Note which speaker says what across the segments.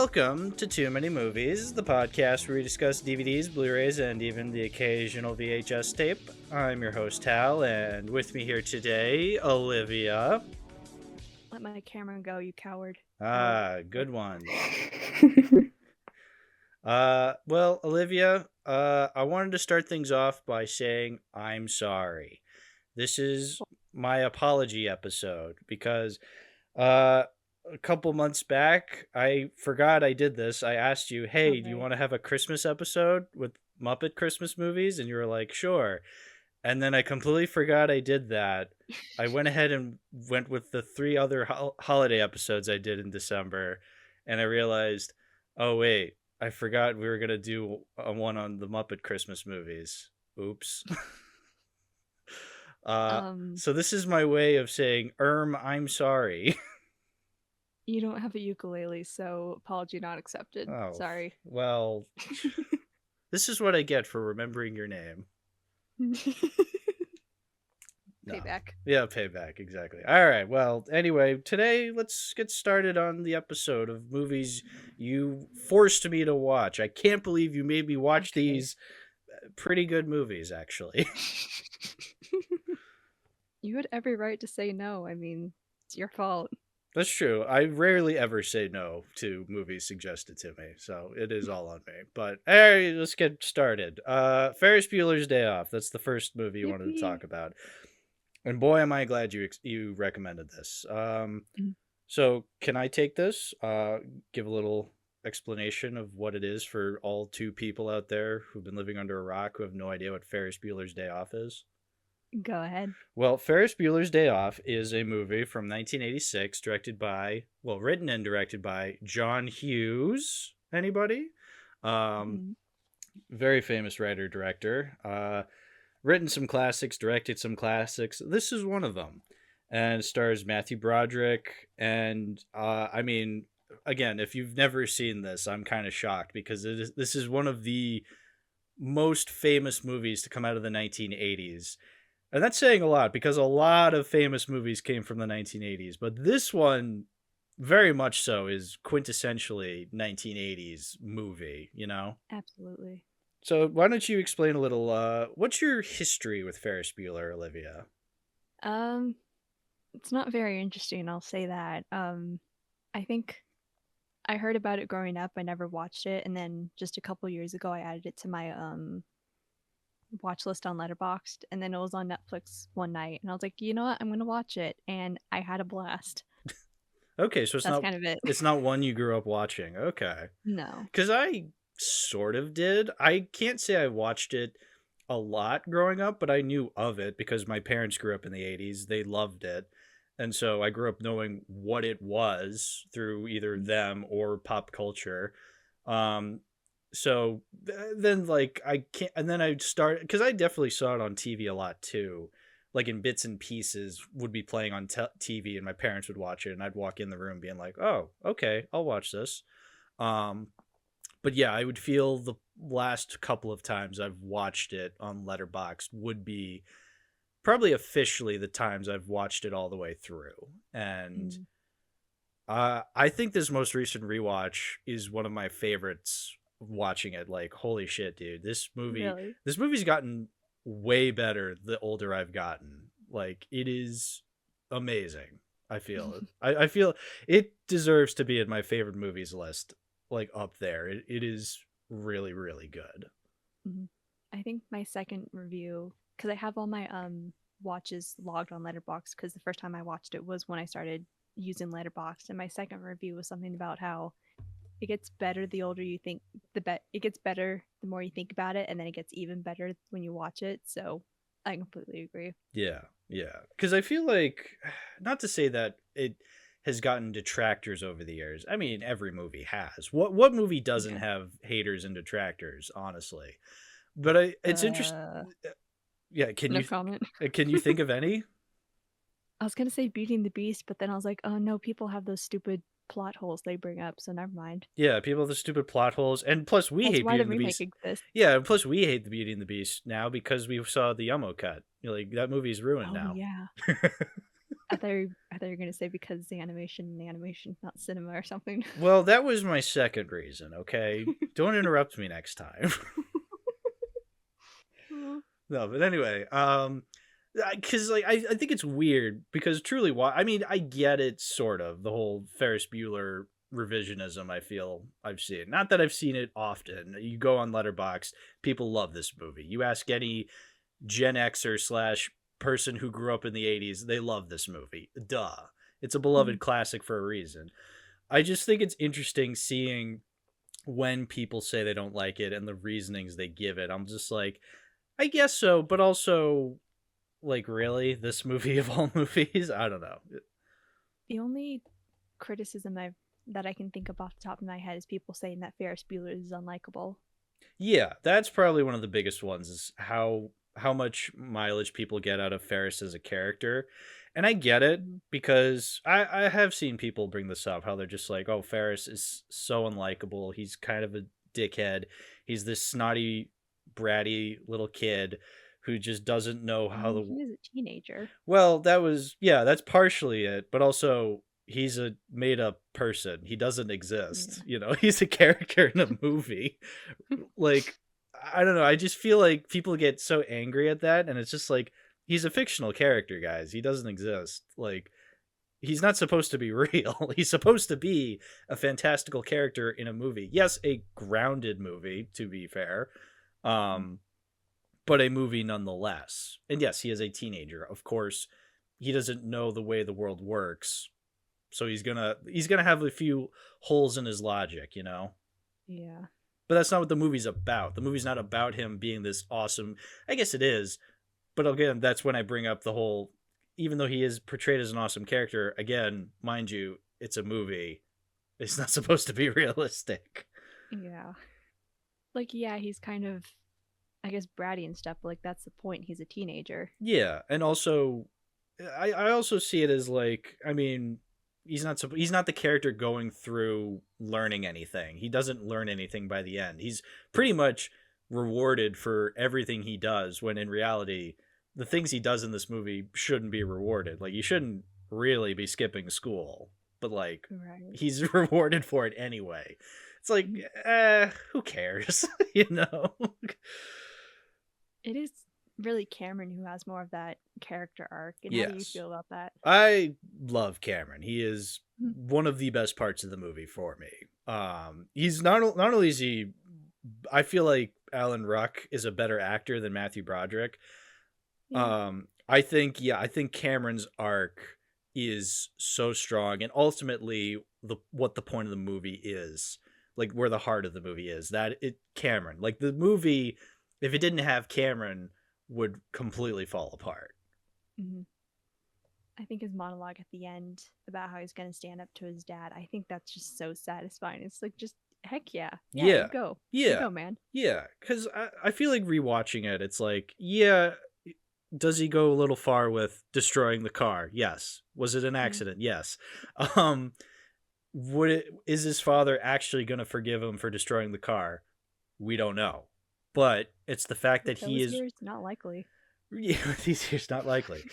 Speaker 1: Welcome to Too Many Movies, the podcast where we discuss DVDs, Blu-rays, and even the occasional VHS tape. I'm your host, Hal, and with me here today, Olivia.
Speaker 2: Let my camera go, you coward.
Speaker 1: Good one. Well, Olivia, I wanted to start things off by saying I'm sorry. This is my apology episode because, a couple months back, I forgot I did this. I asked you, hey, do you want to have a Christmas episode with Muppet Christmas movies? And you were like, sure. And then I completely forgot I did that. I went ahead and went with the 3 other holiday episodes I did in December. And I realized, oh, wait, I forgot we were going to do one on the Muppet Christmas movies. Oops. So this is my way of saying, I'm sorry.
Speaker 2: You don't have a ukulele, so apology not accepted.
Speaker 1: Oh,
Speaker 2: sorry.
Speaker 1: Well, this is what I get for remembering your name.
Speaker 2: Payback.
Speaker 1: Yeah, payback, exactly. All right, well, anyway, today let's get started on the episode of movies you forced me to watch. I can't believe you made me watch these pretty good movies, actually.
Speaker 2: You had every right to say no. I mean, it's your fault.
Speaker 1: That's true. I rarely ever say no to movies suggested to me, so it is all on me. But hey, let's get started. Ferris Bueller's Day Off. That's the first movie you wanted to talk about. And boy, am I glad you recommended this. So can I take this? Give a little explanation of what it is for all 2 people out there who've been living under a rock who have no idea what Ferris Bueller's Day Off is?
Speaker 2: Go ahead.
Speaker 1: Well, Ferris Bueller's Day Off is a movie from 1986 written and directed by John Hughes. Anybody? Very famous writer-director. Written some classics, directed some classics. This is one of them. And stars Matthew Broderick. And, I mean, again, if you've never seen this, I'm kind of shocked because this is one of the most famous movies to come out of the 1980s. And that's saying a lot because a lot of famous movies came from the 1980s. But this one, very much so, is quintessentially 1980s movie, you know?
Speaker 2: Absolutely.
Speaker 1: So why don't you explain a little, what's your history with Ferris Bueller, Olivia?
Speaker 2: It's not very interesting, I'll say that. I think I heard about it growing up. I never watched it. And then just a couple years ago, I added it to my, watch list on Letterboxd, and then it was on Netflix one night, and I was like, you know what, I'm gonna watch it, and I had a blast.
Speaker 1: Okay, so
Speaker 2: that's kind of it.
Speaker 1: It's not one you grew up watching. Okay.
Speaker 2: No.
Speaker 1: Because I sort of did. I can't say I watched it a lot growing up, but I knew of it because my parents grew up in the 80s. They loved it. And so I grew up knowing what it was through either them or pop culture. So then, like, I can't, and then I started, because I definitely saw it on TV a lot too, like in bits and pieces would be playing on TV, and my parents would watch it, and I'd walk in the room being like, oh, okay, I'll watch this. But yeah, I would feel the last couple of times I've watched it on Letterboxd would be probably officially the times I've watched it all the way through. And I think this most recent rewatch is one of my favorites. Watching it, like, holy shit, dude, this movie's gotten way better the older I've gotten. Like, it is amazing. I feel I feel it deserves to be in my favorite movies list, like, up there. It is really, really good.
Speaker 2: I think my second review, because I have all my watches logged on Letterboxd, because the first time I watched it was when I started using Letterboxd, and my second review was something about how it gets better the older you think, it gets better the more you think about it, and then it gets even better when you watch it. So I completely agree.
Speaker 1: Yeah. Because I feel like, not to say that it has gotten detractors over the years. I mean, every movie has. What movie doesn't have haters and detractors, honestly? But it's interesting. Yeah,
Speaker 2: comment.
Speaker 1: Can you think of any?
Speaker 2: I was gonna say Beauty and the Beast, but then I was like, oh no, people have those stupid plot holes they bring up, so never mind.
Speaker 1: Yeah, people have the stupid plot holes, and plus we hate Beauty and the Beast. Yeah, and plus we hate the Beauty and the Beast now because we saw the Yummo cut. Like, that movie's ruined now.
Speaker 2: Yeah. I thought you were gonna say because the animation, not cinema or something.
Speaker 1: Well, that was my second reason, okay? Don't interrupt me next time. No, but anyway, because like I think it's weird because truly, why? I mean, I get it, sort of the whole Ferris Bueller revisionism. I feel I've seen. Not that I've seen it often. You go on Letterboxd, people love this movie. You ask any Gen Xer slash person who grew up in the '80s, they love this movie. Duh, it's a beloved classic for a reason. I just think it's interesting seeing when people say they don't like it and the reasonings they give it. I'm just like, I guess so, but also, like, really, this movie of all movies? I don't know.
Speaker 2: The only criticism that I can think of off the top of my head is people saying that Ferris Bueller is unlikable.
Speaker 1: Yeah, that's probably one of the biggest ones, is how much mileage people get out of Ferris as a character. And I get it, because I have seen people bring this up, how they're just like, oh, Ferris is so unlikable. He's kind of a dickhead. He's this snotty, bratty little kid who just doesn't know how the...
Speaker 2: He is a teenager.
Speaker 1: Well, that's partially it, but also he's a made-up person. He doesn't exist. He's a character in a movie. Like, I don't know, I just feel like people get so angry at that, and it's just like, he's a fictional character, guys. He doesn't exist. Like, he's not supposed to be real. He's supposed to be a fantastical character in a movie. Yes, a grounded movie, to be fair. But a movie nonetheless. And yes, he is a teenager. Of course, he doesn't know the way the world works. So he's gonna have a few holes in his logic,
Speaker 2: Yeah.
Speaker 1: But that's not what the movie's about. The movie's not about him being this awesome... I guess it is. But again, that's when I bring up the whole... Even though he is portrayed as an awesome character, again, mind you, it's a movie. It's not supposed to be realistic.
Speaker 2: Yeah. Like, yeah, he's kind of, I guess, bratty and stuff, but like, that's the point. He's a teenager.
Speaker 1: Yeah, and also, I also see it as like, I mean, he's not the character going through learning anything. He doesn't learn anything by the end. He's pretty much rewarded for everything he does, when in reality, the things he does in this movie shouldn't be rewarded. Like, he shouldn't really be skipping school, but like,
Speaker 2: Right.
Speaker 1: he's rewarded for it anyway. It's like, who cares?
Speaker 2: It is really Cameron who has more of that character arc. And how do you feel about that?
Speaker 1: I love Cameron. He is one of the best parts of the movie for me. He's not only is he... I feel like Alan Ruck is a better actor than Matthew Broderick. Yeah. I think Cameron's arc is so strong, and ultimately what the point of the movie is, like where the heart of the movie is, Cameron, like the movie, if it didn't have Cameron, would completely fall apart.
Speaker 2: Mm-hmm. I think his monologue at the end about how he's going to stand up to his dad, I think that's just so satisfying. It's like, just heck yeah. You go. You go, man.
Speaker 1: Yeah, because I feel like rewatching it, it's like, yeah, does he go a little far with destroying the car? Yes. Was it an accident? Yes. Is his father actually going to forgive him for destroying the car? We don't know. But it's the fact that he is...
Speaker 2: not likely.
Speaker 1: Yeah, these years not likely.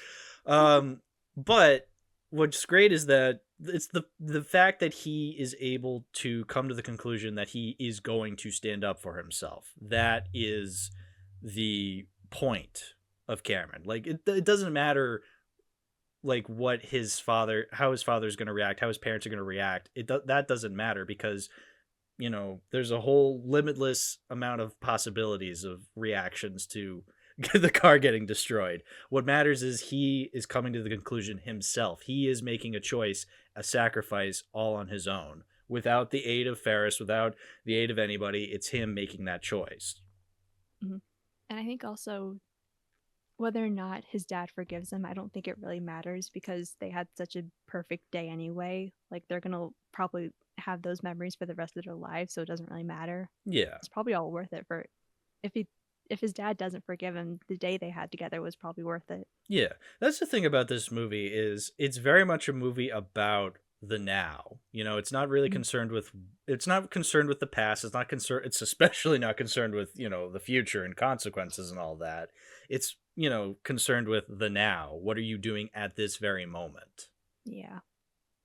Speaker 1: But what's great is that it's the fact that he is able to come to the conclusion that he is going to stand up for himself. That is the point of Cameron. Like, it doesn't matter like how his father's going to react, how his parents are going to react. That doesn't matter, because there's a whole limitless amount of possibilities of reactions to the car getting destroyed. What matters is he is coming to the conclusion himself. He is making a choice, a sacrifice, all on his own, without the aid of Ferris, without the aid of anybody. It's him making that choice.
Speaker 2: Mm-hmm. And I think also, whether or not his dad forgives him, I don't think it really matters, because they had such a perfect day anyway. Like, they're gonna probably have those memories for the rest of their lives, so it doesn't really matter.
Speaker 1: Yeah,
Speaker 2: it's probably all worth it. For if his dad doesn't forgive him, the day they had together was probably worth it.
Speaker 1: Yeah, that's the thing about this movie, is it's very much a movie about the now. You know, it's not really concerned with, it's not concerned with the past. It's not concerned, it's especially not concerned with, you know, the future and consequences and all that. It's, you know, concerned with the now. What are you doing at this very moment?
Speaker 2: Yeah.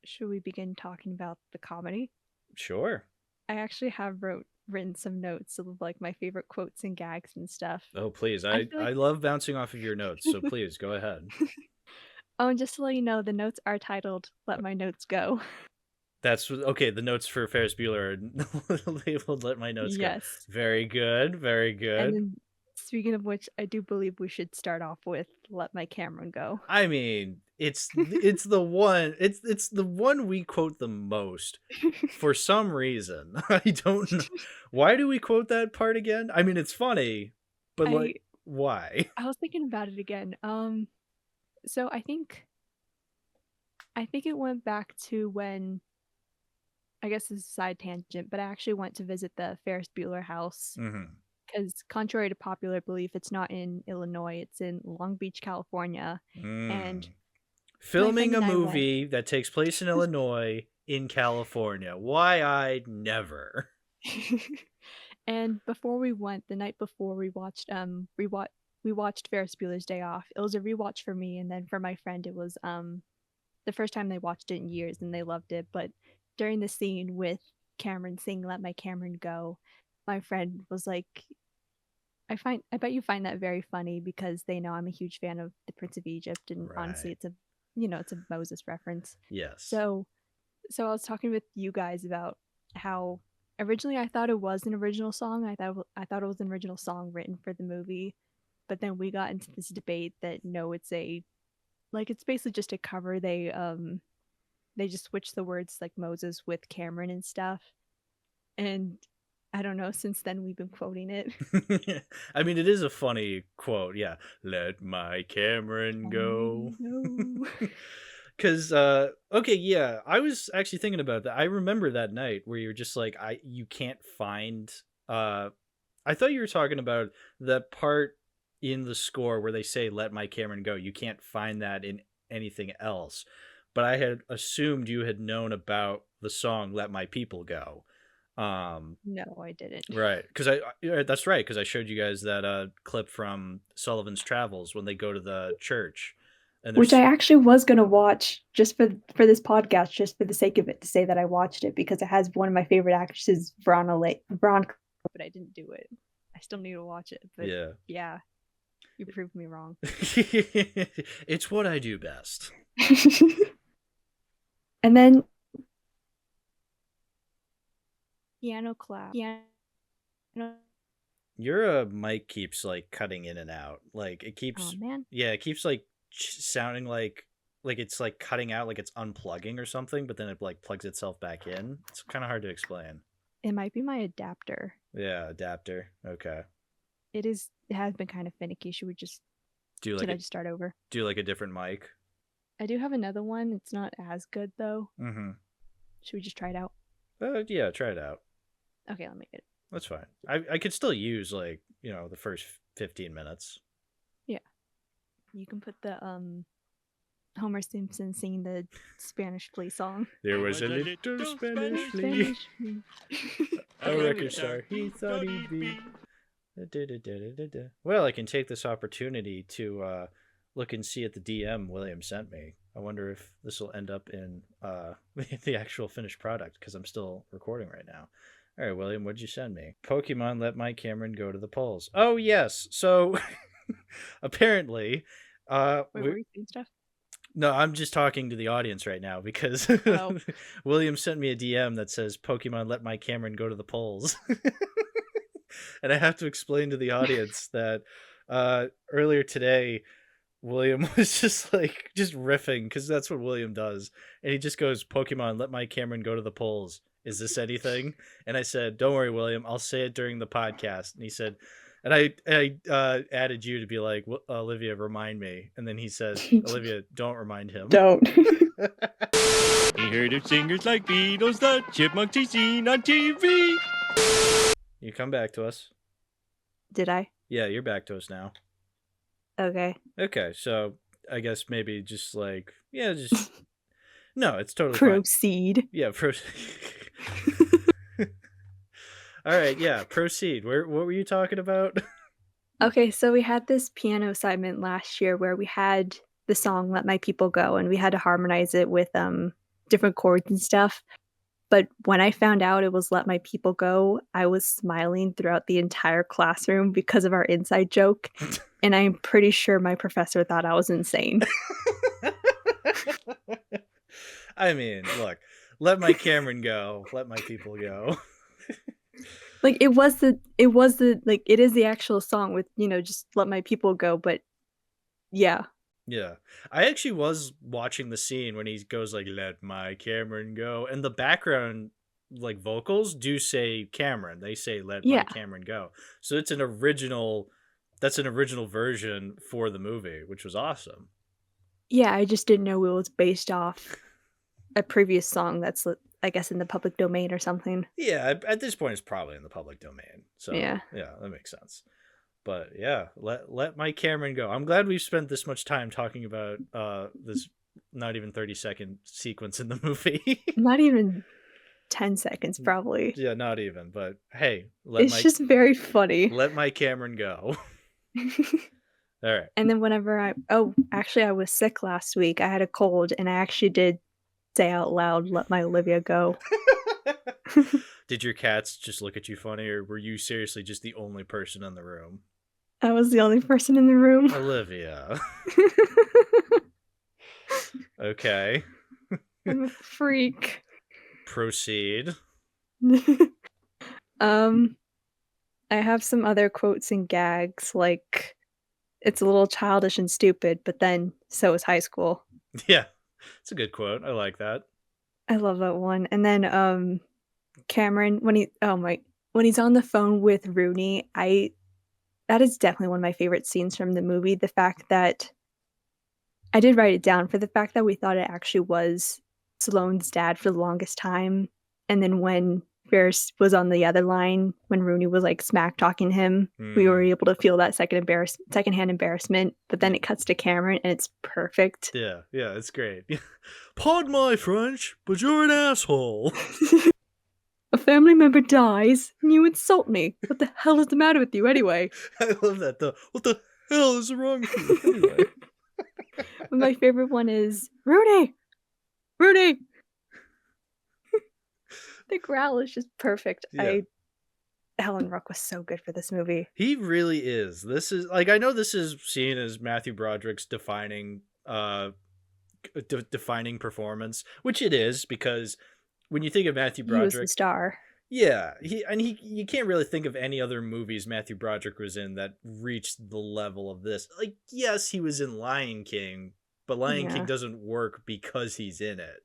Speaker 2: Should we begin talking about the comedy?
Speaker 1: Sure.
Speaker 2: I actually have written some notes of like my favorite quotes and gags and stuff.
Speaker 1: Oh, please.
Speaker 2: I feel
Speaker 1: I
Speaker 2: like
Speaker 1: love bouncing off of your notes, so please go ahead.
Speaker 2: oh, and just to let you know, the notes are titled "Let My Notes Go."
Speaker 1: That's okay. The notes for Ferris Bueller are labeled "Let My Notes Go."
Speaker 2: Yes.
Speaker 1: Very good. Very
Speaker 2: And
Speaker 1: good.
Speaker 2: then, speaking of which, I do believe we should start off with "Let My Cameron Go."
Speaker 1: I mean, it's the one we quote the most for some reason. I don't know. Why do we quote that part again? I mean, it's funny, but
Speaker 2: I
Speaker 1: like, why?
Speaker 2: I was thinking about it again. So I think it went back to when, I guess this is a side tangent, but I actually went to visit the Ferris Bueller house
Speaker 1: Mm-hmm.
Speaker 2: because, contrary to popular belief, it's not in Illinois; it's in Long Beach, California. And my
Speaker 1: Filming
Speaker 2: friend
Speaker 1: a
Speaker 2: and I went.
Speaker 1: movie that takes place in Illinois in California. Why I'd never.
Speaker 2: And before we went, the night before, we watched Ferris Bueller's Day Off. It was a rewatch for me, and then for my friend, it was the first time they watched it in years, and they loved it. But during the scene with Cameron singing "Let My Cameron Go," my friend was like, I bet you find that very funny because they know I'm a huge fan of The Prince of Egypt, and honestly,
Speaker 1: Right.
Speaker 2: it's a Moses reference.
Speaker 1: Yes.
Speaker 2: So I was talking with you guys about how originally I thought it was an original song. I thought it was an original song written for the movie, but then we got into this debate that no, it's basically just a cover. They just switched the words like Moses with Cameron and stuff. And I don't know, since then we've been quoting it.
Speaker 1: I mean, it is a funny quote. Yeah. Let my Cameron go.
Speaker 2: No.
Speaker 1: Because, okay, yeah, I was actually thinking about that. I remember that night where you're just like, you can't find, I thought you were talking about the part in the score where they say, let my Cameron go. You can't find that in anything else. But I had assumed you had known about the song, Let My People Go.
Speaker 2: No, I didn't.
Speaker 1: Right, because that's right, because I showed you guys that clip from Sullivan's Travels when they go to the church, and
Speaker 3: Which
Speaker 1: there's
Speaker 3: I actually was gonna watch just for this podcast, just for the sake of it, to say that I watched it because it has one of my favorite actresses, Veronica.
Speaker 2: But I didn't do it. I still need to watch it. But
Speaker 1: yeah,
Speaker 2: yeah, you proved me wrong.
Speaker 1: it's what I do best.
Speaker 3: And then
Speaker 2: Piano clap. Piano.
Speaker 1: Your mic keeps like cutting in and out, like it keeps.
Speaker 2: Oh man.
Speaker 1: Yeah, it keeps like sounding like it's like cutting out, like it's unplugging or something, but then it like plugs itself back in. It's kind of hard to explain.
Speaker 2: It might be my adapter.
Speaker 1: Yeah, adapter. Okay.
Speaker 2: It has been kind of finicky. Should I just start over?
Speaker 1: Do like a different mic?
Speaker 2: I do have another one. It's not as good though.
Speaker 1: Mm-hmm.
Speaker 2: Should we just try it out?
Speaker 1: Yeah, try it out.
Speaker 2: Okay, let me get it.
Speaker 1: That's fine. I could still use like, you know, the first 15 minutes.
Speaker 2: Yeah. You can put the Homer Simpson singing the Spanish Flea song.
Speaker 1: There was a little Spanish flea, a record star he thought he'd be. Well, I can take this opportunity to look and see at the DM William sent me. I wonder if this will end up in the actual finished product, because I'm still recording right now. All right, William, what'd you send me? Pokemon Let My Cameron Go to the Polls. Oh, yes. So, apparently...
Speaker 2: Wait, were you saying stuff?
Speaker 1: No, I'm just talking to the audience right now because William sent me a DM that says, Pokemon Let My Cameron Go to the Polls. And I have to explain to the audience that earlier today, William was just riffing, because that's what William does. And he just goes, Pokemon Let My Cameron Go to the Polls. Is this anything? And I said, don't worry, William, I'll say it during the podcast. And he said, and I added you to be like, Olivia, remind me. And then he says, Olivia, don't remind him.
Speaker 3: Don't.
Speaker 4: He heard of singers like Beatles, the Chipmunks he's seen on TV.
Speaker 1: You come back to us.
Speaker 2: Did I?
Speaker 1: Yeah, you're back to us now.
Speaker 2: Okay.
Speaker 1: Okay, so I guess maybe just No, it's totally fine.
Speaker 2: Proceed.
Speaker 1: Yeah, all right, yeah, proceed. What were you talking about?
Speaker 2: Okay, so we had this piano assignment last year where we had the song Let My People Go, and we had to harmonize it with different chords and stuff. But when I found out it was Let My People Go, I was smiling throughout the entire classroom because of our inside joke. And I'm pretty sure my professor thought I was insane.
Speaker 1: I mean, look, let my Cameron go. Let my people go.
Speaker 2: Like it is the actual song with, just Let My People Go, but yeah.
Speaker 1: Yeah. I actually was watching the scene when he goes like, let my Cameron go. And the background like vocals do say Cameron. They say let my Cameron go. So that's an original version for the movie, which was awesome.
Speaker 2: Yeah, I just didn't know it was based off a previous song that's, I guess, in the public domain or something.
Speaker 1: Yeah, at this point it's probably in the public domain. So yeah, that makes sense. But yeah, let my Cameron go. I'm glad we've spent this much time talking about this not even 30-second sequence in the movie.
Speaker 2: Not even 10 seconds, probably.
Speaker 1: Yeah, not even. But hey,
Speaker 2: it's just very funny.
Speaker 1: Let my Cameron go. All right.
Speaker 2: And then whenever I was sick last week. I had a cold, and I actually did say out loud, "Let my Olivia go."
Speaker 1: Did your cats just look at you funny, or were you seriously just the only person in the room?
Speaker 2: I was the only person in the room.
Speaker 1: Olivia. Okay.
Speaker 2: I'm a freak.
Speaker 1: Proceed.
Speaker 2: I have some other quotes and gags, like, it's a little childish and stupid, but then so is high school.
Speaker 1: Yeah, it's a good quote. I like that.
Speaker 2: I love that one. And then Cameron, when he's on the phone with Rooney, that is definitely one of my favorite scenes from the movie. The fact that I did write it down, for the fact that we thought it actually was Sloane's dad for the longest time, and then when Ferris was on the other line, when Rooney was like smack talking him, we were able to feel that secondhand embarrassment. But then it cuts to Cameron, and it's perfect.
Speaker 1: Yeah, it's great. Pardon my French, but you're an asshole.
Speaker 2: A family member dies, and you insult me. What the hell is the matter with you anyway?
Speaker 1: I love that though. What the hell is wrong with you anyway?
Speaker 2: My favorite one is Rooney. The growl is just perfect.
Speaker 1: Yeah.
Speaker 2: Alan Ruck was so good for this movie.
Speaker 1: He really is. This is like, I know this is seen as Matthew Broderick's defining performance, which it is, because when you think of Matthew Broderick,
Speaker 2: he was the star.
Speaker 1: Yeah, you can't really think of any other movies Matthew Broderick was in that reached the level of this. Like, yes, he was in Lion King, but Lion King doesn't work because he's in it,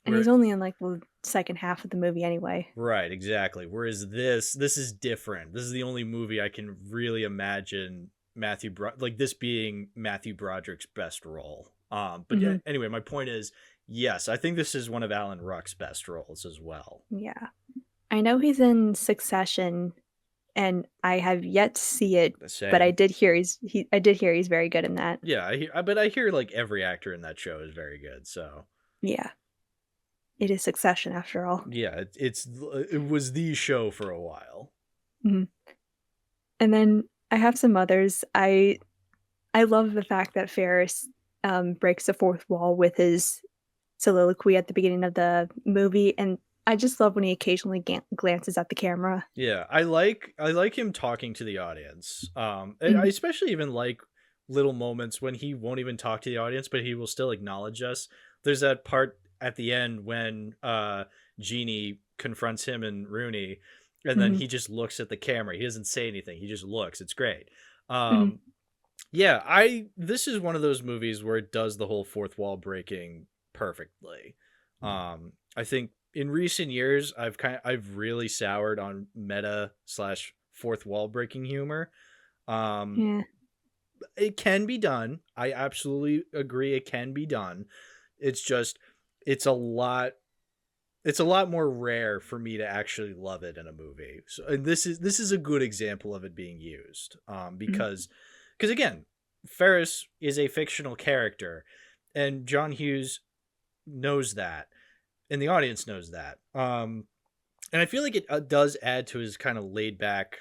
Speaker 2: And he's only in like the second half of the movie anyway.
Speaker 1: Right, exactly. Whereas this is different. This is the only movie I can really imagine this being Matthew Broderick's best role. But yeah, anyway, my point is, yes, I think this is one of Alan Ruck's best roles as well.
Speaker 2: Yeah. I know he's in Succession, and I have yet to see it, but I did hear he's very good in that.
Speaker 1: Yeah, I hear like every actor in that show is very good, so.
Speaker 2: Yeah. It is Succession after all.
Speaker 1: Yeah, it was the show for a while.
Speaker 2: Mm-hmm. And then I have some others. I love the fact that Ferris breaks the fourth wall with his soliloquy at the beginning of the movie, and I just love when he occasionally glances at the camera.
Speaker 1: Yeah, I like him talking to the audience. I especially even like little moments when he won't even talk to the audience, but he will still acknowledge us. There's that part at the end when Jeannie confronts him and Rooney, and then he just looks at the camera. He doesn't say anything. He just looks. It's great. Yeah, this is one of those movies where it does the whole fourth wall breaking perfectly. I think in recent years I've really soured on meta / fourth wall breaking humor. It can be done. I absolutely agree it can be done. It's just it's a lot more rare for me to actually love it in a movie. So, and this is a good example of it being used. Because again, Ferris is a fictional character, and John Hughes knows that, and the audience knows that. And I feel like it does add to his kind of laid back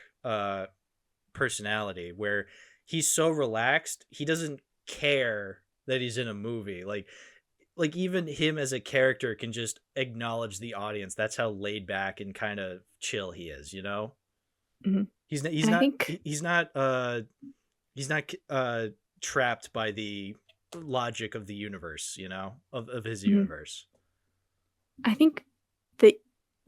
Speaker 1: personality, where he's so relaxed, he doesn't care that he's in a movie. Like even him as a character can just acknowledge the audience. That's how laid back and kind of chill he is, you know?
Speaker 3: Mhm.
Speaker 1: He's
Speaker 3: And I
Speaker 1: not
Speaker 3: think
Speaker 1: he's not trapped by the logic of the universe, you know, of his
Speaker 3: Mhm.
Speaker 1: universe.
Speaker 3: I think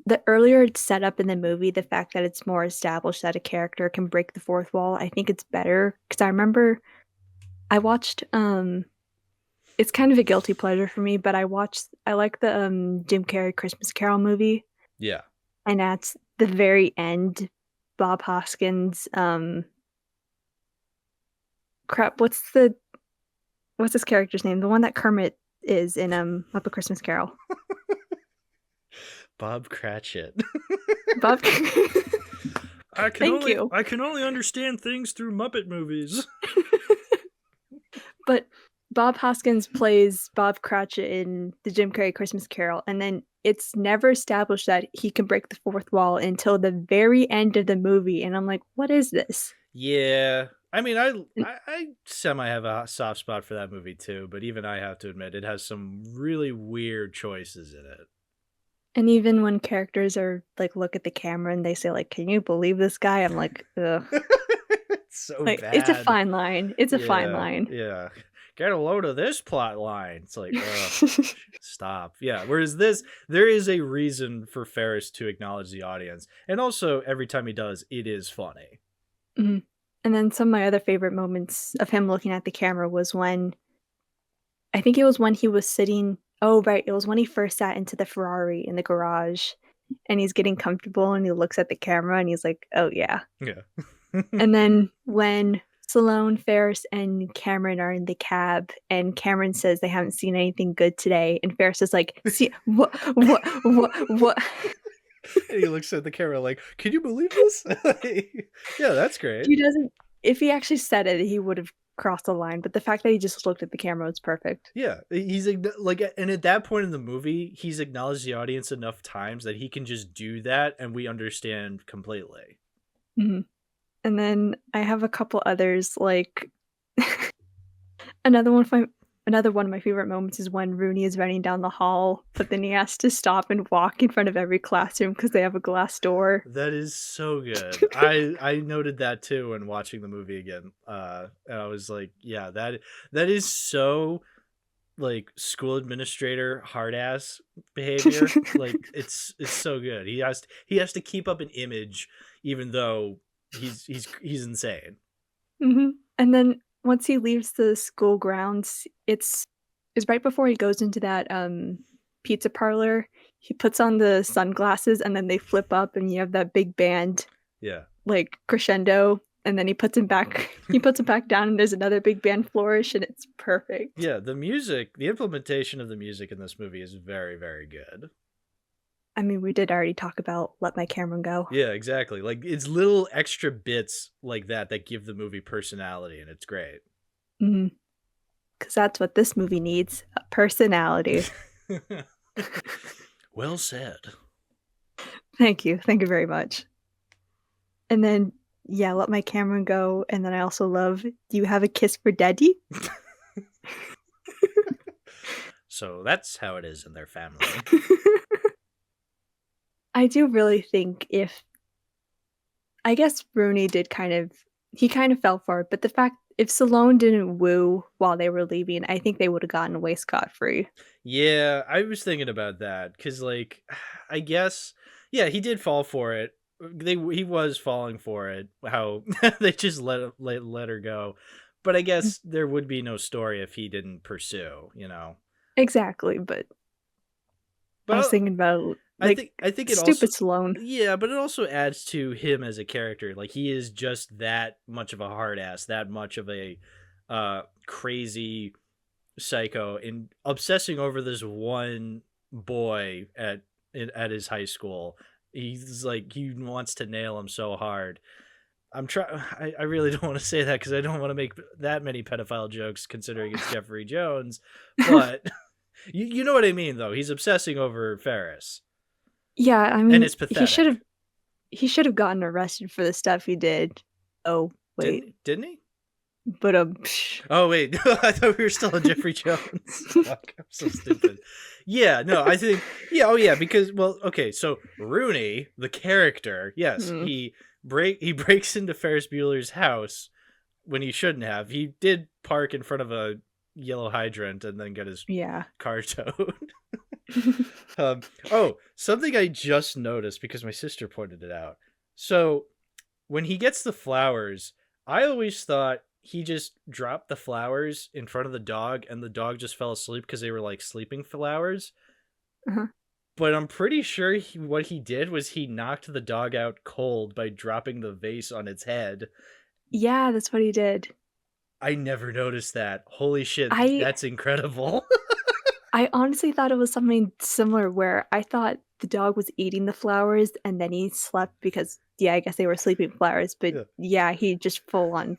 Speaker 3: the earlier it's set up in the movie, the fact that it's more established that a character can break the fourth wall, I think it's better. Because I remember I watched it's kind of a guilty pleasure for me, but I like the Jim Carrey Christmas Carol movie,
Speaker 1: Yeah.
Speaker 3: and at the very end, Bob Hoskins crap, what's his character's name? The one that Kermit is in Muppet Christmas Carol.
Speaker 1: Bob Cratchit.
Speaker 3: Bob
Speaker 1: Thank
Speaker 3: you.
Speaker 1: I can only understand things through Muppet movies.
Speaker 3: But Bob Hoskins plays Bob Cratchit in the Jim Carrey Christmas Carol, and then it's never established that he can break the fourth wall until the very end of the movie, and I'm like, what is this?
Speaker 1: Yeah. I mean, I semi have a soft spot for that movie too, but even I have to admit it has some really weird choices in it.
Speaker 3: And even when characters are like, look at the camera and they say like, can you believe this guy? I'm like, ugh.
Speaker 1: It's so
Speaker 3: Like,
Speaker 1: bad.
Speaker 3: it's a fine line. It's a fine line.
Speaker 1: Yeah. Get a load of this plot line. It's like, stop. Yeah. Whereas this, there is a reason for Ferris to acknowledge the audience. And also, every time he does, it is funny.
Speaker 3: Mm-hmm. And then some of my other favorite moments of him looking at the camera was when, I think it was when he was sitting, oh, right, it was when he first sat into the Ferrari in the garage, and he's getting comfortable, and he looks at the camera, and he's like, oh, yeah.
Speaker 1: Yeah.
Speaker 3: And then when Stallone, Ferris, and Cameron are in the cab, and Cameron says they haven't seen anything good today, and Ferris is like, see, what?
Speaker 1: And he looks at the camera like, can you believe this? Yeah, that's great.
Speaker 3: He doesn't, if he actually said it, he would have crossed the line, but the fact that he just looked at the camera was perfect.
Speaker 1: Yeah, he's like, and at that point in the movie, he's acknowledged the audience enough times that he can just do that, and we understand completely.
Speaker 3: Mm-hmm. And then I have a couple others, like another one of my favorite moments is when Rooney is running down the hall, but then he has to stop and walk in front of every classroom because they have a glass door.
Speaker 1: That is so good. I noted that too when watching the movie again. And I was like, yeah, that is so like school administrator hard ass behavior. Like it's so good. He has to keep up an image even though he's insane.
Speaker 3: Mm-hmm. And then once he leaves the school grounds, it's right before he goes into that pizza parlor. He puts on the sunglasses and then they flip up and you have that big band,
Speaker 1: yeah,
Speaker 3: like crescendo, and then he puts him back down and there's another big band flourish and it's perfect.
Speaker 1: Yeah, the implementation of the music in this movie is very, very good.
Speaker 3: I mean, we did already talk about Let My Camera Go.
Speaker 1: Yeah, exactly. Like, it's little extra bits like that give the movie personality, and it's great.
Speaker 3: Mm-hmm. Because that's what this movie needs, a personality.
Speaker 1: Well said.
Speaker 3: Thank you very much. And then, yeah, Let My Camera Go, and then I also love Do You Have a Kiss for Daddy?
Speaker 1: So that's how it is in their family.
Speaker 3: I do really think I guess Rooney kind of fell for it, but the fact if Stallone didn't woo while they were leaving, I think they would have gotten away scot-free.
Speaker 1: Yeah, I was thinking about that because, like, I guess, yeah, he did fall for it. He was falling for it. How they just let her go, but I guess there would be no story if he didn't pursue. You know.
Speaker 3: Exactly, but I was thinking about. Like,
Speaker 1: I think it
Speaker 3: stupid
Speaker 1: also,
Speaker 3: Stallone.
Speaker 1: Yeah, but it also adds to him as a character. Like, he is just that much of a hard ass, that much of a crazy psycho, and obsessing over this one boy at his high school. He's like, he wants to nail him so hard. I really don't want to say that because I don't want to make that many pedophile jokes considering it's Jeffrey Jones, but You know what I mean, though. He's obsessing over Ferris.
Speaker 3: Yeah, I mean,
Speaker 1: And it's pathetic.
Speaker 3: he should have gotten arrested for the stuff he did. Oh, wait.
Speaker 1: Didn't he?
Speaker 3: But
Speaker 1: Oh, wait. I thought we were still on Jeffrey Jones. Fuck, I'm so stupid. Yeah, no, I think... Yeah, oh yeah, because... Well, okay, so Rooney, the character, yes, he breaks into Ferris Bueller's house when he shouldn't have. He did park in front of a yellow hydrant and then get his car towed. Something I just noticed because my sister pointed it out. So when he gets the flowers, I always thought he just dropped the flowers in front of the dog and the dog just fell asleep because they were like sleeping flowers. But I'm pretty sure what he did was he knocked the dog out cold by dropping the vase on its head.
Speaker 3: Yeah, that's what he did.
Speaker 1: I never noticed that. Holy shit, that's incredible.
Speaker 3: I honestly thought it was something similar where I thought the dog was eating the flowers and then he slept because, I guess they were sleeping flowers. But he just full on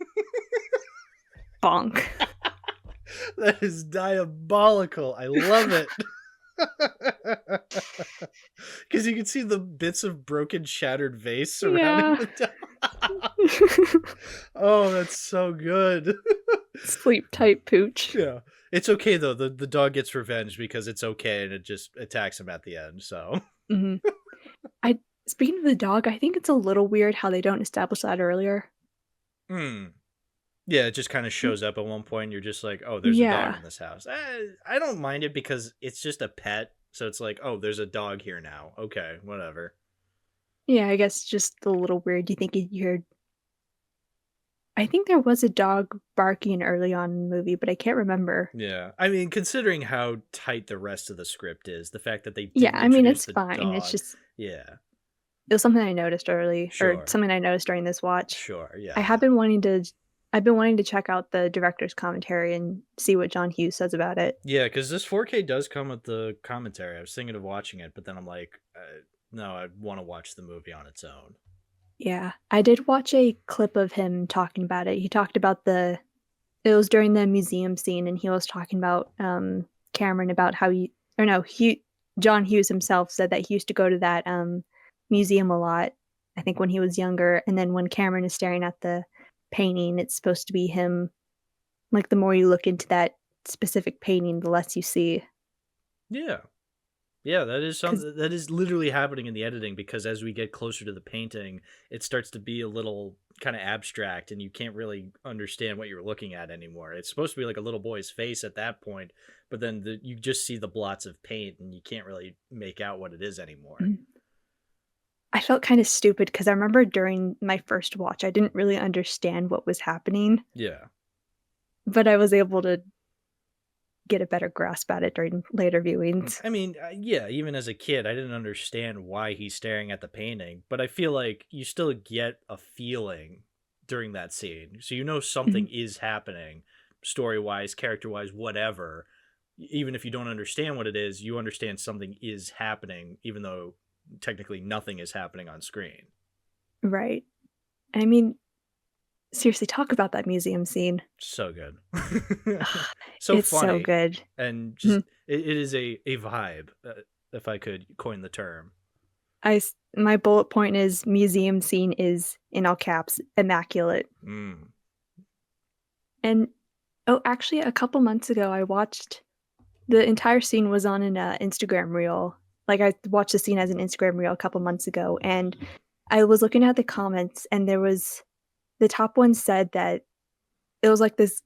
Speaker 3: bonk.
Speaker 1: That is diabolical. I love it. Because you can see the bits of broken, shattered vase surrounding the dog. Oh, that's so good.
Speaker 3: Sleep tight, pooch.
Speaker 1: Yeah. It's okay, though. The dog gets revenge because it's okay and it just attacks him at the end. So,
Speaker 3: Speaking of the dog, I think it's a little weird how they don't establish that earlier.
Speaker 1: Yeah, it just kind of shows up at one point. And you're just like, oh, there's a dog in this house. I don't mind it because it's just a pet. So it's like, oh, there's a dog here now. Okay, whatever.
Speaker 3: Yeah, I guess just a little weird. You think you heard... I think there was a dog barking early on in the movie, but I can't remember.
Speaker 1: Yeah, I mean, considering how tight the rest of the script is, the fact that they
Speaker 3: it's fine.
Speaker 1: Dog,
Speaker 3: it's just
Speaker 1: it
Speaker 3: was something I noticed early, or something I noticed during this watch.
Speaker 1: Sure, yeah.
Speaker 3: I've been wanting to check out the director's commentary and see what John Hughes says about it.
Speaker 1: Yeah, because this 4K does come with the commentary. I was thinking of watching it, but then I'm like, no, I want to watch the movie on its own.
Speaker 3: Yeah, I did watch a clip of him talking about it. He talked about it was during the museum scene, and he was talking about Cameron, about how John Hughes himself said that he used to go to that museum a lot, I think when he was younger, and then when Cameron is staring at the painting, it's supposed to be him. Like, the more you look into that specific painting, the less you see.
Speaker 1: Yeah, that is something that is literally happening in the editing, because as we get closer to the painting, it starts to be a little kind of abstract and you can't really understand what you're looking at anymore. It's supposed to be like a little boy's face at that point, but then you just see the blots of paint and you can't really make out what it is anymore.
Speaker 3: I felt kind of stupid because I remember during my first watch, I didn't really understand what was happening.
Speaker 1: Yeah.
Speaker 3: But I was able to get a better grasp at it during later viewings.
Speaker 1: I mean, yeah, even as a kid, I didn't understand why he's staring at the painting, but I feel like you still get a feeling during that scene. So you know something is happening, story-wise, character-wise, whatever. Even if you don't understand what it is, you understand something is happening, even though technically nothing is happening on screen.
Speaker 3: Right. I mean, seriously, talk about that museum scene.
Speaker 1: So good.
Speaker 3: It's funny. So good.
Speaker 1: And just it is a vibe, if I could coin the term.
Speaker 3: My bullet point is museum scene is, in all caps, immaculate. And actually, a couple months ago, I watched the entire scene was on an Instagram reel. Like, I watched the scene as an Instagram reel a couple months ago, and I was looking at the comments, and there was... The top one said that it was like this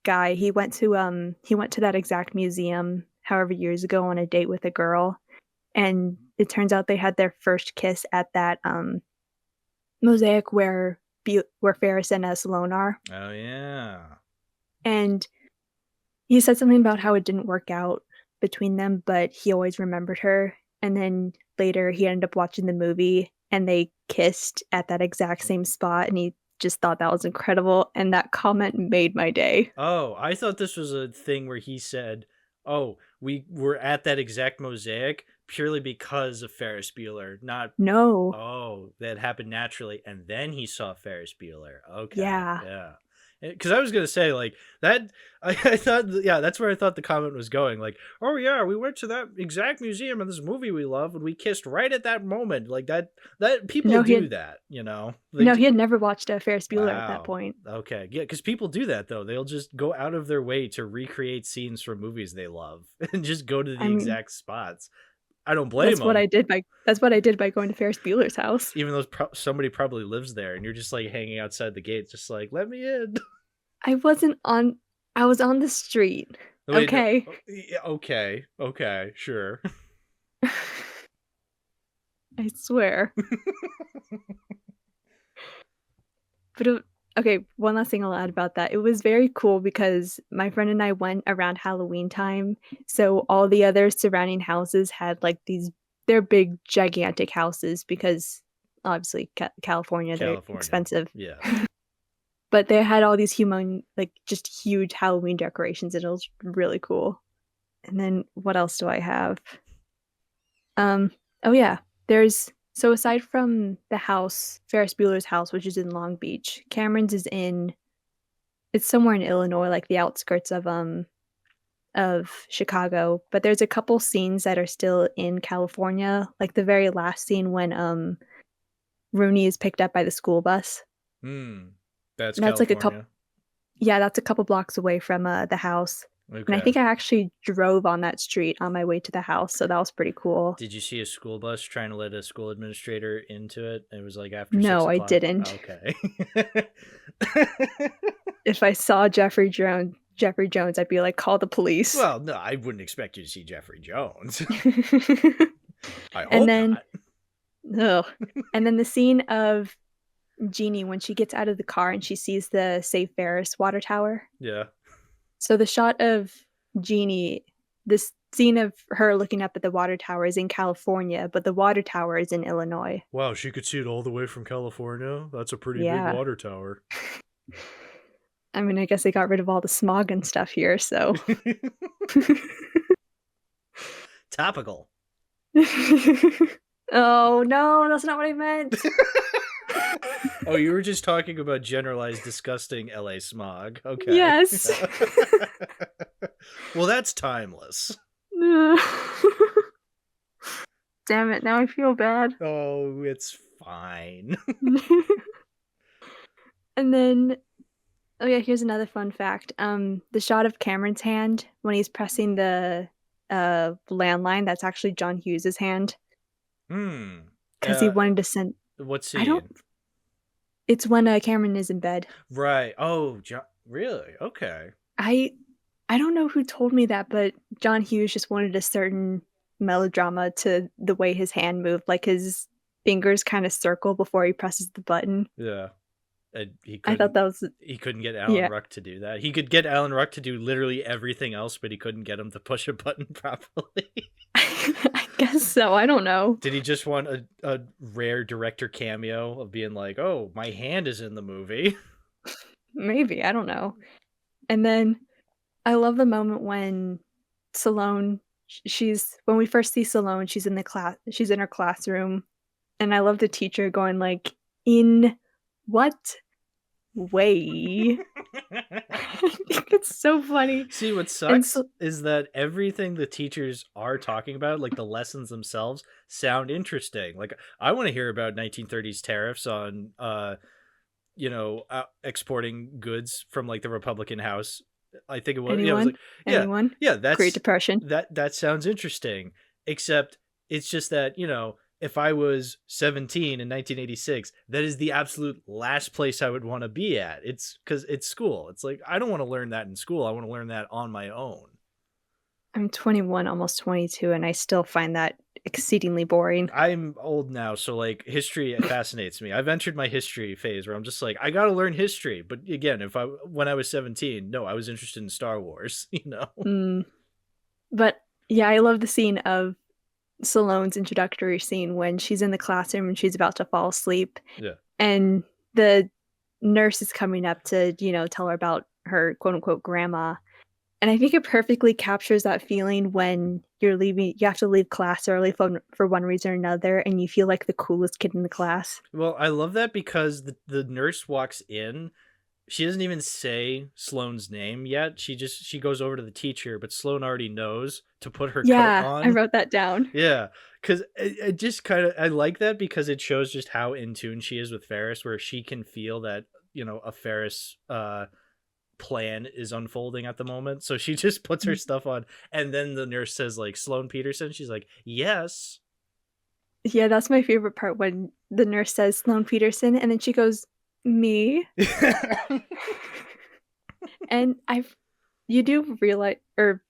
Speaker 3: guy, he went to that exact museum however years ago on a date with a girl, and it turns out they had their first kiss at that mosaic where Ferris and Sloane are.
Speaker 1: Oh yeah.
Speaker 3: And he said something about how it didn't work out between them, but he always remembered her. And then later he ended up watching the movie and they kissed at that exact same spot, and he just thought that was incredible, and that comment made my day.
Speaker 1: Oh, I thought this was a thing where he said, oh, we were at that exact mosaic purely because of Ferris Bueller, not...
Speaker 3: No.
Speaker 1: Oh, that happened naturally, and then he saw Ferris Bueller. Okay.
Speaker 3: Yeah.
Speaker 1: Because I was gonna say like that. I thought, yeah, that's where I thought the comment was going. Like, oh yeah, we went to that exact museum in this movie we love, and we kissed right at that moment. Like that people
Speaker 3: No, he
Speaker 1: do
Speaker 3: had
Speaker 1: that,
Speaker 3: no, he had never watched Ferris Bueller at that
Speaker 1: Wow.
Speaker 3: point.
Speaker 1: Okay, yeah, because people do that though. They'll just go out of their way to recreate scenes from movies they love and just go to the
Speaker 3: I mean,
Speaker 1: exact spots. I don't blame
Speaker 3: that's what
Speaker 1: them.
Speaker 3: that's what I did by going to Ferris Bueller's house.
Speaker 1: Even though somebody probably lives there, and you're just like hanging outside the gate, just like, let me in.
Speaker 3: I was on the street.
Speaker 1: Wait, no,
Speaker 3: Okay.
Speaker 1: yeah, okay, sure.
Speaker 3: I swear. But okay, one last thing I'll add about that. It was very cool because my friend and I went around Halloween time, so all the other surrounding houses had like they're big, gigantic houses because obviously California, they're
Speaker 1: California,
Speaker 3: expensive.
Speaker 1: yeah.
Speaker 3: But they had all these just huge Halloween decorations, and it was really cool. And then what else do I have? Oh yeah, so aside from the house, Ferris Bueller's house, which is in Long Beach, Cameron's it's somewhere in Illinois, like the outskirts of Chicago. But there's a couple scenes that are still in California, like the very last scene when Rooney is picked up by the school bus.
Speaker 1: That's
Speaker 3: That's like
Speaker 1: California.
Speaker 3: that's a couple blocks away from the house. And I
Speaker 1: Okay.
Speaker 3: think I actually drove on that street on my way to the house, so that was pretty cool.
Speaker 1: Did you see a school bus trying to let a school administrator into it? It was like after
Speaker 3: No,
Speaker 1: 6
Speaker 3: I
Speaker 1: o'clock.
Speaker 3: didn't.
Speaker 1: Okay.
Speaker 3: If I saw Jeffrey Jones, I'd be like, call the police.
Speaker 1: Well, no, I wouldn't expect you to see Jeffrey Jones. I hope
Speaker 3: And then,
Speaker 1: not.
Speaker 3: and then the scene of Jeannie when she gets out of the car and she sees the Save Ferris water tower.
Speaker 1: Yeah.
Speaker 3: So the shot of Jeannie, this scene of her looking up at the water tower is in California, but the water tower is in Illinois.
Speaker 1: Wow, she could see it all the way from California? That's a pretty
Speaker 3: Yeah.
Speaker 1: big water tower.
Speaker 3: I mean, I guess they got rid of all the smog and stuff here, so.
Speaker 1: Topical.
Speaker 3: Oh, no, that's not what I meant.
Speaker 1: Oh, you were just talking about generalized disgusting LA smog. Okay.
Speaker 3: Yes.
Speaker 1: Well, that's timeless.
Speaker 3: Damn it, now I feel bad.
Speaker 1: Oh, it's fine.
Speaker 3: And then, oh yeah, here's another fun fact. The shot of Cameron's hand when he's pressing the landline, that's actually John Hughes's hand. Because he wanted to send.
Speaker 1: What scene?
Speaker 3: I don't. It's when Cameron is in bed.
Speaker 1: Right. Oh, really? Okay.
Speaker 3: I don't know who told me that, but John Hughes just wanted a certain melodrama to the way his hand moved, like his fingers kind of circle before he presses the button.
Speaker 1: Yeah. He
Speaker 3: I thought that was.
Speaker 1: He couldn't get Alan
Speaker 3: Yeah.
Speaker 1: Ruck to do that. He could get Alan Ruck to do literally everything else, but he couldn't get him to push a button properly.
Speaker 3: I guess so. I don't know.
Speaker 1: Did he just want a rare director cameo of being like, oh, my hand is in the movie?
Speaker 3: Maybe. I don't know. And then I love the moment when Salone, when we first see Salone, she's in her classroom. And I love the teacher going like, in what way? I think it's so funny.
Speaker 1: See, what sucks is that everything the teachers are talking about, like the lessons themselves, sound interesting. Like, I want to hear about 1930s tariffs on, exporting goods from like the Republican House. I think it was.
Speaker 3: Anyone?
Speaker 1: Yeah, it was like,
Speaker 3: Anyone?
Speaker 1: yeah, that's
Speaker 3: Great Depression.
Speaker 1: That sounds interesting. Except it's just that, if I was 17 in 1986, that is the absolute last place I would want to be at. It's because it's school. It's like, I don't want to learn that in school. I want to learn that on my own.
Speaker 3: I'm 21, almost 22, and I still find that exceedingly boring.
Speaker 1: I'm old now, so like history fascinates me. I've entered my history phase where I'm just like, I got to learn history. But again, when I was 17, no, I was interested in Star Wars,
Speaker 3: But yeah, I love the scene of Salone's introductory scene when she's in the classroom and she's about to fall asleep.
Speaker 1: Yeah.
Speaker 3: And the nurse is coming up to, tell her about her quote unquote grandma. And I think it perfectly captures that feeling when you have to leave class early for one reason or another, and you feel like the coolest kid in the class.
Speaker 1: Well, I love that because the nurse walks in she doesn't even say Sloane's name yet. She goes over to the teacher, but Sloane already knows to put her coat on.
Speaker 3: I wrote that down.
Speaker 1: Yeah, because it just kind of, I like that because it shows just how in tune she is with Ferris, where she can feel that, a Ferris plan is unfolding at the moment. So she just puts her stuff on, and then the nurse says, like, Sloane Peterson. She's like, yes.
Speaker 3: Yeah, that's my favorite part, when the nurse says Sloane Peterson, and then she goes, me. And you do realize, or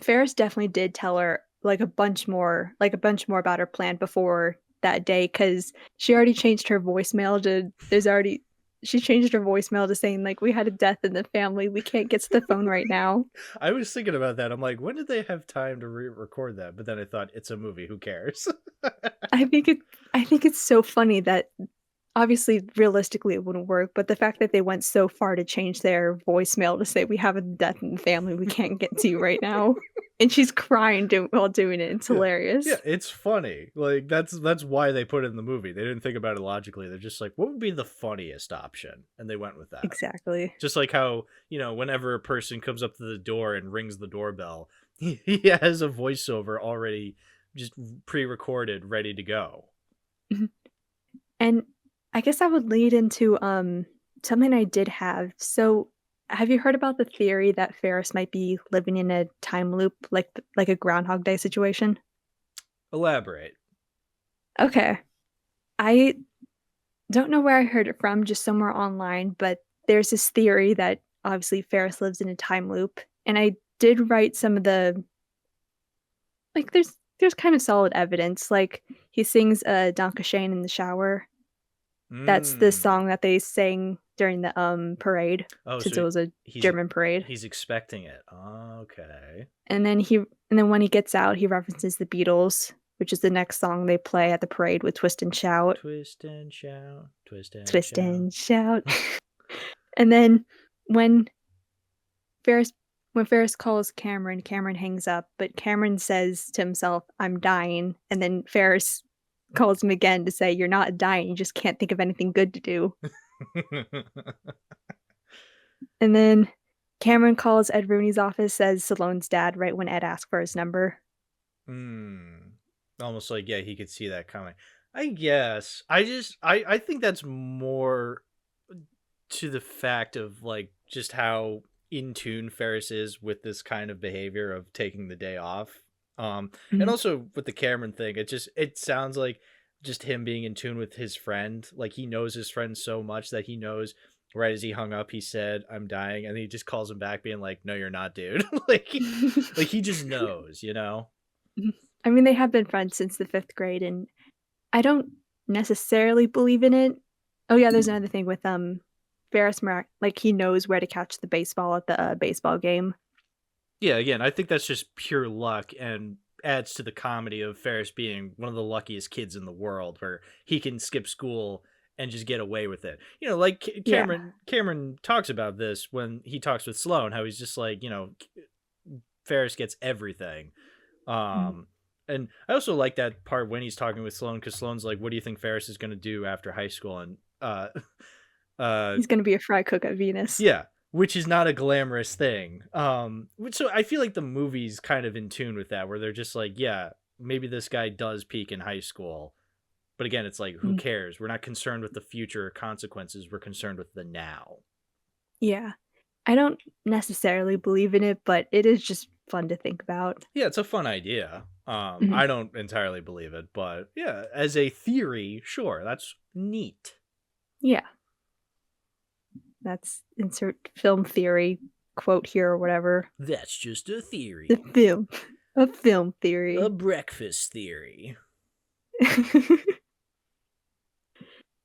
Speaker 3: Ferris definitely did tell her like a bunch more about her plan before that day, because she already changed her voicemail to she changed her voicemail to saying, like, we had a death in the family, we can't get to the phone right now.
Speaker 1: I was thinking about that. I'm like, when did they have time to re-record that? But then I thought, it's a movie, who cares?
Speaker 3: I think it's so funny that obviously realistically it wouldn't work, but the fact that they went so far to change their voicemail to say, we have a death in the family, we can't get to you right now. And she's crying while doing it. It's hilarious.
Speaker 1: Yeah, it's funny. Like, that's why they put it in the movie. They didn't think about it logically. They're just like, what would be the funniest option? And they went with that.
Speaker 3: Exactly.
Speaker 1: Just like how, whenever a person comes up to the door and rings the doorbell, he has a voiceover already just pre-recorded, ready to go.
Speaker 3: And I guess I would lead into something I did have. So, have you heard about the theory that Ferris might be living in a time loop, like a Groundhog Day situation?
Speaker 1: Elaborate.
Speaker 3: Okay. I don't know where I heard it from, just somewhere online, but there's this theory that obviously Ferris lives in a time loop. And I did write some of the, like, there's kind of solid evidence. Like, he sings Danke Shane in the shower. That's the song that they sang during the parade, since it was a German parade.
Speaker 1: He's expecting it. Okay.
Speaker 3: And then when he gets out, he references the Beatles, which is the next song they play at the parade with Twist and Shout.
Speaker 1: Twist and shout, twist and
Speaker 3: Twist
Speaker 1: shout.
Speaker 3: and shout. And then when Ferris calls Cameron hangs up, but Cameron says to himself, I'm dying. And then Ferris calls him again to say, you're not dying, you just can't think of anything good to do. And then Cameron calls Ed Rooney's office, says Salone's dad, right when Ed asks for his number.
Speaker 1: Almost like, yeah, he could see that coming. I guess. I think that's more to the fact of, like, just how in tune Ferris is with this kind of behavior of taking the day off. And also with the Cameron thing, it sounds like just him being in tune with his friend. Like, he knows his friend so much that he knows right as he hung up, he said, I'm dying. And he just calls him back being like, no, you're not, dude. like he just knows,
Speaker 3: I mean, they have been friends since the 5th grade, and I don't necessarily believe in it. Oh yeah, there's another thing with Ferris, like, he knows where to catch the baseball at the baseball game.
Speaker 1: Yeah, again, I think that's just pure luck and adds to the comedy of Ferris being one of the luckiest kids in the world, where he can skip school and just get away with it. Like Cameron talks about this when he talks with Sloane, how he's just like, Ferris gets everything. And I also like that part when he's talking with Sloane, because Sloane's like, what do you think Ferris is going to do after high school? And
Speaker 3: he's going to be a fry cook at Venus.
Speaker 1: Yeah. Which is not a glamorous thing. So I feel like the movie's kind of in tune with that, where they're just like, yeah, maybe this guy does peak in high school. But again, it's like, who cares? We're not concerned with the future consequences. We're concerned with the now.
Speaker 3: Yeah. I don't necessarily believe in it, but it is just fun to think about.
Speaker 1: Yeah, it's a fun idea. I don't entirely believe it, but yeah, as a theory, sure, that's neat.
Speaker 3: Yeah. That's insert film theory quote here or whatever.
Speaker 1: That's just a theory.
Speaker 3: A film theory.
Speaker 1: A breakfast theory.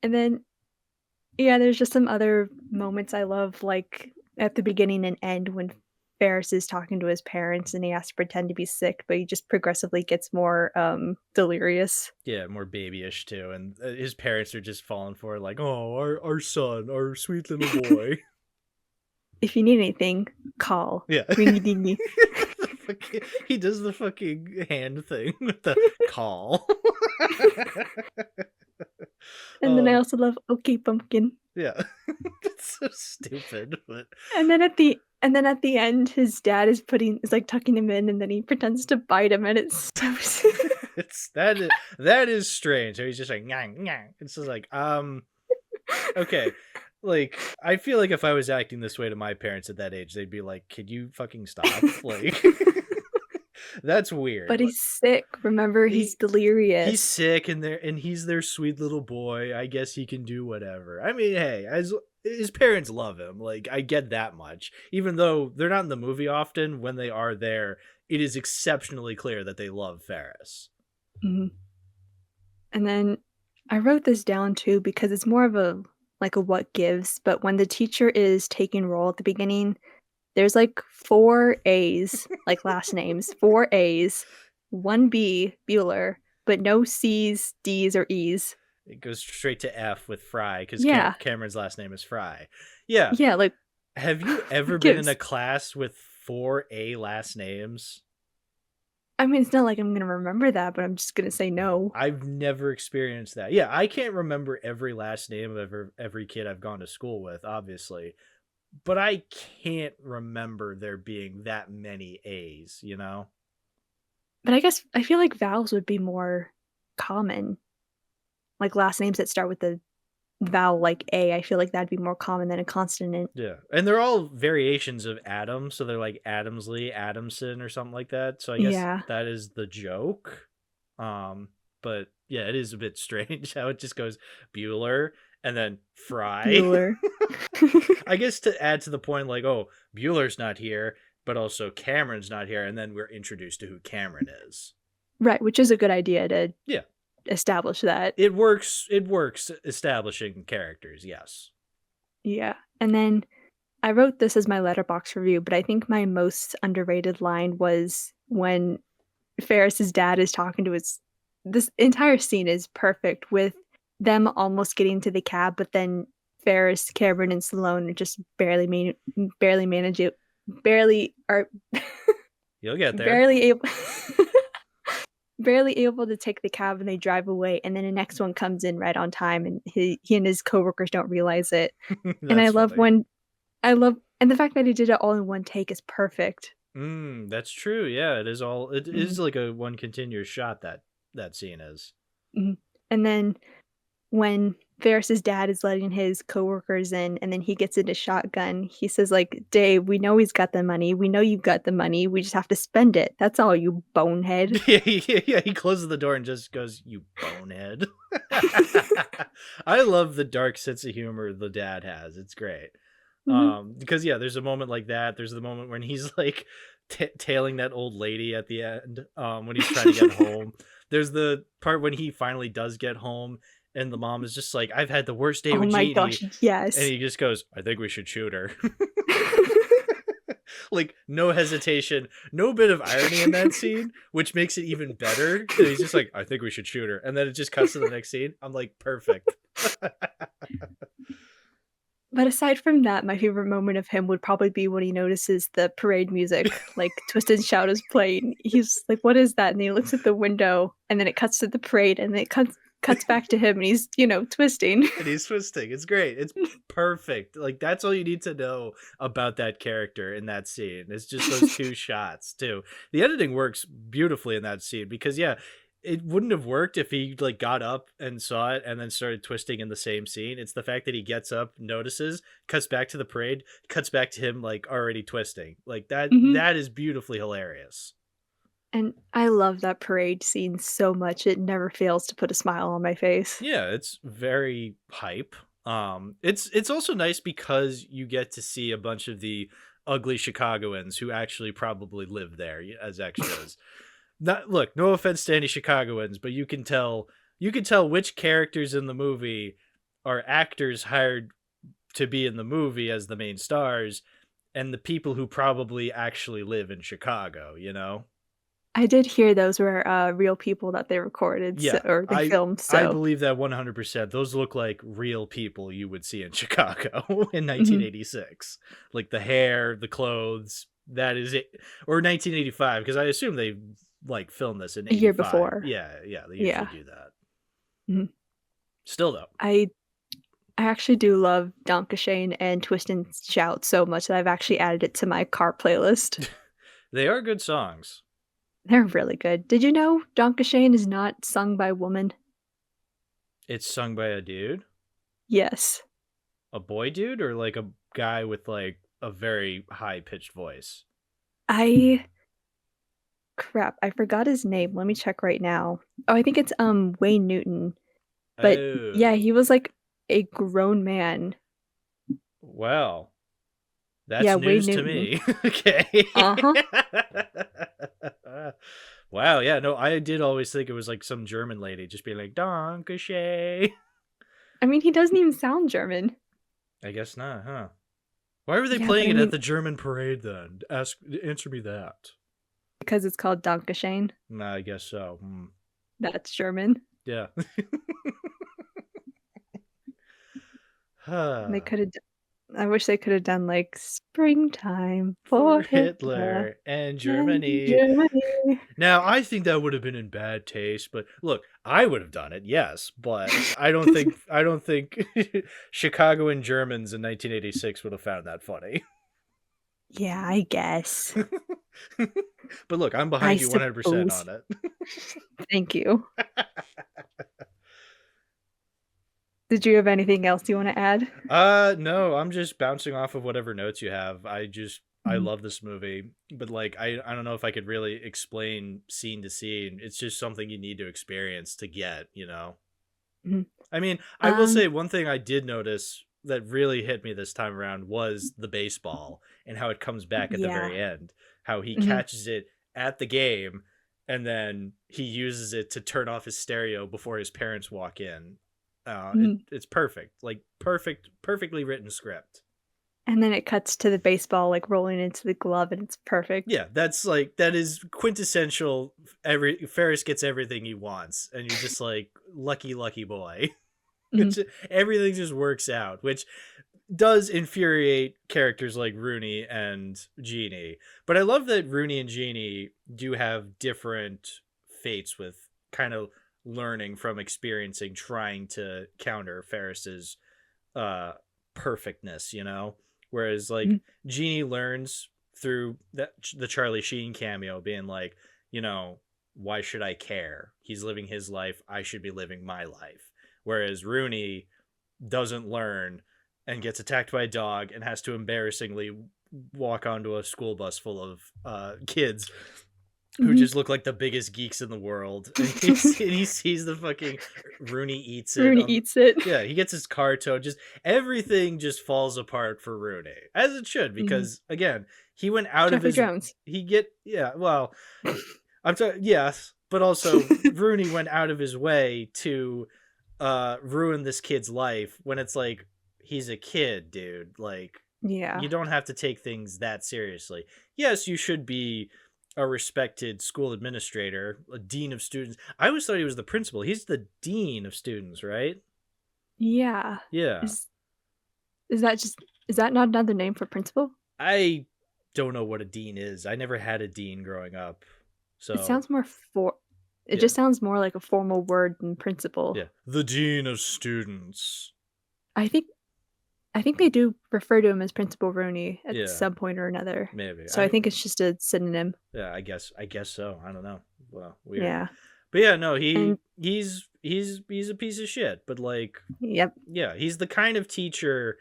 Speaker 3: And then, yeah, there's just some other moments I love, like at the beginning and end when Ferris is talking to his parents and he has to pretend to be sick, but he just progressively gets more delirious.
Speaker 1: Yeah, more babyish too, and his parents are just falling for it, like, oh, our son, our sweet little boy.
Speaker 3: If you need anything, call.
Speaker 1: Yeah.
Speaker 3: Ring-a-ding-ding.
Speaker 1: He does the fucking hand thing with the call.
Speaker 3: And then I also love Okay Pumpkin.
Speaker 1: Yeah. It's so stupid, but
Speaker 3: And then at the end, his dad is like tucking him in, and then he pretends to bite him, and it's so.
Speaker 1: that is strange. So he's just like, nyang, nyang. It's just like, okay. Like, I feel like if I was acting this way to my parents at that age, they'd be like, "Could you fucking stop?" Like, that's weird.
Speaker 3: But he's sick. Remember, he's delirious.
Speaker 1: He's sick, and he's their sweet little boy. I guess he can do whatever. I mean, hey, as his parents love him. Like, I get that much. Even though they're not in the movie often, when they are there, it is exceptionally clear that they love Ferris.
Speaker 3: Mhm. And then I wrote this down too because it's more of a what gives. But when the teacher is taking roll at the beginning, there's like 4 A's, like last names, 4 A's, 1 B, Bueller, but no C's, D's, or E's.
Speaker 1: It goes straight to F with Fry because
Speaker 3: Yeah.
Speaker 1: Cameron's last name is Fry. Yeah.
Speaker 3: Yeah, like
Speaker 1: Have you ever been in a class with 4 A last names?
Speaker 3: I mean, it's not like I'm gonna remember that, but I'm just gonna say no.
Speaker 1: I've never experienced that. Yeah, I can't remember every last name of every kid I've gone to school with, obviously. But I can't remember there being that many A's, you know?
Speaker 3: But I guess I feel like vowels would be more common. Like last names that start with the vowel like A, I feel like that'd be more common than a consonant.
Speaker 1: Yeah. And they're all variations of Adam, so they're like Adamsley, Adamson, or something like that. So I guess
Speaker 3: Yeah.
Speaker 1: that is the joke. But yeah, it is a bit strange how it just goes Bueller and then Fry.
Speaker 3: Bueller.
Speaker 1: I guess to add to the point, like, oh, Bueller's not here, but also Cameron's not here, and then we're introduced to who Cameron is.
Speaker 3: Right, which is a good idea to
Speaker 1: Yeah.
Speaker 3: establish that.
Speaker 1: It works establishing characters, yes.
Speaker 3: Yeah. And then I wrote this as my letterbox review, but I think my most underrated line was when Ferris's dad is talking to this entire scene is perfect with them almost getting to the cab, but then Ferris, Cameron, and Stallone just barely manage it. Barely are
Speaker 1: You'll get there.
Speaker 3: barely able to take the cab, and they drive away, and then the next one comes in right on time, and he and his coworkers don't realize it. And I love
Speaker 1: funny.
Speaker 3: and the fact that he did it all in one take is perfect.
Speaker 1: That's true. Yeah, it is all. It is like a one continuous shot that scene is.
Speaker 3: Mhm. And then when Ferris's dad is letting his coworkers in, and then he gets into shotgun, he says like, "Dave, we know he's got the money. We know you've got the money. We just have to spend it. That's all, you bonehead."
Speaker 1: Yeah. He closes the door and just goes, "You bonehead." I love the dark sense of humor the dad has. It's great. Because yeah, there's a moment like that. There's the moment when he's like tailing that old lady at the end when he's trying to get home. There's the part when he finally does get home and the mom is just like, "I've had the worst day with Jeannie."
Speaker 3: Oh my gosh, yes.
Speaker 1: And he just goes, "I think we should shoot her." Like, no hesitation, no bit of irony in that scene, which makes it even better. And he's just like, "I think we should shoot her." And then it just cuts to the next scene. I'm like, perfect.
Speaker 3: But aside from that, my favorite moment of him would probably be when he notices the parade music, like Twist and Shout is playing. He's like, "What is that?" And he looks at the window, and then it cuts to the parade, and then it cuts back to him, and he's, twisting.
Speaker 1: And he's twisting. It's great. It's perfect. Like, that's all you need to know about that character in that scene. It's just those 2 shots, too. The editing works beautifully in that scene because, yeah, it wouldn't have worked if he like got up and saw it and then started twisting in the same scene. It's the fact that he gets up, notices, cuts back to the parade, cuts back to him like already twisting. Like that that is beautifully hilarious.
Speaker 3: And I love that parade scene so much. It never fails to put a smile on my face.
Speaker 1: Yeah, it's very hype. It's also nice because you get to see a bunch of the ugly Chicagoans who actually probably live there as extras. Look, no offense to any Chicagoans, but you can tell which characters in the movie are actors hired to be in the movie as the main stars, and the people who probably actually live in Chicago, you know?
Speaker 3: I did hear those were real people that they recorded or they filmed. So
Speaker 1: I believe that 100%. Those look like real people you would see in Chicago in 1986. Like the hair, the clothes, that is it. Or 1985, because I assume they like filmed this in 85.
Speaker 3: A year before.
Speaker 1: Yeah, they usually do that.
Speaker 3: Mhm.
Speaker 1: Still though.
Speaker 3: I I actually do love Dankeschön and Twist and Shout so much that I've actually added it to my car playlist.
Speaker 1: They are good songs.
Speaker 3: They're really good. Did you know Dankeschön is not sung by a woman?
Speaker 1: It's sung by a dude?
Speaker 3: Yes.
Speaker 1: A boy dude, or like a guy with like a very high-pitched voice?
Speaker 3: Crap, I forgot his name. Let me check right now. Oh, I think it's Wayne Newton. But yeah,
Speaker 1: Oh,
Speaker 3: he was like a grown man.
Speaker 1: well, that's
Speaker 3: Yeah, Wayne
Speaker 1: news to
Speaker 3: Newton.
Speaker 1: me. Okay.
Speaker 3: Uh-huh.
Speaker 1: Wow, yeah, no, I did always think it was like some German lady just being like, Dankeschön.
Speaker 3: I mean, he doesn't even sound German.
Speaker 1: I guess not, huh? Why were they
Speaker 3: Yeah,
Speaker 1: playing
Speaker 3: but
Speaker 1: it
Speaker 3: I
Speaker 1: at
Speaker 3: mean,
Speaker 1: the German parade then? Answer me that.
Speaker 3: because it's called Dankeschön.
Speaker 1: Nah, I guess so.
Speaker 3: That's German.
Speaker 1: Yeah.
Speaker 3: And they could have. I wish they could have done like springtime
Speaker 1: For
Speaker 3: for Hitler
Speaker 1: Hitler and
Speaker 3: and
Speaker 1: Germany.
Speaker 3: Germany.
Speaker 1: Now, I think that would have been in bad taste, but look, I would have done it, yes, but I don't think Chicago and Germans in 1986 would have found that funny.
Speaker 3: Yeah, I guess.
Speaker 1: But look, I'm
Speaker 3: I
Speaker 1: behind you 100%
Speaker 3: suppose.
Speaker 1: on it.
Speaker 3: Thank you. Did you have anything else you want to add?
Speaker 1: No, I'm just bouncing off of whatever notes you have. I
Speaker 3: Mhm.
Speaker 1: love this movie, but like I don't know if I could really explain scene to scene. It's just something you need to experience to get, you know.
Speaker 3: Mhm.
Speaker 1: I mean, I will
Speaker 3: Um,
Speaker 1: say one thing I did notice that really hit me this time around was the baseball and how it comes back at the
Speaker 3: yeah.
Speaker 1: very end. How he
Speaker 3: Mhm.
Speaker 1: catches it at the game and then he uses it to turn off his stereo before his parents walk in.
Speaker 3: Mhm.
Speaker 1: It's perfect. Like perfectly written script.
Speaker 3: And then it cuts to the baseball like rolling into the glove and it's perfect.
Speaker 1: Yeah, that is quintessential. Every Ferris gets everything he wants, and you're just like lucky boy.
Speaker 3: Mhm.
Speaker 1: Everything just works out, which does infuriate characters like Rooney and Jeannie. But I love that Rooney and Jeannie do have different fates with kind of learning from experiencing trying to counter Ferris's uh perfectness, you know? Whereas like
Speaker 3: Mhm.
Speaker 1: Jeannie learns through the Charlie Sheen cameo being like, you know, why should I care? He's living his life, I should be living my life. Whereas Rooney doesn't learn and gets attacked by a dog and has to embarrassingly walk onto a school bus full of kids who
Speaker 3: Mhm.
Speaker 1: just look like the biggest geeks in the world. And he sees the fucking Rooney eats it.
Speaker 3: Rooney eats it.
Speaker 1: Yeah, he gets his car towed. Just everything just falls apart for Rooney, as it should,
Speaker 3: Mhm.
Speaker 1: because again, he went out of
Speaker 3: Jeffrey
Speaker 1: his.
Speaker 3: Jones.
Speaker 1: Well, I'm sorry. Yes, but also Rooney went out of his way to ruin this kid's life when it's like he's a kid, dude. Like
Speaker 3: Yeah.
Speaker 1: you don't have to take things that seriously. Yes, you should be a respected school administrator, a dean of students. I always thought he was the principal. He's the dean of students, right?
Speaker 3: Yeah.
Speaker 1: Yeah.
Speaker 3: Is that not another name for principal?
Speaker 1: I don't know what a dean is. I never had a dean growing up.
Speaker 3: It
Speaker 1: So,
Speaker 3: sounds more it
Speaker 1: yeah.
Speaker 3: just sounds more like a formal word than principal.
Speaker 1: Yeah. The dean of students.
Speaker 3: I think they do refer to him as Principal Rooney at
Speaker 1: Yeah.
Speaker 3: some point or another.
Speaker 1: Maybe.
Speaker 3: So I think it's just a synonym.
Speaker 1: Yeah, I guess so. I don't know. Well, weird.
Speaker 3: Yeah.
Speaker 1: But yeah, no,
Speaker 3: And
Speaker 1: he's a piece of shit, but like
Speaker 3: yep.
Speaker 1: yeah, he's the kind of teacher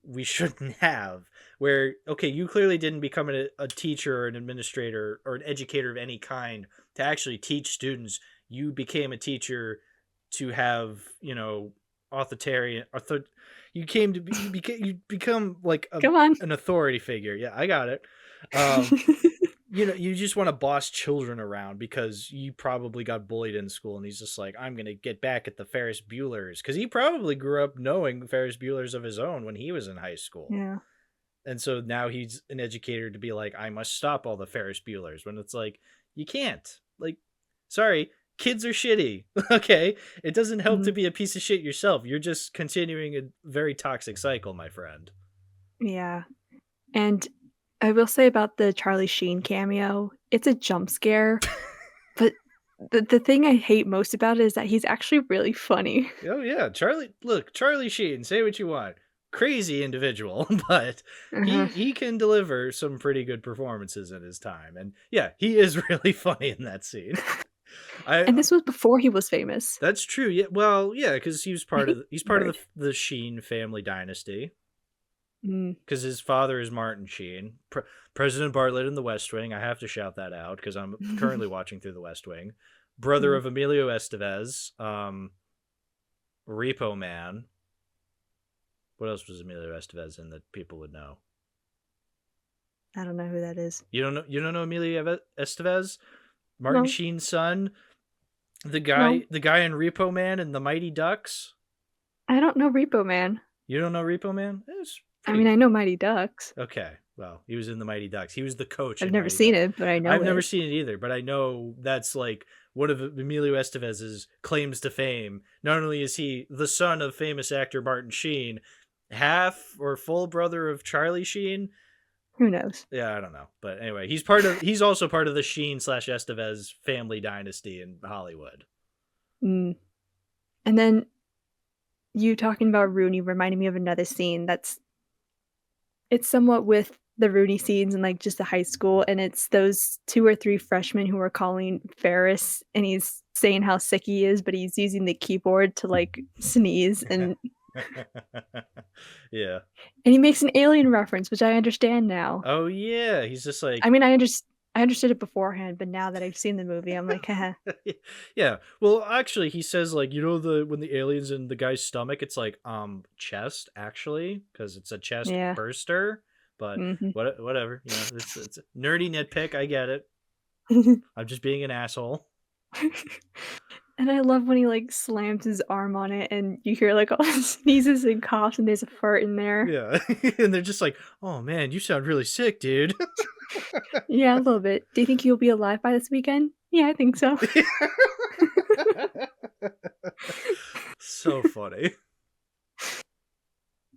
Speaker 1: we shouldn't have. Where okay, you clearly didn't become a teacher or an administrator or an educator of any kind to actually teach students. You became a teacher to have, you know, authoritarian you came to be you become like
Speaker 3: Come on.
Speaker 1: an authority figure. Yeah, I got it. You know, you just want to boss children around because you probably got bullied in school, and he's just like, I'm gonna get back at the Ferris Buellers, because he probably grew up knowing Ferris Buellers of his own when he was in high school.
Speaker 3: Yeah.
Speaker 1: And so now he's an educator to be like, I must stop all the Ferris Buellers, when it's like, you can't. Like, sorry, kids are shitty. Okay, it doesn't help to be a piece of shit yourself. You're just continuing a very toxic cycle, my friend.
Speaker 3: Yeah. And I will say about the Charlie Sheen cameo, it's a jump scare, but the thing I hate most about it is that he's actually really funny.
Speaker 1: Oh yeah, Charlie Sheen, say what you want. Crazy individual, but
Speaker 3: Uh-huh.
Speaker 1: he can deliver some pretty good performances in his time. And yeah, he is really funny in that scene.
Speaker 3: And this was before he was famous.
Speaker 1: That's true. Yeah, well, yeah, because he's part of
Speaker 3: Right.
Speaker 1: the Sheen family dynasty.
Speaker 3: Mm.
Speaker 1: Because his father is Martin Sheen, President Bartlett in The West Wing. I have to shout that out because I'm currently watching through The West Wing. Brother of Emilio Estevez, Repo Man. What else was Emilio Estevez in that people would know?
Speaker 3: I don't know who that is.
Speaker 1: You don't know Emilio Estevez? Martin
Speaker 3: No.
Speaker 1: Sheen's son? The guy in Repo Man and the Mighty Ducks?
Speaker 3: I don't know Repo Man.
Speaker 1: You don't know Repo Man?
Speaker 3: I mean, I know Mighty Ducks.
Speaker 1: Okay, well, he was in the Mighty Ducks. He was the coach.
Speaker 3: I've never seen it, but I know
Speaker 1: I've never seen it either, but I know that's like one of Emilio Estevez's claims to fame. Not only is he the son of famous actor Martin Sheen, half or full brother of Charlie Sheen.
Speaker 3: Who knows?
Speaker 1: Yeah, I don't know. But anyway, he's also part of the Sheen/Estevez family dynasty in Hollywood.
Speaker 3: Mm. And then you talking about Rooney reminded me of another scene it's somewhat with the Rooney scenes and like just the high school, and it's those 2 or 3 freshmen who are calling Ferris and he's saying how sick he is, but he's using the keyboard to like sneeze and
Speaker 1: yeah.
Speaker 3: And he makes an alien reference, which I understand now.
Speaker 1: Oh yeah, he's just like,
Speaker 3: I mean, I understood it beforehand, but now that I've seen the movie, I'm like, haha.
Speaker 1: yeah. Well, actually, he says like, when the alien's in the guy's stomach, it's like chest actually, because it's a chest burster. But whatever, it's a nerdy nitpick. I get it. I'm just being an asshole.
Speaker 3: And I love when he like slams his arm on it and you hear like all sneezes and coughs and there's a fart in there.
Speaker 1: Yeah. And they're just like, oh man, you sound really sick, dude.
Speaker 3: Yeah, a little bit. Do you think you'll be alive by this weekend? Yeah, I think so.
Speaker 1: So funny.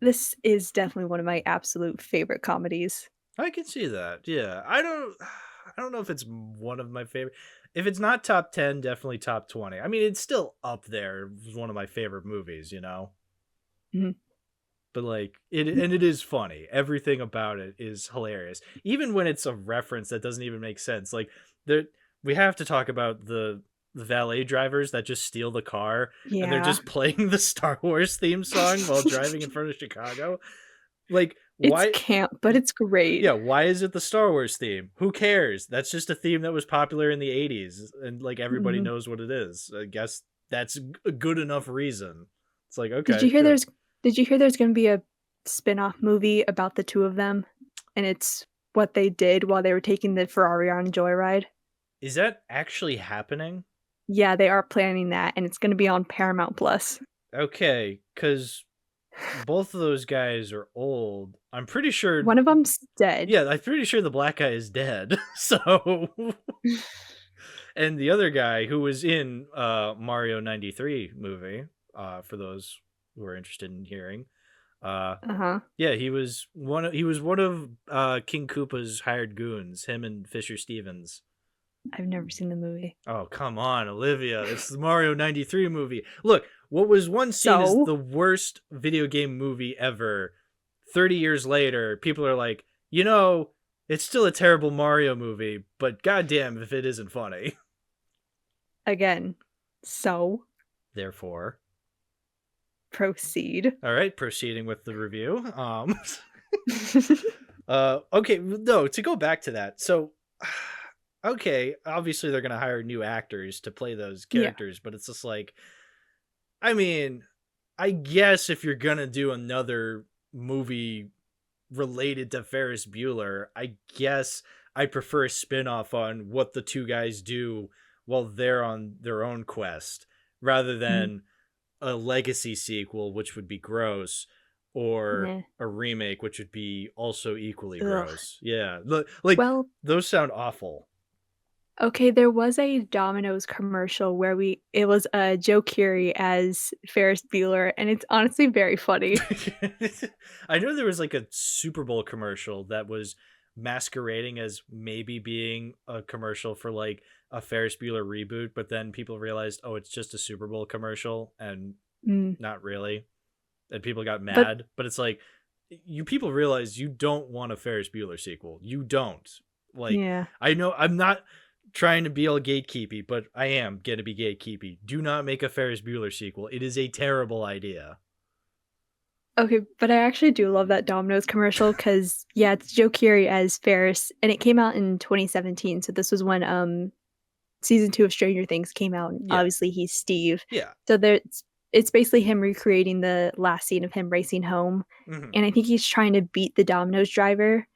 Speaker 3: This is definitely one of my absolute favorite comedies.
Speaker 1: I can see that. Yeah. I don't know if it's one of my favorite. If it's not top 10, definitely top 20. I mean, it's still up there. It's one of my favorite movies,
Speaker 3: Mm-hmm.
Speaker 1: But like it is funny. Everything about it is hilarious. Even when it's a reference that doesn't even make sense. Like we have to talk about the valet drivers that just steal the car and they're just playing the Star Wars theme song while driving in front of Chicago. Like, why?
Speaker 3: It's camp, but it's great.
Speaker 1: Yeah, why is it the Star Wars theme? Who cares? That's just a theme that was popular in the 80s and like everybody knows what it is. I guess that's a good enough reason. It's like, okay.
Speaker 3: Did you hear there's going to be a spin-off movie about the two of them and it's what they did while they were taking the Ferrari on a joyride?
Speaker 1: Is that actually happening?
Speaker 3: Yeah, they are planning that and it's going to be on Paramount Plus.
Speaker 1: Okay, cuz both of those guys are old. I'm pretty sure
Speaker 3: one of them's dead.
Speaker 1: Yeah, I'm pretty sure the black guy is dead. So, and the other guy who was in Mario 93 movie, for those who are interested in hearing, yeah, he was one of King Koopa's hired goons. Him and Fisher Stevens.
Speaker 3: I've never seen the movie.
Speaker 1: Oh, come on, Olivia. It's the Mario 93 movie. Look, what was once seen as the worst video game movie ever, 30 years later, people are like, it's still a terrible Mario movie, but goddamn if it isn't funny.
Speaker 3: Again, so.
Speaker 1: Therefore.
Speaker 3: Proceed.
Speaker 1: All right, proceeding with the review. Okay, no, to go back to that. So... Okay, obviously they're going to hire new actors to play those characters, but it's just like, I mean, I guess if you're going to do another movie related to Ferris Bueller, I guess I prefer a spinoff on what the two guys do while they're on their own quest, rather than a legacy sequel, which would be gross, or a remake, which would be also equally gross. Yeah, like, those sound awful.
Speaker 3: Okay, there was a Domino's commercial where it was Joe Keery as Ferris Bueller, and it's honestly very funny.
Speaker 1: I know there was like a Super Bowl commercial that was masquerading as maybe being a commercial for like a Ferris Bueller reboot, but then people realized, oh, it's just a Super Bowl commercial and not really. And people got mad, but it's like, you people realize you don't want a Ferris Bueller sequel. You don't. Like,
Speaker 3: Yeah.
Speaker 1: I know I'm not trying to be all gatekeepy, but I am going to be gatekeepy. Do not make a Ferris Bueller sequel. It is a terrible idea.
Speaker 3: Okay, but I actually do love that Domino's commercial because, yeah, it's Joe Keery as Ferris, and it came out in 2017. So this was when season 2 of Stranger Things came out, and
Speaker 1: Yeah.
Speaker 3: obviously he's Steve.
Speaker 1: Yeah.
Speaker 3: So it's basically him recreating the last scene of him racing home, and I think he's trying to beat the Domino's driver.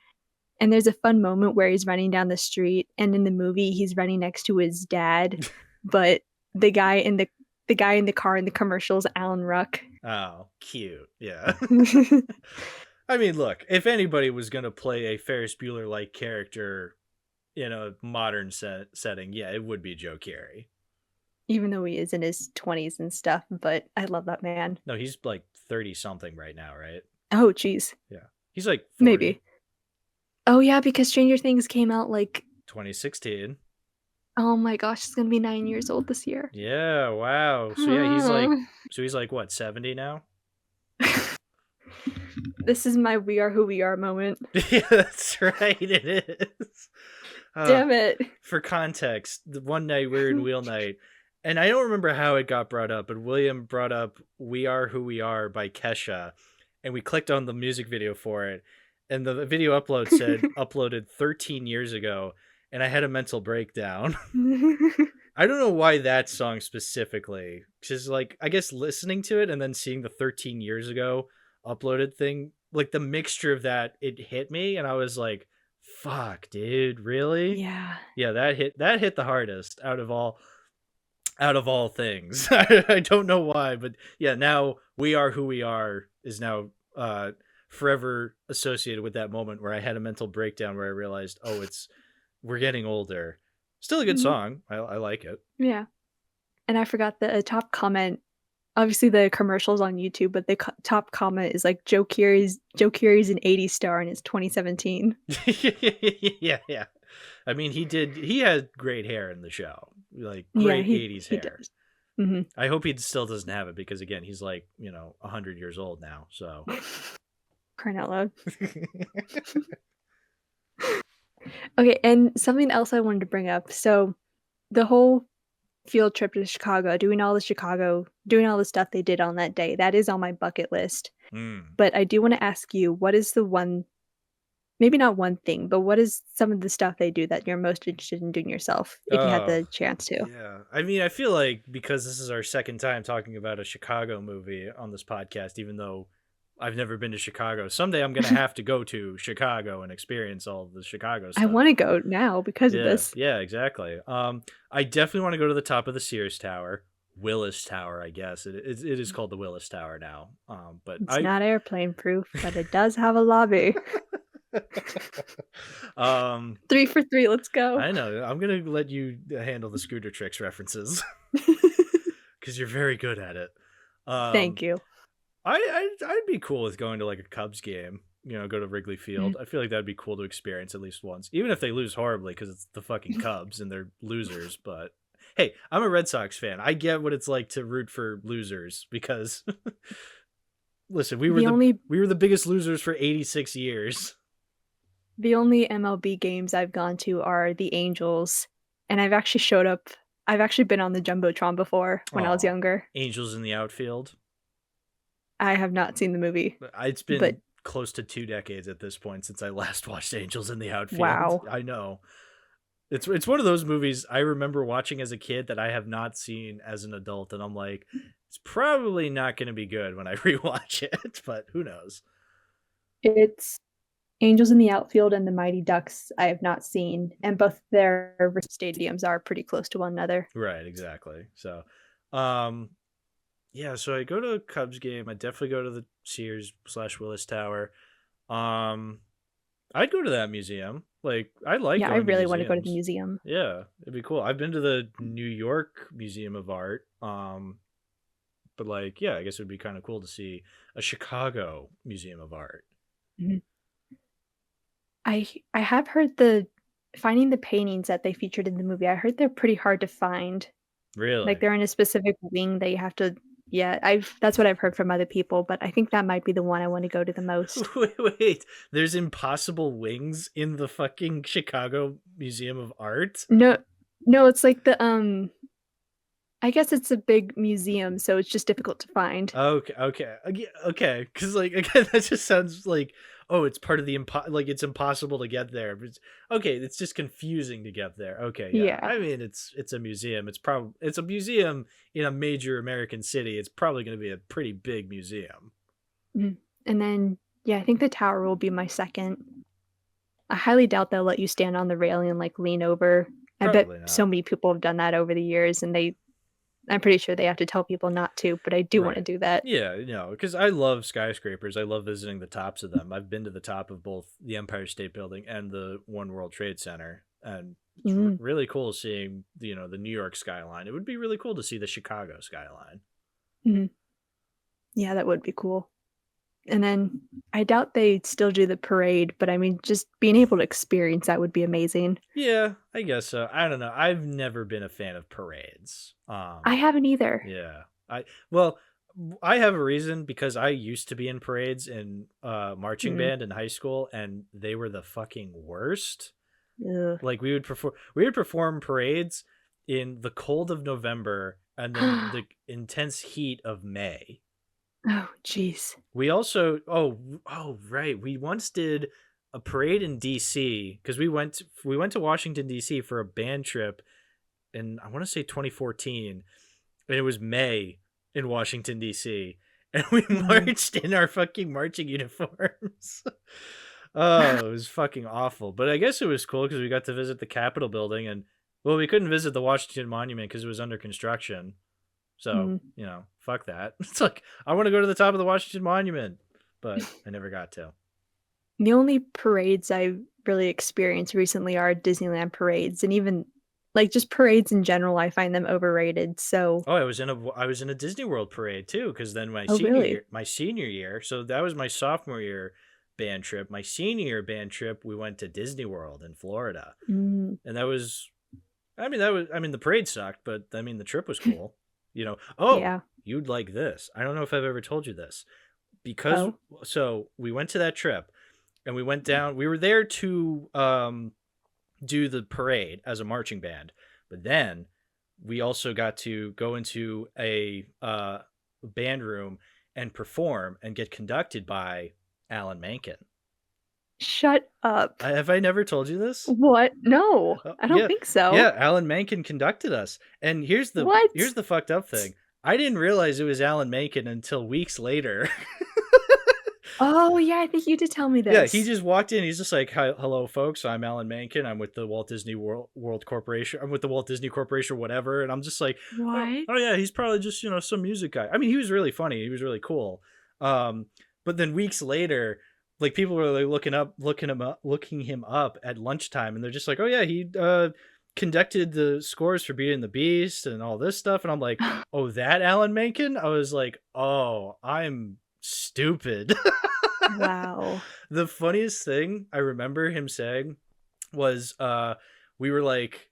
Speaker 3: And there's a fun moment where he's running down the street, and in the movie he's running next to his dad, but the guy in the car in the commercial is Alan Ruck.
Speaker 1: Oh, cute. Yeah. I mean, look, if anybody was going to play a Ferris Bueller-like character in a modern setting, yeah, it would be Joe Keery.
Speaker 3: Even though he is in his 20s and stuff, but I love that man.
Speaker 1: No, he's like 30-something right now, right?
Speaker 3: Oh, jeez.
Speaker 1: Yeah. He's like 40.
Speaker 3: Maybe. Oh, yeah, because Stranger Things came out like...
Speaker 1: 2016.
Speaker 3: Oh my gosh, he's gonna be 9 years old this year.
Speaker 1: Yeah, wow. So yeah, he's like what, 70 now?
Speaker 3: This is my "We Are Who We Are" moment.
Speaker 1: Yeah, that's right. It is.
Speaker 3: Damn it.
Speaker 1: For context, the one night we were in Wheel Night, and I don't remember how it got brought up, but William brought up "We Are Who We Are" by Kesha, and we clicked on the music video for it, and the video upload said uploaded 13 years ago. And I had a mental breakdown. I don't know why that song specifically. Because, like, I guess listening to it and then seeing the 13 years ago uploaded thing, like, the mixture of that, it hit me. And I was like, fuck, dude, really?
Speaker 3: Yeah.
Speaker 1: Yeah, that hit the hardest out of all things. I don't know why, but yeah, now "We Are Who We Are" is now forever associated with that moment where I had a mental breakdown where I realized, oh, we're getting older. Still a good song. I like it.
Speaker 3: Yeah. And I forgot the top comment. Obviously the commercial's on YouTube, but the top comment is like Joe Keery's an 80s star and it's 2017.
Speaker 1: Yeah. I mean, he had great hair in the show. Like great 80s hair.
Speaker 3: Does. Mm-hmm.
Speaker 1: I hope he still doesn't have it because again, he's like, 100 years old now. So
Speaker 3: crying out loud. Okay, and something else I wanted to bring up. So the whole field trip to Chicago, doing all the stuff they did on that day, that is on my bucket list. But I do want to ask you, what is the one, maybe not one thing, but what is some of the stuff they do that you're most interested in doing yourself, if you had the chance to?
Speaker 1: Yeah. I mean, I feel like because this is our second time talking about a Chicago movie on this podcast, even though I've never been to Chicago. Someday I'm going to have to go to Chicago and experience all of the Chicago stuff.
Speaker 3: I want to go now because of this.
Speaker 1: Yeah, exactly. I definitely want to go to the top of the Sears Tower. Willis Tower, I guess. It is called the Willis Tower now. But
Speaker 3: it's not airplane proof, but it does have a lobby. 3 for 3, let's go.
Speaker 1: I know. I'm going to let you handle the Scooter Tricks references. Because you're very good at it.
Speaker 3: Thank you.
Speaker 1: I'd be cool with going to like a Cubs game, go to Wrigley Field. I feel like that'd be cool to experience at least once, even if they lose horribly because it's the fucking Cubs and they're losers. But hey, I'm a Red Sox fan. I get what it's like to root for losers because listen, we were the biggest losers for 86 years.
Speaker 3: The only MLB games I've gone to are the Angels, and I've actually been on the Jumbotron before when I was younger.
Speaker 1: Angels in the Outfield.
Speaker 3: I have not seen the movie.
Speaker 1: It's been close to 2 decades at this point since I last watched Angels in the Outfield.
Speaker 3: Wow.
Speaker 1: I know. It's one of those movies I remember watching as a kid that I have not seen as an adult, and I'm like, it's probably not going to be good when I rewatch it, but who knows?
Speaker 3: It's Angels in the Outfield and the Mighty Ducks I have not seen, and both their stadiums are pretty close to one another.
Speaker 1: Right, exactly. So, yeah, so I go to a Cubs game. I definitely go to the Sears/Willis Tower. I'd go to that museum. Like, I really
Speaker 3: want to go to the museum.
Speaker 1: Yeah, it'd be cool. I've been to the New York Museum of Art. But like, yeah, I guess it would be kind of cool to see a Chicago Museum of Art.
Speaker 3: Mm-hmm. I have heard finding the paintings that they featured in the movie. I heard they're pretty hard to find.
Speaker 1: Really?
Speaker 3: Like they're in a specific wing that you have to. Yeah, that's what I've heard from other people, but I think that might be the one I want to go to the most.
Speaker 1: Wait, there's impossible wings in the fucking Chicago Museum of Art?
Speaker 3: No, it's like I guess it's a big museum, so it's just difficult to find.
Speaker 1: Okay. Because like again, that just sounds like it's part of the it's impossible to get there. But it's just confusing to get there. Okay, yeah. I mean, it's a museum. It's a museum in a major American city. It's probably going to be a pretty big museum.
Speaker 3: And then I think the tower will be my second. I highly doubt they'll let you stand on the railing and like lean over.
Speaker 1: Probably
Speaker 3: I bet
Speaker 1: not.
Speaker 3: so many people have done that over the years, and I'm pretty sure they have to tell people not to, but I do want to do that.
Speaker 1: Yeah, because I love skyscrapers. I love visiting the tops of them. I've been to the top of both the Empire State Building and the One World Trade Center, and it's really cool seeing the New York skyline. It would be really cool to see the Chicago skyline.
Speaker 3: Yeah, that would be cool. And then I doubt they still do the parade, but I mean, just being able to experience that would be amazing.
Speaker 1: Yeah, I guess so. I don't know. I've never been a fan of parades.
Speaker 3: I haven't either.
Speaker 1: Yeah. I have a reason, because I used to be in parades in marching band in high school, and they were the fucking worst.
Speaker 3: Ugh.
Speaker 1: Like we would perform parades in the cold of November and then the intense heat of May.
Speaker 3: Oh, jeez.
Speaker 1: We also right. We once did a parade in DC because we went to Washington DC for a band trip in, I want to say 2014, and it was May in Washington DC, and we marched in our fucking marching uniforms. It was fucking awful, but I guess it was cool because we got to visit the Capitol building, and we couldn't visit the Washington Monument because it was under construction. So, fuck that. It's like, I want to go to the top of the Washington Monument, but I never got to.
Speaker 3: The only parades I've really experienced recently are Disneyland parades, and even like just parades in general, I find them overrated. So
Speaker 1: I was in a Disney World parade too, because then my senior year, so that was my sophomore year band trip. My senior year band trip, we went to Disney World in Florida, and that was, the parade sucked, but the trip was cool. You'd like this. I don't know if I've ever told you this, because so we went to that trip and we went down, we were there to do the parade as a marching band, but then we also got to go into a band room and perform and get conducted by Alan Menken.
Speaker 3: Shut up.
Speaker 1: Have I never told you this?
Speaker 3: What? No, I don't think so.
Speaker 1: Yeah, Alan Menken conducted us. And here's the fucked up thing. I didn't realize it was Alan Menken until weeks later.
Speaker 3: Oh, yeah, I think you did tell me this.
Speaker 1: Yeah, he just walked in. He's just like, hello, folks. I'm Alan Menken. I'm with the Walt Disney World Corporation. I'm with the Walt Disney Corporation or whatever. And I'm just like,
Speaker 3: what?
Speaker 1: Oh, yeah, he's probably just, some music guy. I mean, he was really funny. He was really cool. But then weeks later, like, people were like looking him up at lunchtime, and they're just like, oh yeah, he conducted the scores for Beauty and the Beast and all this stuff. And I'm like, oh, that Alan Menken? I was like, oh, I'm stupid.
Speaker 3: Wow.
Speaker 1: The funniest thing I remember him saying was we were like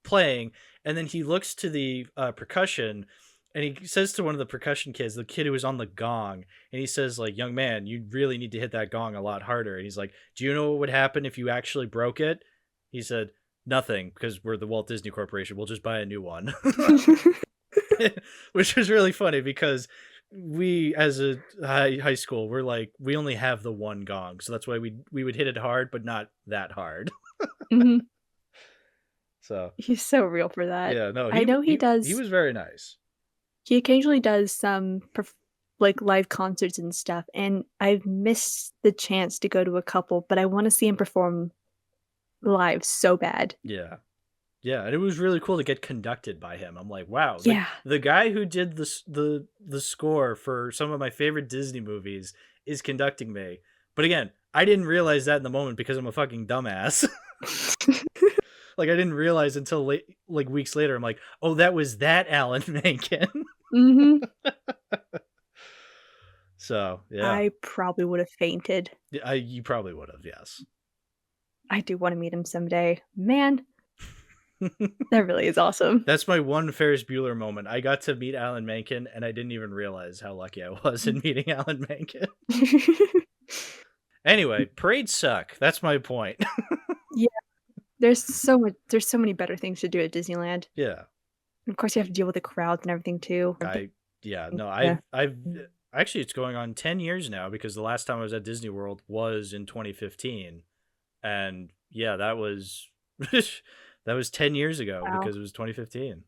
Speaker 1: playing, and then he looks to the percussion, and he says to one of the percussion kids, the kid who was on the gong, and he says, like, young man, you really need to hit that gong a lot harder. And he's like, do you know what would happen if you actually broke it? He said, nothing, because we're the Walt Disney Corporation. We'll just buy a new one. Which was really funny, because we, as a high school, we're like, we only have the one gong. So that's why we would hit it hard, but not that hard. So
Speaker 3: he's so real for that.
Speaker 1: Yeah, no,
Speaker 3: I know he does.
Speaker 1: He was very nice.
Speaker 3: He occasionally does some like live concerts and stuff, and I've missed the chance to go to a couple, but I want to see him perform live so bad.
Speaker 1: Yeah, and it was really cool to get conducted by him. I'm like, wow,
Speaker 3: yeah,
Speaker 1: the guy who did the score for some of my favorite Disney movies is conducting me. But again, I didn't realize that in the moment because I'm a fucking dumbass. Like, I didn't realize until weeks later. I'm like, oh, that was that Alan Menken. So yeah,
Speaker 3: I probably would have fainted.
Speaker 1: you probably would have. Yes.
Speaker 3: I do want to meet him someday. Man, that really is awesome.
Speaker 1: That's my one Ferris Bueller moment. I got to meet Alan Menken, and I didn't even realize how lucky I was in meeting Alan Menken. Anyway, parades suck. That's my point.
Speaker 3: Yeah. There's so many better things to do at Disneyland.
Speaker 1: Yeah.
Speaker 3: And of course, you have to deal with the crowds and everything too.
Speaker 1: I've actually, it's going on 10 years now, because the last time I was at Disney World was in 2015, and yeah, that was that was 10 years ago.
Speaker 3: Wow.
Speaker 1: Because it was 2015.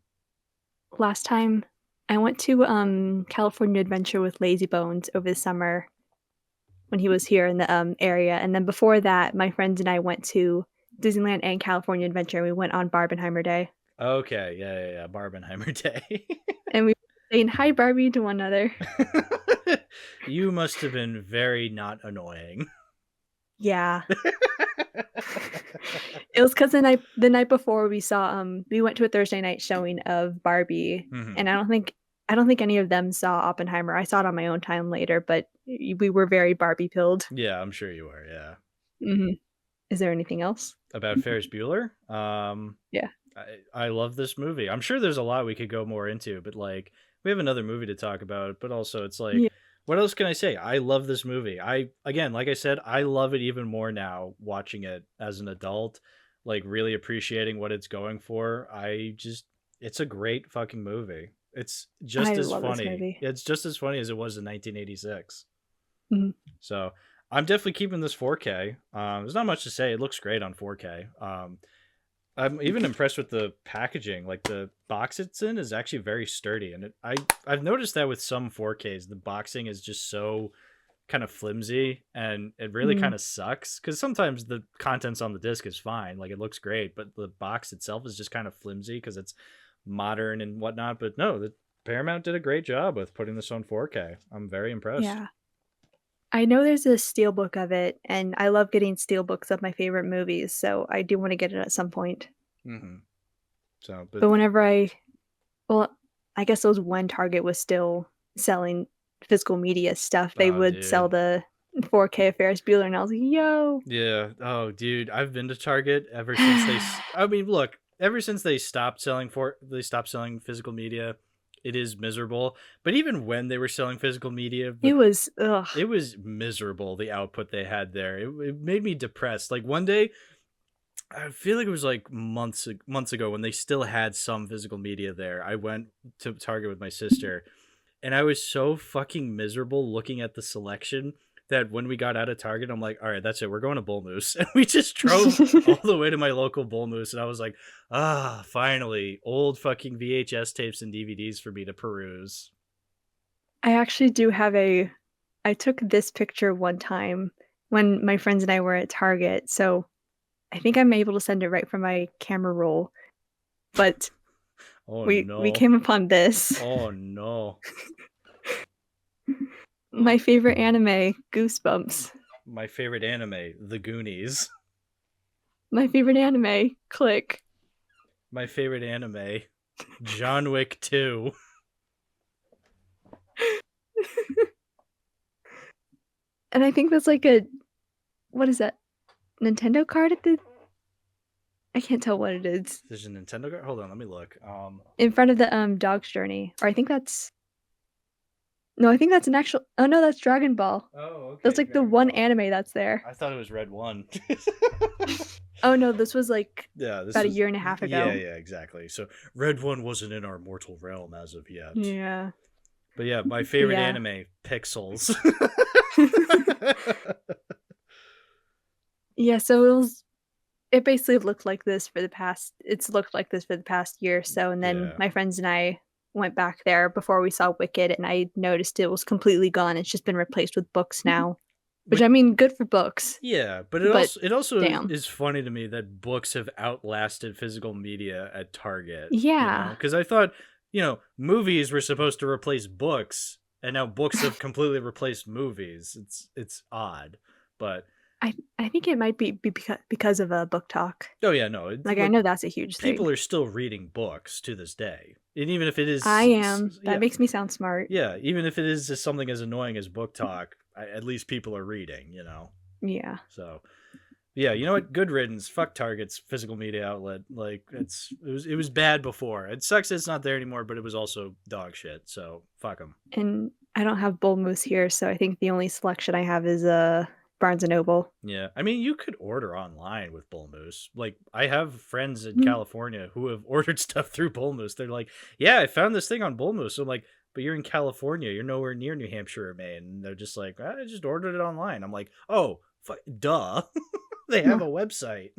Speaker 3: Last time I went to California Adventure with Lazy Bones over the summer when he was here in the area, and then before that, my friends and I went to Disneyland and California Adventure. We went on Barbenheimer Day.
Speaker 1: Okay, yeah, Barbenheimer Day.
Speaker 3: And we were saying hi Barbie to one another.
Speaker 1: You must have been very not annoying.
Speaker 3: Yeah. It was because the night before we went to a Thursday night showing of Barbie,
Speaker 1: Mhm.
Speaker 3: and I don't think any of them saw Oppenheimer. I saw it on my own time later, but we were very Barbie pilled.
Speaker 1: Yeah, I'm sure you were. Yeah.
Speaker 3: Mm-hmm. Is there anything else
Speaker 1: about Ferris Bueller?
Speaker 3: Yeah.
Speaker 1: I love this movie. I'm sure there's a lot we could go more into, but like, we have another movie to talk about, but also it's like,
Speaker 3: Yeah.
Speaker 1: what else can I say? I love this movie. Again, like I said, I love it even more now watching it as an adult, like really appreciating what it's going for. It's a great fucking movie. It's just
Speaker 3: I
Speaker 1: as
Speaker 3: love this
Speaker 1: funny.
Speaker 3: movie.
Speaker 1: It's just as funny as it was in 1986.
Speaker 3: Mhm.
Speaker 1: So I'm definitely keeping this 4K. There's not much to say. It looks great on 4K. I'm even impressed with the packaging. Like, the box it's in is actually very sturdy, and I've noticed that with some 4Ks, the boxing is just so kind of flimsy, and it really kind of sucks, because sometimes the contents on the disc is fine, like it looks great, but the box itself is just kind of flimsy because it's modern and whatnot. But no, the Paramount did a great job with putting this on 4K. I'm very impressed.
Speaker 3: Yeah. I know there's a steelbook of it, and I love getting steelbooks of my favorite movies, so I do want to get it at some point.
Speaker 1: Mm-hmm. So,
Speaker 3: But whenever I guess it was when Target was still selling physical media stuff, they would sell the 4K of Ferris Bueller, and I was like, yo.
Speaker 1: Yeah. Oh, dude, I've been to Target ever since ever since they stopped selling physical media. It is miserable. But even when they were selling physical media,
Speaker 3: It was
Speaker 1: miserable, the output they had there. It made me depressed. Like, one day, I feel like it was like months ago, when they still had some physical media there, I went to Target with my sister, and I was so fucking miserable looking at the selection that when we got out of Target, I'm like, all right, that's it. We're going to Bull Moose. And we just drove all the way to my local Bull Moose. And I was like, finally, old fucking VHS tapes and DVDs for me to peruse.
Speaker 3: I actually do have I took this picture one time when my friends and I were at Target. So I think I'm able to send it right from my camera roll. But we came upon this.
Speaker 1: Oh, no.
Speaker 3: My favorite anime, Goosebumps.
Speaker 1: My favorite anime, The Goonies.
Speaker 3: My favorite anime, Click.
Speaker 1: My favorite anime, John Wick 2.
Speaker 3: And I think that's like what is that? Nintendo card at the... I can't tell what it is.
Speaker 1: There's a Nintendo card? Hold on, let me look.
Speaker 3: In front of the Dog's Journey. Or I think that's... No, I think that's an actual... Oh, no, that's Dragon Ball.
Speaker 1: Oh, okay.
Speaker 3: That's like the one anime that's there.
Speaker 1: I thought it was Red 1.
Speaker 3: Oh, no, this was like
Speaker 1: about
Speaker 3: a year and a half ago.
Speaker 1: Yeah, exactly. So Red 1 wasn't in our mortal realm as of yet.
Speaker 3: Yeah.
Speaker 1: But yeah, my favorite anime, Pixels.
Speaker 3: Yeah, so it basically looked like this for the past year or so, and then my friends and I went back there before we saw Wicked, and I noticed it was completely gone. It's just been replaced with books now, which I mean, good for books.
Speaker 1: Yeah, but it also is funny to me that books have outlasted physical media at Target.
Speaker 3: Yeah,
Speaker 1: because I thought, movies were supposed to replace books, and now books have completely replaced movies. It's odd, but
Speaker 3: I think it might be because of a book talk.
Speaker 1: Oh yeah, no.
Speaker 3: Like I know that's a huge thing.
Speaker 1: People are still reading books to this day, and even if it is,
Speaker 3: I am.
Speaker 1: yeah,
Speaker 3: That makes me sound smart.
Speaker 1: yeah, even if it is just something as annoying as book talk, at least people are reading,
Speaker 3: Yeah.
Speaker 1: So, yeah, you know what? Good riddance. Fuck Target's physical media outlet. Like it was bad before. It sucks it's not there anymore, but it was also dog shit. So fuck them.
Speaker 3: And I don't have Bull Moose here, so I think the only selection I have is Barnes and Noble.
Speaker 1: Yeah, I mean, you could order online with Bull Moose. Like, I have friends in California who have ordered stuff through Bull Moose. They're like, "Yeah, I found this thing on Bull Moose." So I'm like, "But you're in California. You're nowhere near New Hampshire or Maine." And they're just like, "I just ordered it online." I'm like, "Oh, duh." They have a website.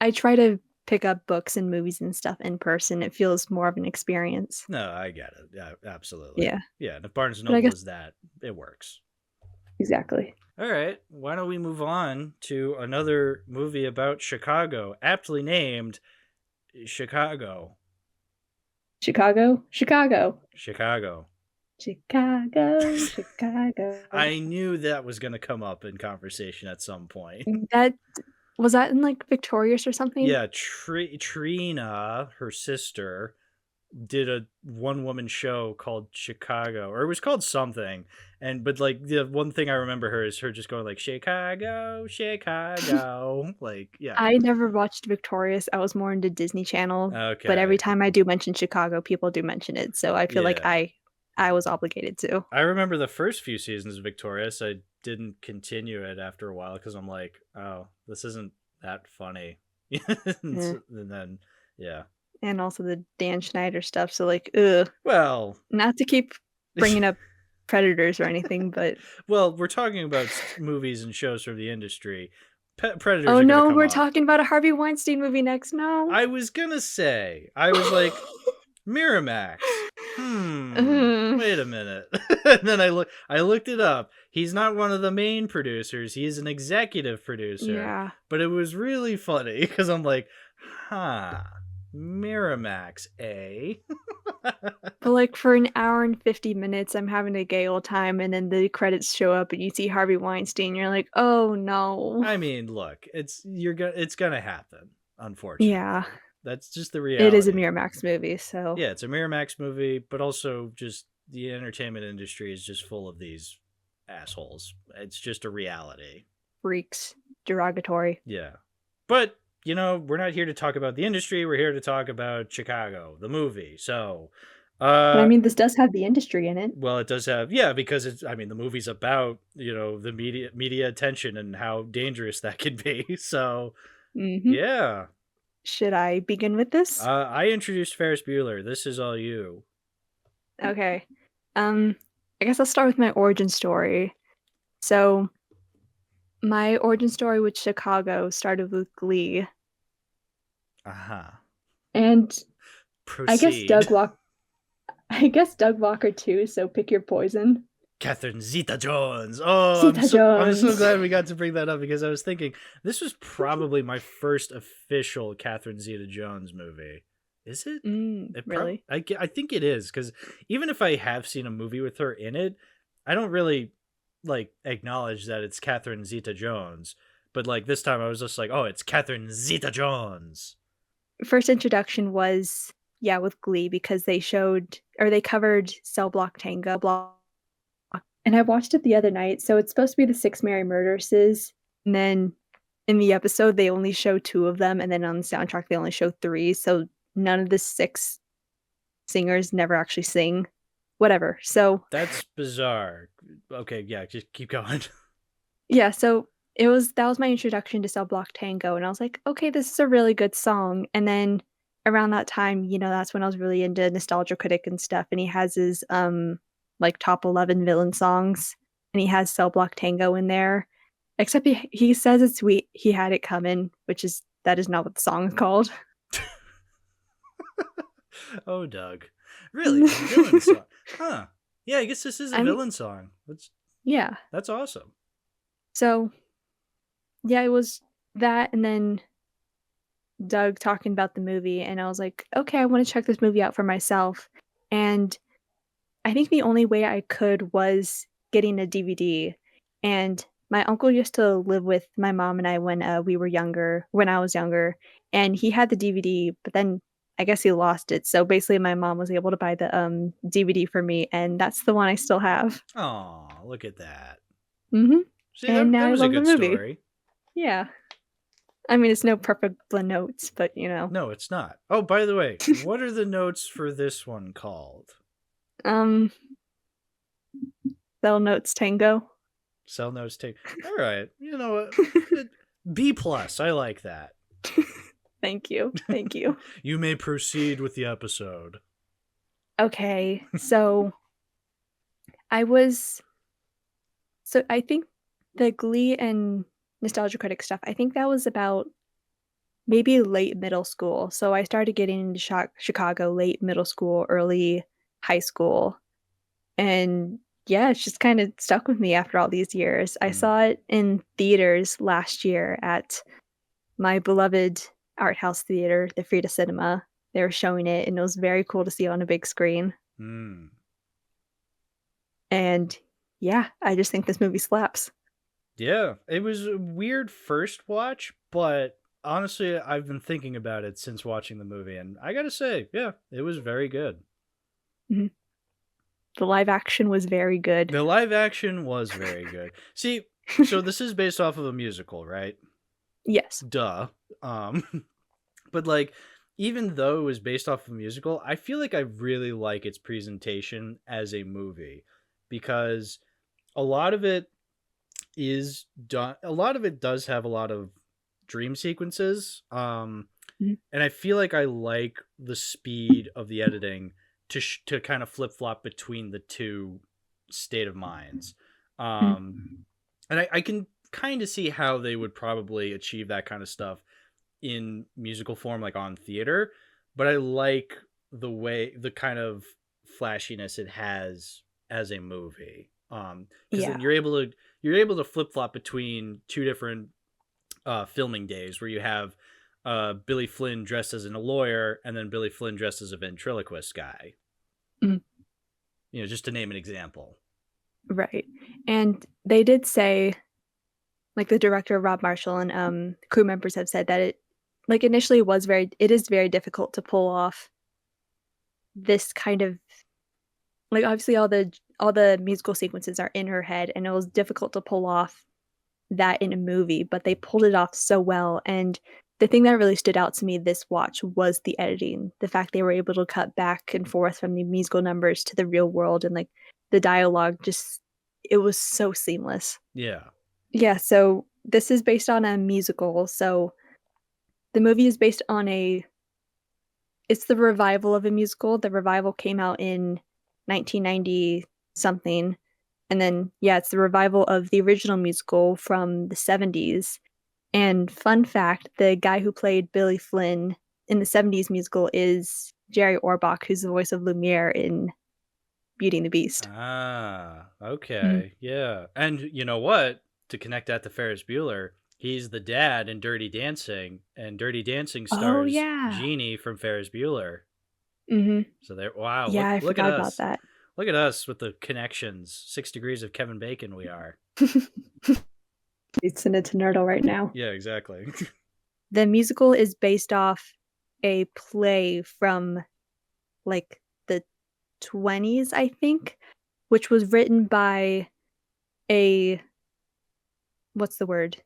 Speaker 3: I try to pick up books and movies and stuff in person. It feels more of an experience.
Speaker 1: No, I get it. Yeah, absolutely.
Speaker 3: Yeah.
Speaker 1: Yeah, and if Barnes and
Speaker 3: But I
Speaker 1: Noble
Speaker 3: guess-
Speaker 1: is that, it works.
Speaker 3: Exactly.
Speaker 1: All right, why don't we move on to another movie about Chicago, aptly named Chicago.
Speaker 3: Chicago.
Speaker 1: Chicago.
Speaker 3: Chicago. Chicago.
Speaker 1: I knew that was going to come up in conversation at some point.
Speaker 3: Was that in like Victorious or something?
Speaker 1: Yeah, Trina, her sister, did a one-woman show called Chicago, or it was called something. But like the one thing I remember her is her just going like Chicago, Chicago, like yeah.
Speaker 3: I never watched Victorious. I was more into Disney Channel.
Speaker 1: Okay.
Speaker 3: But every time I do mention Chicago, people do mention it. So I feel like
Speaker 1: Yeah.
Speaker 3: I was obligated to.
Speaker 1: I remember the first few seasons of Victorious. I didn't continue it after a while because I'm like, oh, this isn't that funny. And then, yeah.
Speaker 3: And also the Dan Schneider stuff. So like, ugh.
Speaker 1: Well,
Speaker 3: Not to keep bringing up Predators or anything, but
Speaker 1: well, we're talking about movies and shows from the industry. Predators.
Speaker 3: oh
Speaker 1: are gonna
Speaker 3: no,
Speaker 1: come
Speaker 3: we're
Speaker 1: up.
Speaker 3: talking about a Harvey Weinstein movie next. No.
Speaker 1: I was gonna say, I was like, Miramax. Wait a minute. And then I looked it up. He's not one of the main producers. He's an executive producer.
Speaker 3: Yeah.
Speaker 1: But it was really funny because I'm like, Miramax, eh?
Speaker 3: But like for an hour and 50 minutes, I'm having a gay old time, and then the credits show up, and you see Harvey Weinstein. You're like, oh no.
Speaker 1: I mean, look, it's gonna happen. Unfortunately,
Speaker 3: Yeah.
Speaker 1: That's just the reality.
Speaker 3: It is a Miramax movie, so
Speaker 1: Yeah, it's a Miramax movie, but also just the entertainment industry is just full of these assholes. It's just a reality.
Speaker 3: freaks, derogatory.
Speaker 1: Yeah. But, we're not here to talk about the industry. We're here to talk about Chicago, the movie. So,
Speaker 3: But I mean, this does have the industry in it.
Speaker 1: well, it does have, because the movie's about, the media attention and how dangerous that can be. So,
Speaker 3: Mhm.
Speaker 1: yeah.
Speaker 3: Should I begin with this?
Speaker 1: I introduced Ferris Bueller. This is all you.
Speaker 3: Okay. I guess I'll start with my origin story. So, my origin story with Chicago started with Glee.
Speaker 1: Uh-huh.
Speaker 3: And
Speaker 1: Proceed.
Speaker 3: I guess Doug Walker too, so pick your poison.
Speaker 1: Catherine Zeta-Jones. Oh, I'm so glad we got to bring that up because I was thinking this was probably my first official Catherine Zeta-Jones movie. Is it?
Speaker 3: Really?
Speaker 1: I think it is because even if I have seen a movie with her in it, I don't really acknowledge that it's Catherine Zeta-Jones. But this time I was just like, oh, it's Catherine Zeta-Jones.
Speaker 3: First introduction was with Glee because they covered Cell Block Tango. And I watched it the other night, so it's supposed to be the 6 Mary Murderesses, and then in the episode they only show 2 of them, and then on the soundtrack they only show 3, so none of the 6 singers never actually sing. Whatever. So
Speaker 1: that's bizarre. Okay, yeah, just keep going.
Speaker 3: Yeah, so that was my introduction to Cell Block Tango, and I was like, okay, this is a really good song. And then around that time, that's when I was really into Nostalgia Critic and stuff, and he has his top 11 villain songs, and he has Cell Block Tango in there, except he says it's He Had It Coming, that is not what the song is called.
Speaker 1: Oh, Doug. Really? Villain song. Huh. Yeah, I guess this is a villain song. That's awesome.
Speaker 3: So yeah, it was that, and then Doug talking about the movie, and I was like, okay, I want to check this movie out for myself. And I think the only way I could was getting a DVD. And my uncle used to live with my mom and I when when I was younger, and he had the DVD, but then I guess he lost it. So basically my mom was able to buy the DVD for me, and that's the one I still have.
Speaker 1: Oh, look at that.
Speaker 3: Mhm.
Speaker 1: See,
Speaker 3: And
Speaker 1: that
Speaker 3: now I
Speaker 1: was a
Speaker 3: love the
Speaker 1: good
Speaker 3: movie.
Speaker 1: story.
Speaker 3: Yeah. I mean, it's no perfect notes, but
Speaker 1: No, it's not. Oh, by the way, what are the notes for this one called?
Speaker 3: Cell Notes Tango.
Speaker 1: Cell notes take. All right, you know what? B plus. I like that.
Speaker 3: Thank you. Thank you.
Speaker 1: You may proceed with the episode.
Speaker 3: Okay, so I think the Glee and Nostalgia Critic stuff, I think that was about maybe late middle school. So I started getting into Chicago late middle school, early high school. And yeah, it's just kind of stuck with me after all these years. I saw it in theaters last year at my beloved art house theater, the Frida Cinema. They were showing it, and it was very cool to see it on a big screen.
Speaker 1: Mm.
Speaker 3: And yeah, I just think this movie slaps.
Speaker 1: Yeah, it was a weird first watch, but honestly, I've been thinking about it since watching the movie, and I gotta say, yeah, it was very good.
Speaker 3: Mhm. The live action was very good.
Speaker 1: The live action was very good. See, so this is based off of a musical, right?
Speaker 3: Yes.
Speaker 1: Duh. But like, even though it was based off of a musical, I feel like I really like its presentation as a movie because a lot of it is done. A lot of it does have a lot of dream sequences.
Speaker 3: Mhm.
Speaker 1: And I feel like I like the speed of the editing to kind of flip flop between the two state of minds. And I can kind of see how they would probably achieve that kind of stuff in musical form, like on theater. But I like the kind of flashiness it has as a movie. Because then
Speaker 3: Yeah.
Speaker 1: you're able to flip flop between two different filming days where you have Billy Flynn dressed as a lawyer and then Billy Flynn dressed as a ventriloquist guy.
Speaker 3: Mhm.
Speaker 1: You know, just to name an example.
Speaker 3: Right. And they did say, like the director Rob Marshall and crew members have said that it like initially it is very difficult to pull off this kind of like obviously all the musical sequences are in her head, and it was difficult to pull off that in a movie, but they pulled it off so well. And the thing that really stood out to me this watch was the editing. The fact they were able to cut back and forth from the musical numbers to the real world, and like the dialogue, just it was so seamless.
Speaker 1: Yeah.
Speaker 3: Yeah, so this is based on a musical. So the movie is based on it's the revival of a musical. The revival came out in 1990 something. And then yeah, it's the revival of the original musical from the 70s. And fun fact, the guy who played Billy Flynn in the 70s musical is Jerry Orbach, who's the voice of Lumiere in Beauty and the Beast.
Speaker 1: Ah, okay. Yeah. And you know what? To connect that to Ferris Bueller, he's the dad in Dirty Dancing, and Dirty Dancing
Speaker 3: Oh,
Speaker 1: stars
Speaker 3: yeah.
Speaker 1: Jeannie from Ferris Bueller.
Speaker 3: Mhm.
Speaker 1: So there, wow,
Speaker 3: Yeah, I
Speaker 1: look at
Speaker 3: forgot about
Speaker 1: us.
Speaker 3: that.
Speaker 1: Look at us with the connections. 6 degrees of Kevin Bacon we are.
Speaker 3: It's in a Nerdle right now.
Speaker 1: Yeah, exactly.
Speaker 3: The musical is based off a play from like the 20s, I think, which was written by a what's the word?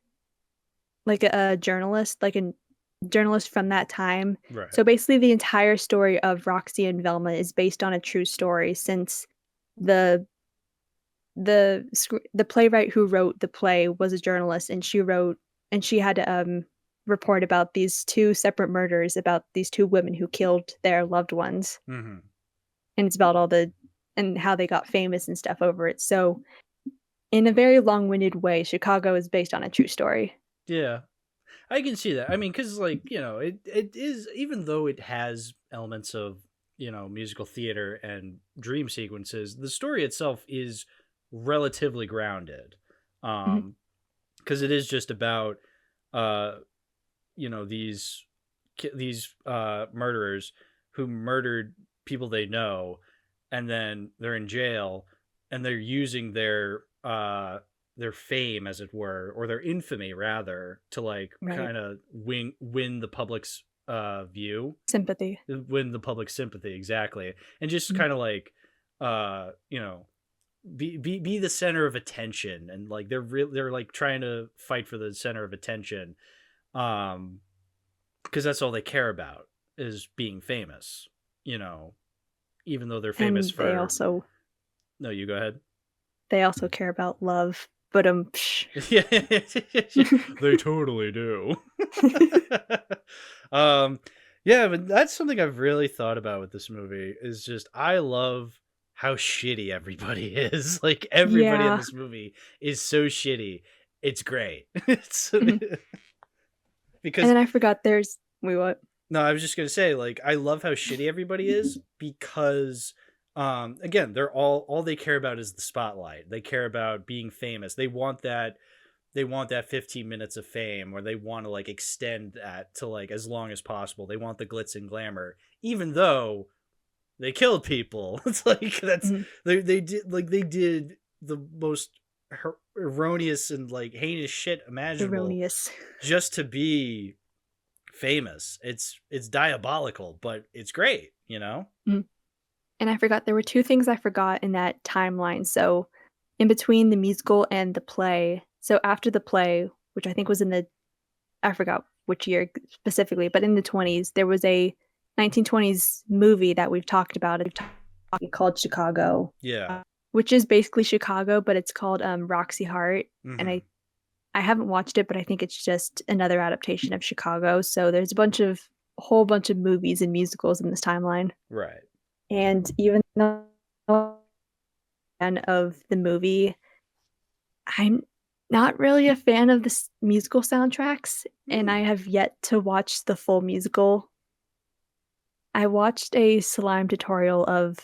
Speaker 3: Like a journalist, like a journalist from that time.
Speaker 1: Right.
Speaker 3: So basically the entire story of Roxy and Velma is based on a true story, since the the playwright who wrote the play was a journalist, and she had to report about these two separate murders about these two women who killed their loved ones.
Speaker 1: Mm-hmm.
Speaker 3: And it's about and how they got famous and stuff over it. So in a very long-winded way, Chicago is based on a true story.
Speaker 1: Yeah. I can see that. I mean, because, like, you know, it is, even though it has elements of, you know, musical theater and dream sequences, the story itself is relatively grounded.
Speaker 3: Mhm.
Speaker 1: Because it is just about, you know, these murderers who murdered people they know, and then they're in jail, and they're using their fame, as it were, or their infamy rather, to like
Speaker 3: Right.
Speaker 1: kind of win the public's view,
Speaker 3: Sympathy.
Speaker 1: win the public sympathy, exactly, and just
Speaker 3: Mhm.
Speaker 1: kind of like you know, be the center of attention, and like they're like trying to fight for the center of attention, because that's all they care about is being famous, you know, even though they're famous
Speaker 3: And
Speaker 1: for no, you go ahead.
Speaker 3: they also care about love, but
Speaker 1: Yeah, they totally do. Yeah, but that's something I've really thought about with this movie, is just I love how shitty everybody is. Like everybody in
Speaker 3: Yeah.
Speaker 1: this movie is so shitty. It's great. It's
Speaker 3: Mhm.
Speaker 1: because
Speaker 3: And then I forgot there's what?
Speaker 1: no, I was just gonna say, like, I love how shitty everybody is, because again, they're all they care about is the spotlight. They care about being famous. They want that 15 minutes of fame, or they want to like extend that to like as long as possible. They want the glitz and glamour, even though they killed people. It's like that's
Speaker 3: Mhm.
Speaker 1: they did the most erroneous and like heinous shit imaginable
Speaker 3: Erroneous.
Speaker 1: just to be famous. It's diabolical, but it's great, you know?
Speaker 3: And I forgot there were two things I forgot in that timeline. So in between the musical and the play. So after the play, which I think was I forgot which year specifically, but in the 20s, there was a 1920s movie that we've talked about called Chicago,
Speaker 1: Yeah.
Speaker 3: which is basically Chicago, but it's called Roxy Hart. And
Speaker 1: Mhm.
Speaker 3: I haven't watched it, but I think it's just another adaptation of Chicago. So there's a whole bunch of movies and musicals in this timeline.
Speaker 1: Right.
Speaker 3: And even though I'm a fan of the movie, I'm not really a fan of the musical soundtracks, and I have yet to watch the full musical. I watched a slime tutorial of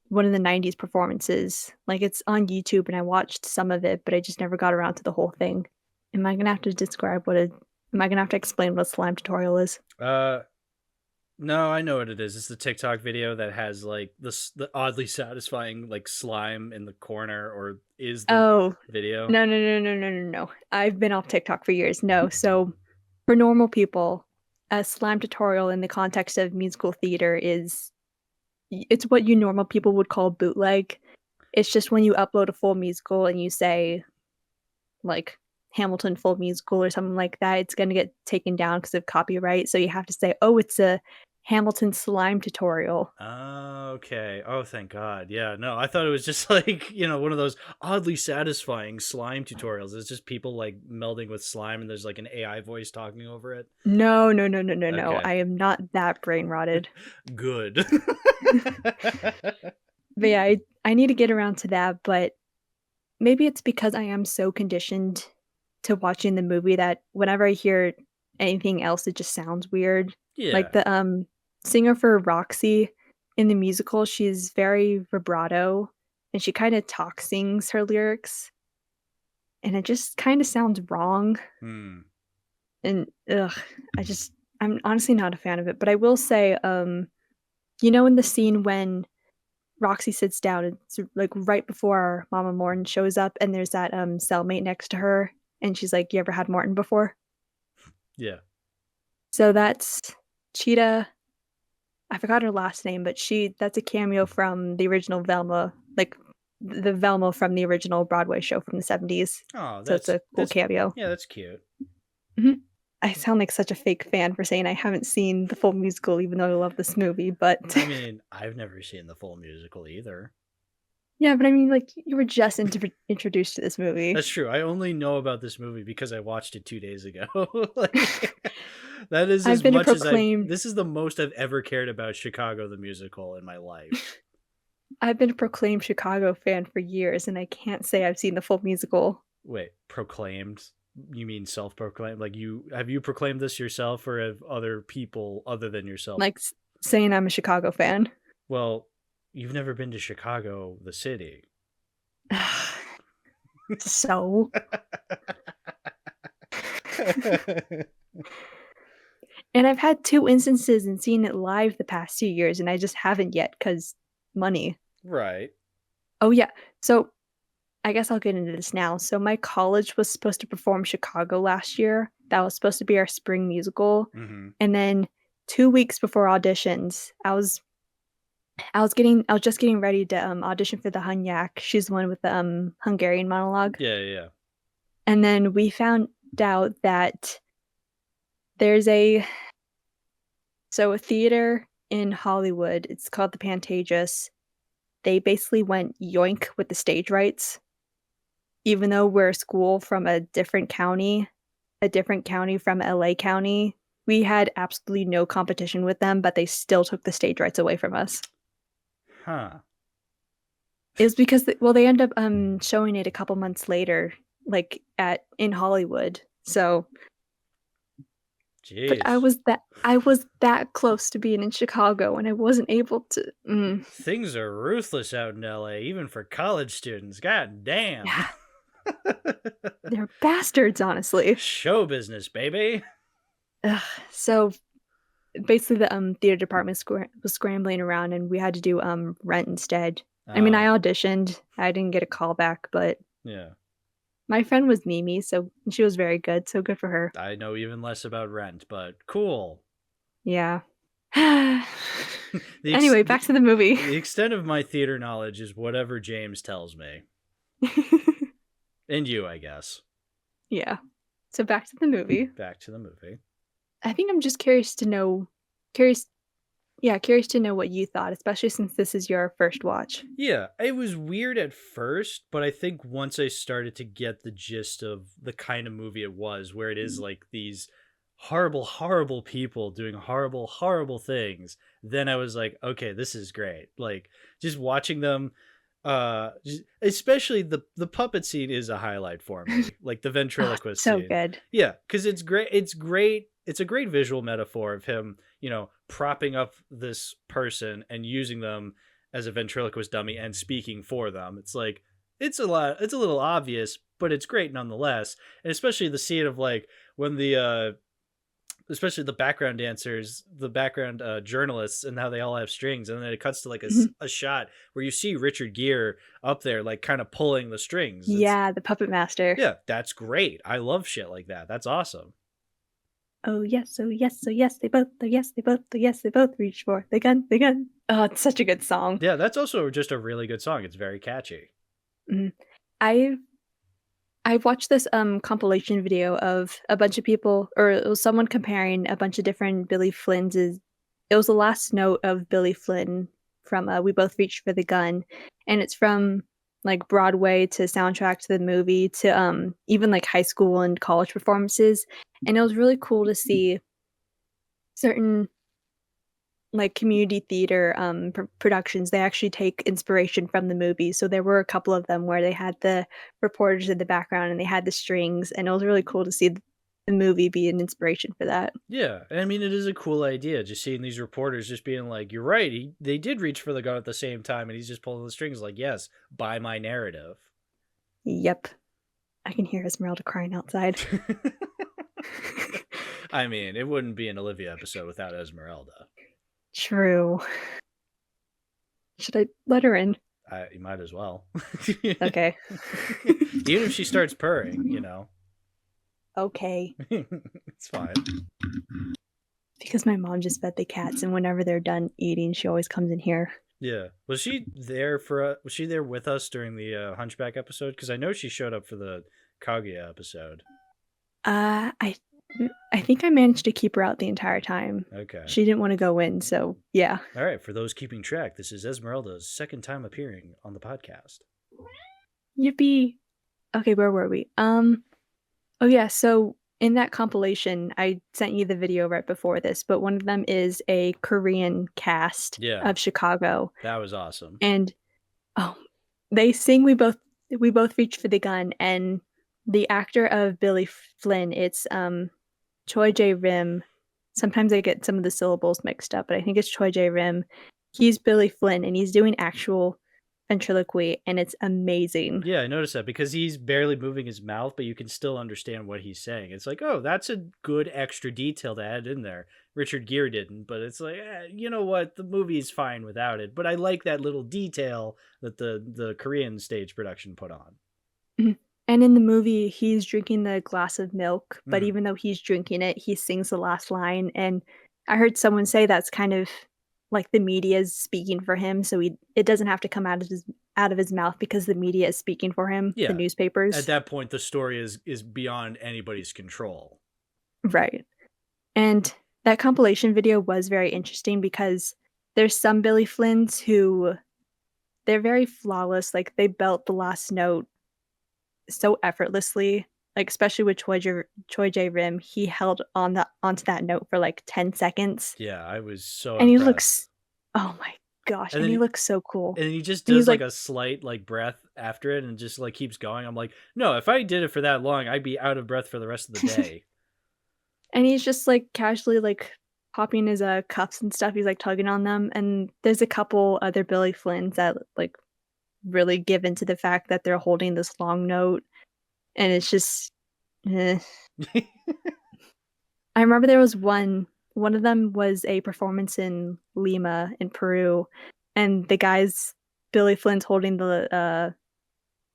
Speaker 3: one of the 90s performances. Like, it's on YouTube, and I watched some of it, but I just never got around to the whole thing. Am I gonna have to explain what a slime tutorial is?
Speaker 1: No, I know what it is. It's the TikTok video that has like the oddly satisfying like slime in the corner, or is the
Speaker 3: Oh,
Speaker 1: video.
Speaker 3: no. I've been off TikTok for years. No, so for normal people, a slime tutorial in the context of musical theater it's what you normal people would call bootleg. It's just when you upload a full musical and you say, like, Hamilton full musical or something like that, it's gonna get taken down because of copyright. So you have to say, oh, it's a Hamilton slime tutorial.
Speaker 1: Okay. Oh, thank God. Yeah. No, I thought it was just like, one of those oddly satisfying slime tutorials. It's just people like melding with slime, and there's like an AI voice talking over it.
Speaker 3: No.
Speaker 1: Okay.
Speaker 3: I am not that brain rotted.
Speaker 1: Good.
Speaker 3: But yeah, I need to get around to that, but maybe it's because I am so conditioned to watching the movie that whenever I hear anything else, it just sounds weird.
Speaker 1: Yeah.
Speaker 3: Like the singer for Roxy in the musical, she's very vibrato and she kind of talk sings her lyrics. And it just kind of sounds wrong.
Speaker 1: Hmm.
Speaker 3: And I'm honestly not a fan of it. But I will say, in the scene when Roxy sits down, it's like right before Mama Morton shows up, and there's that cellmate next to her, and she's like, "You ever had Morton before?"
Speaker 1: Yeah.
Speaker 3: So that's Cheetah. I forgot her last name, but that's a cameo from the original Velma, like the Velma from the original Broadway show from the 70s.
Speaker 1: Oh,
Speaker 3: So it's a cool cameo.
Speaker 1: Yeah, that's cute.
Speaker 3: I sound like such a fake fan for saying I haven't seen the full musical, even though I love this movie, but
Speaker 1: I mean, I've never seen the full musical either.
Speaker 3: yeah, but I mean, like, you were just introduced to this movie.
Speaker 1: That's true. I only know about this movie because I watched it 2 days ago. That is as much as this is the most I've ever cared about Chicago the musical in my life.
Speaker 3: I've been a proclaimed Chicago fan for years, and I can't say I've seen the full musical.
Speaker 1: Wait, proclaimed? You mean self-proclaimed? Like, have you proclaimed this yourself, or have other people other than yourself?
Speaker 3: Like, saying I'm a Chicago fan.
Speaker 1: Well, you've never been to Chicago, the city.
Speaker 3: So? And I've had 2 instances in seeing it live the past 2 years, and I just haven't yet, because money.
Speaker 1: Right.
Speaker 3: Oh, yeah. So, I guess I'll get into this now. So my college was supposed to perform Chicago last year. That was supposed to be our spring musical.
Speaker 1: Mm-hmm.
Speaker 3: And then 2 weeks before auditions, I was just getting ready to audition for the Hunyak. She's the one with the Hungarian monologue.
Speaker 1: Yeah.
Speaker 3: And then we found out that there's a theater in Hollywood. It's called the Pantages. They basically went yoink with the stage rights. Even though we're a school from a different county from LA County, we had absolutely no competition with them, but they still took the stage rights away from us.
Speaker 1: Huh.
Speaker 3: It was because they end up showing it a couple months later, like in Hollywood. So,
Speaker 1: Jeez.
Speaker 3: but I was that close to being in Chicago, and I wasn't able to.
Speaker 1: Things are ruthless out in LA, even for college students. God damn.
Speaker 3: Yeah. They're bastards, honestly.
Speaker 1: Show business, baby.
Speaker 3: So basically, the theater department was scrambling around, and we had to do Rent instead. I mean, I auditioned. I didn't get a call back, but
Speaker 1: yeah,
Speaker 3: my friend was Mimi, so she was very good. So good for her.
Speaker 1: I know even less about Rent, but cool.
Speaker 3: Yeah. Anyway, back to the movie.
Speaker 1: The extent of my theater knowledge is whatever James tells me. And you, I guess.
Speaker 3: Yeah. So back to the movie.
Speaker 1: Back to the movie.
Speaker 3: I think I'm just curious to know what you thought, especially since this is your first watch.
Speaker 1: Yeah, it was weird at first, but I think once I started to get the gist of the kind of movie it was, where it is like these horrible, horrible people doing horrible, horrible things, then I was like, okay, this is great. Like, just watching them, especially the puppet scene is a highlight for me. Like the ventriloquist
Speaker 3: so
Speaker 1: scene.
Speaker 3: good.
Speaker 1: Yeah, because it's great. It's a great visual metaphor of him, propping up this person and using them as a ventriloquist dummy and speaking for them. It's like, it's a little obvious, but it's great nonetheless. And especially the scene of like when especially the background dancers, the background journalists, and how they all have strings. And then it cuts to like a shot where you see Richard Gere up there, like kind of pulling the strings.
Speaker 3: Yeah, the puppet master.
Speaker 1: Yeah, that's great. I love shit like that. That's awesome.
Speaker 3: Oh yes, they both reach for the gun. Oh, it's such a good song.
Speaker 1: Yeah, that's also just a really good song. It's very catchy.
Speaker 3: I watched this compilation video of a bunch of people, or it was someone comparing a bunch of different Billy Flynn's. It was the last note of Billy Flynn from We Both Reached for the Gun, and it's from like Broadway to soundtrack to the movie to even like high school and college performances. And it was really cool to see certain like community theater productions. They actually take inspiration from the movie. So there were a couple of them where they had the reporters in the background and they had the strings, and it was really cool to see the movie be an inspiration for that.
Speaker 1: Yeah, and I mean, it is a cool idea, just seeing these reporters just being like, you're right, they did reach for the gun at the same time, and he's just pulling the strings like, yes, buy my narrative.
Speaker 3: Yep. I can hear Esmeralda crying outside.
Speaker 1: I mean, it wouldn't be an Olivia episode without Esmeralda.
Speaker 3: True. Should I let her in?
Speaker 1: You might as well.
Speaker 3: Okay.
Speaker 1: Even if she starts purring,
Speaker 3: Okay.
Speaker 1: It's fine.
Speaker 3: Because my mom just fed the cats, and whenever they're done eating, she always comes in here.
Speaker 1: Yeah. Was she there with us during the Hunchback episode? Because I know she showed up for the Kaguya episode.
Speaker 3: I think I managed to keep her out the entire time.
Speaker 1: Okay.
Speaker 3: She didn't want to go in, so yeah.
Speaker 1: All right. For those keeping track, this is Esmeralda's second time appearing on the podcast.
Speaker 3: Yippee. Okay, where were we? Oh yeah, so in that compilation, I sent you the video right before this, but one of them is a Korean cast of Chicago.
Speaker 1: That was awesome.
Speaker 3: And they sing We Both Reached for the Gun, and the actor of Billy Flynn, it's Choi Jae Rim. Sometimes I get some of the syllables mixed up, but I think it's Choi Jae Rim. He's Billy Flynn, and he's doing actual ventriloquy, and it's amazing.
Speaker 1: Yeah, I noticed that because he's barely moving his mouth, but you can still understand what he's saying. It's like, oh, that's a good extra detail to add in there. Richard Gere didn't, but it's like, you know what? The movie's fine without it. But I like that little detail that the Korean stage production put on.
Speaker 3: And in the movie, he's drinking the glass of milk, but
Speaker 1: Mhm.
Speaker 3: even though he's drinking it, he sings the last line. And I heard someone say that's kind of like the media is speaking for him, so it doesn't have to come out of his mouth because the media is speaking for him, the
Speaker 1: Yeah. At
Speaker 3: newspapers.
Speaker 1: that point, the story is beyond anybody's control.
Speaker 3: Right. And that compilation video was very interesting because there's some Billy Flynns who they're very flawless, like they belt the last note so effortlessly, like especially with Choi Jae Rim, he held onto that note for like 10 seconds.
Speaker 1: Yeah, I was so
Speaker 3: And he
Speaker 1: impressed.
Speaker 3: looks oh my gosh,
Speaker 1: And
Speaker 3: and
Speaker 1: then
Speaker 3: he looks so cool.
Speaker 1: And he just
Speaker 3: And he's
Speaker 1: does like
Speaker 3: like
Speaker 1: a slight like breath after it and just like keeps going. I'm like, no, if I did it for that long, I'd be out of breath for the rest of the day.
Speaker 3: and he's just like casually like popping his cuffs and stuff. He's like tugging on them. And there's a couple other Billy Flynns that like really give into the fact that they're holding this long note. And it's just eh. I remember there was one of them was a performance in Lima in Peru, and the guy's Billy Flynn's holding the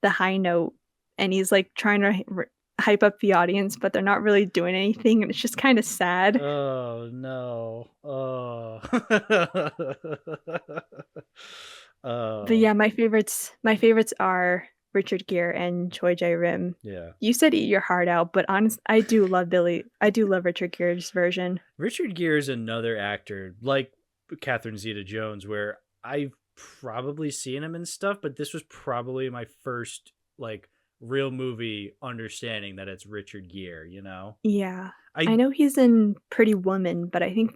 Speaker 3: high note, and he's like trying to hype up the audience, but they're not really doing anything, and it's just kind of sad.
Speaker 1: Oh no. Oh.
Speaker 3: But yeah, my favorites are Richard Gere and Choi Jae Rim.
Speaker 1: Yeah.
Speaker 3: You said Eat Your Heart Out, but honest, I do love Richard Gere's version.
Speaker 1: Richard Gere is another actor like Catherine Zeta-Jones where I've probably seen him and stuff, but this was probably my first like real movie understanding that it's Richard Gere, you know?
Speaker 3: Yeah.
Speaker 1: I
Speaker 3: I know he's in Pretty Woman, but I think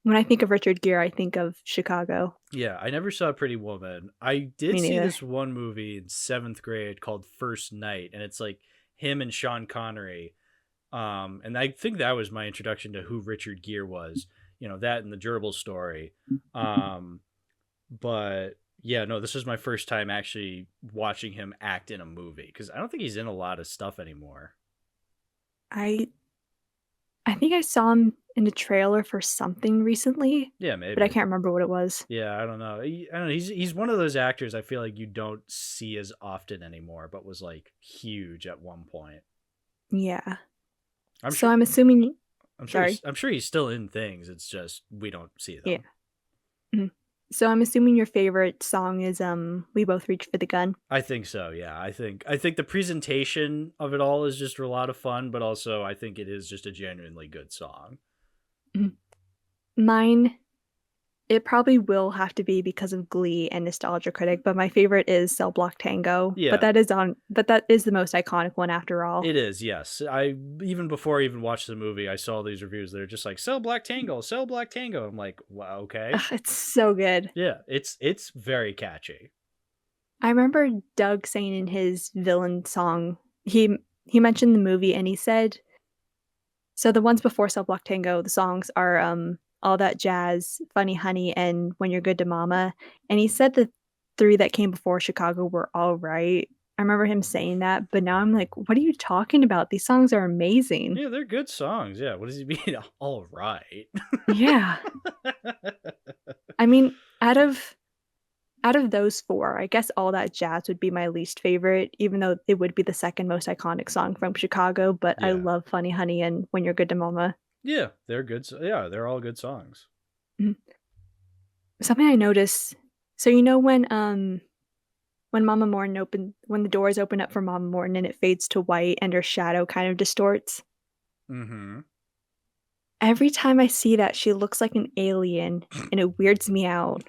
Speaker 3: when I think of Richard Gere, I think of Chicago.
Speaker 1: Yeah, I never saw Pretty Woman. I did
Speaker 3: Me
Speaker 1: see
Speaker 3: neither.
Speaker 1: this one movie in 7th grade called First Night, and it's like him and Sean Connery. And I think that was my introduction to who Richard Gere was. You know, that and the Gerbil story. But yeah, no, this was my first time actually watching him act in a movie because I don't think he's in a lot of stuff anymore.
Speaker 3: I think I saw him in a trailer for something recently,
Speaker 1: Yeah, maybe.
Speaker 3: but I can't remember what it was.
Speaker 1: Yeah, I don't know. I don't know. He's one of those actors I feel like you don't see as often anymore, but was like huge at one point.
Speaker 3: Yeah.
Speaker 1: I'm
Speaker 3: So
Speaker 1: sure.
Speaker 3: I'm assuming
Speaker 1: I'm sure.
Speaker 3: sorry.
Speaker 1: I'm sure he's still in things. It's just we don't see them.
Speaker 3: Yeah. Mhm. So I'm assuming your favorite song is We Both Reach for the Gun.
Speaker 1: I think so. Yeah, I think the presentation of it all is just a lot of fun, but also I think it is just a genuinely good song.
Speaker 3: Mine, it probably will have to be because of Glee and Nostalgia Critic, but my favorite is Cell Block Tango.
Speaker 1: Yeah.
Speaker 3: But that is the most iconic one after all.
Speaker 1: It is, yes. I even before I even watched the movie, I saw these reviews that are just like Cell Block Tango, Cell Block Tango. I'm like, wow, okay.
Speaker 3: Ugh, it's so good.
Speaker 1: Yeah, it's very catchy.
Speaker 3: I remember Doug saying in his villain song, he mentioned the movie and he said, so the ones before Cell Block Tango, the songs are All That Jazz, Funny Honey, and When You're Good to Mama. And he said the 3 that came before Chicago were all right. I remember him saying that, but now I'm like, what are you talking about? These songs are amazing.
Speaker 1: Yeah, they're good songs. Yeah, what does he mean? All right.
Speaker 3: Yeah. I mean, out of those 4, I guess All That Jazz would be my least favorite, even though it would be the second most iconic song from Chicago, but I
Speaker 1: Yeah.
Speaker 3: love Funny Honey and When You're Good to Mama.
Speaker 1: Yeah, they're good. Yeah, they're all good songs.
Speaker 3: Something I noticed, so you know when Mama Morton when the doors open up for Mama Morton and it fades to white and her shadow kind of distorts?
Speaker 1: Mm-hmm.
Speaker 3: Every time I see that, she looks like an alien and it weirds me out.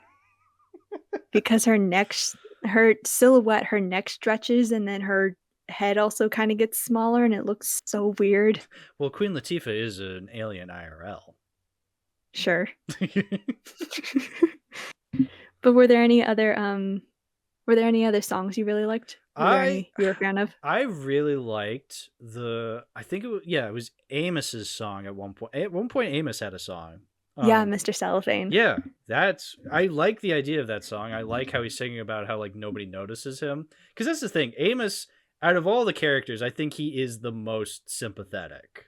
Speaker 3: Because her silhouette, her neck stretches and then her head also kind of gets smaller and it looks so weird.
Speaker 1: Well, Queen Latifah is an alien IRL.
Speaker 3: Sure. But were there any other songs you really liked? Were there any you were a fan of?
Speaker 1: I really liked it was Amos's song at one point. At one point, Amos had a song.
Speaker 3: Yeah, Mr. Cellophane.
Speaker 1: Yeah, I like the idea of that song. I like how he's singing about how like nobody notices him. Because that's the thing. Amos, out of all the characters, I think he is the most sympathetic.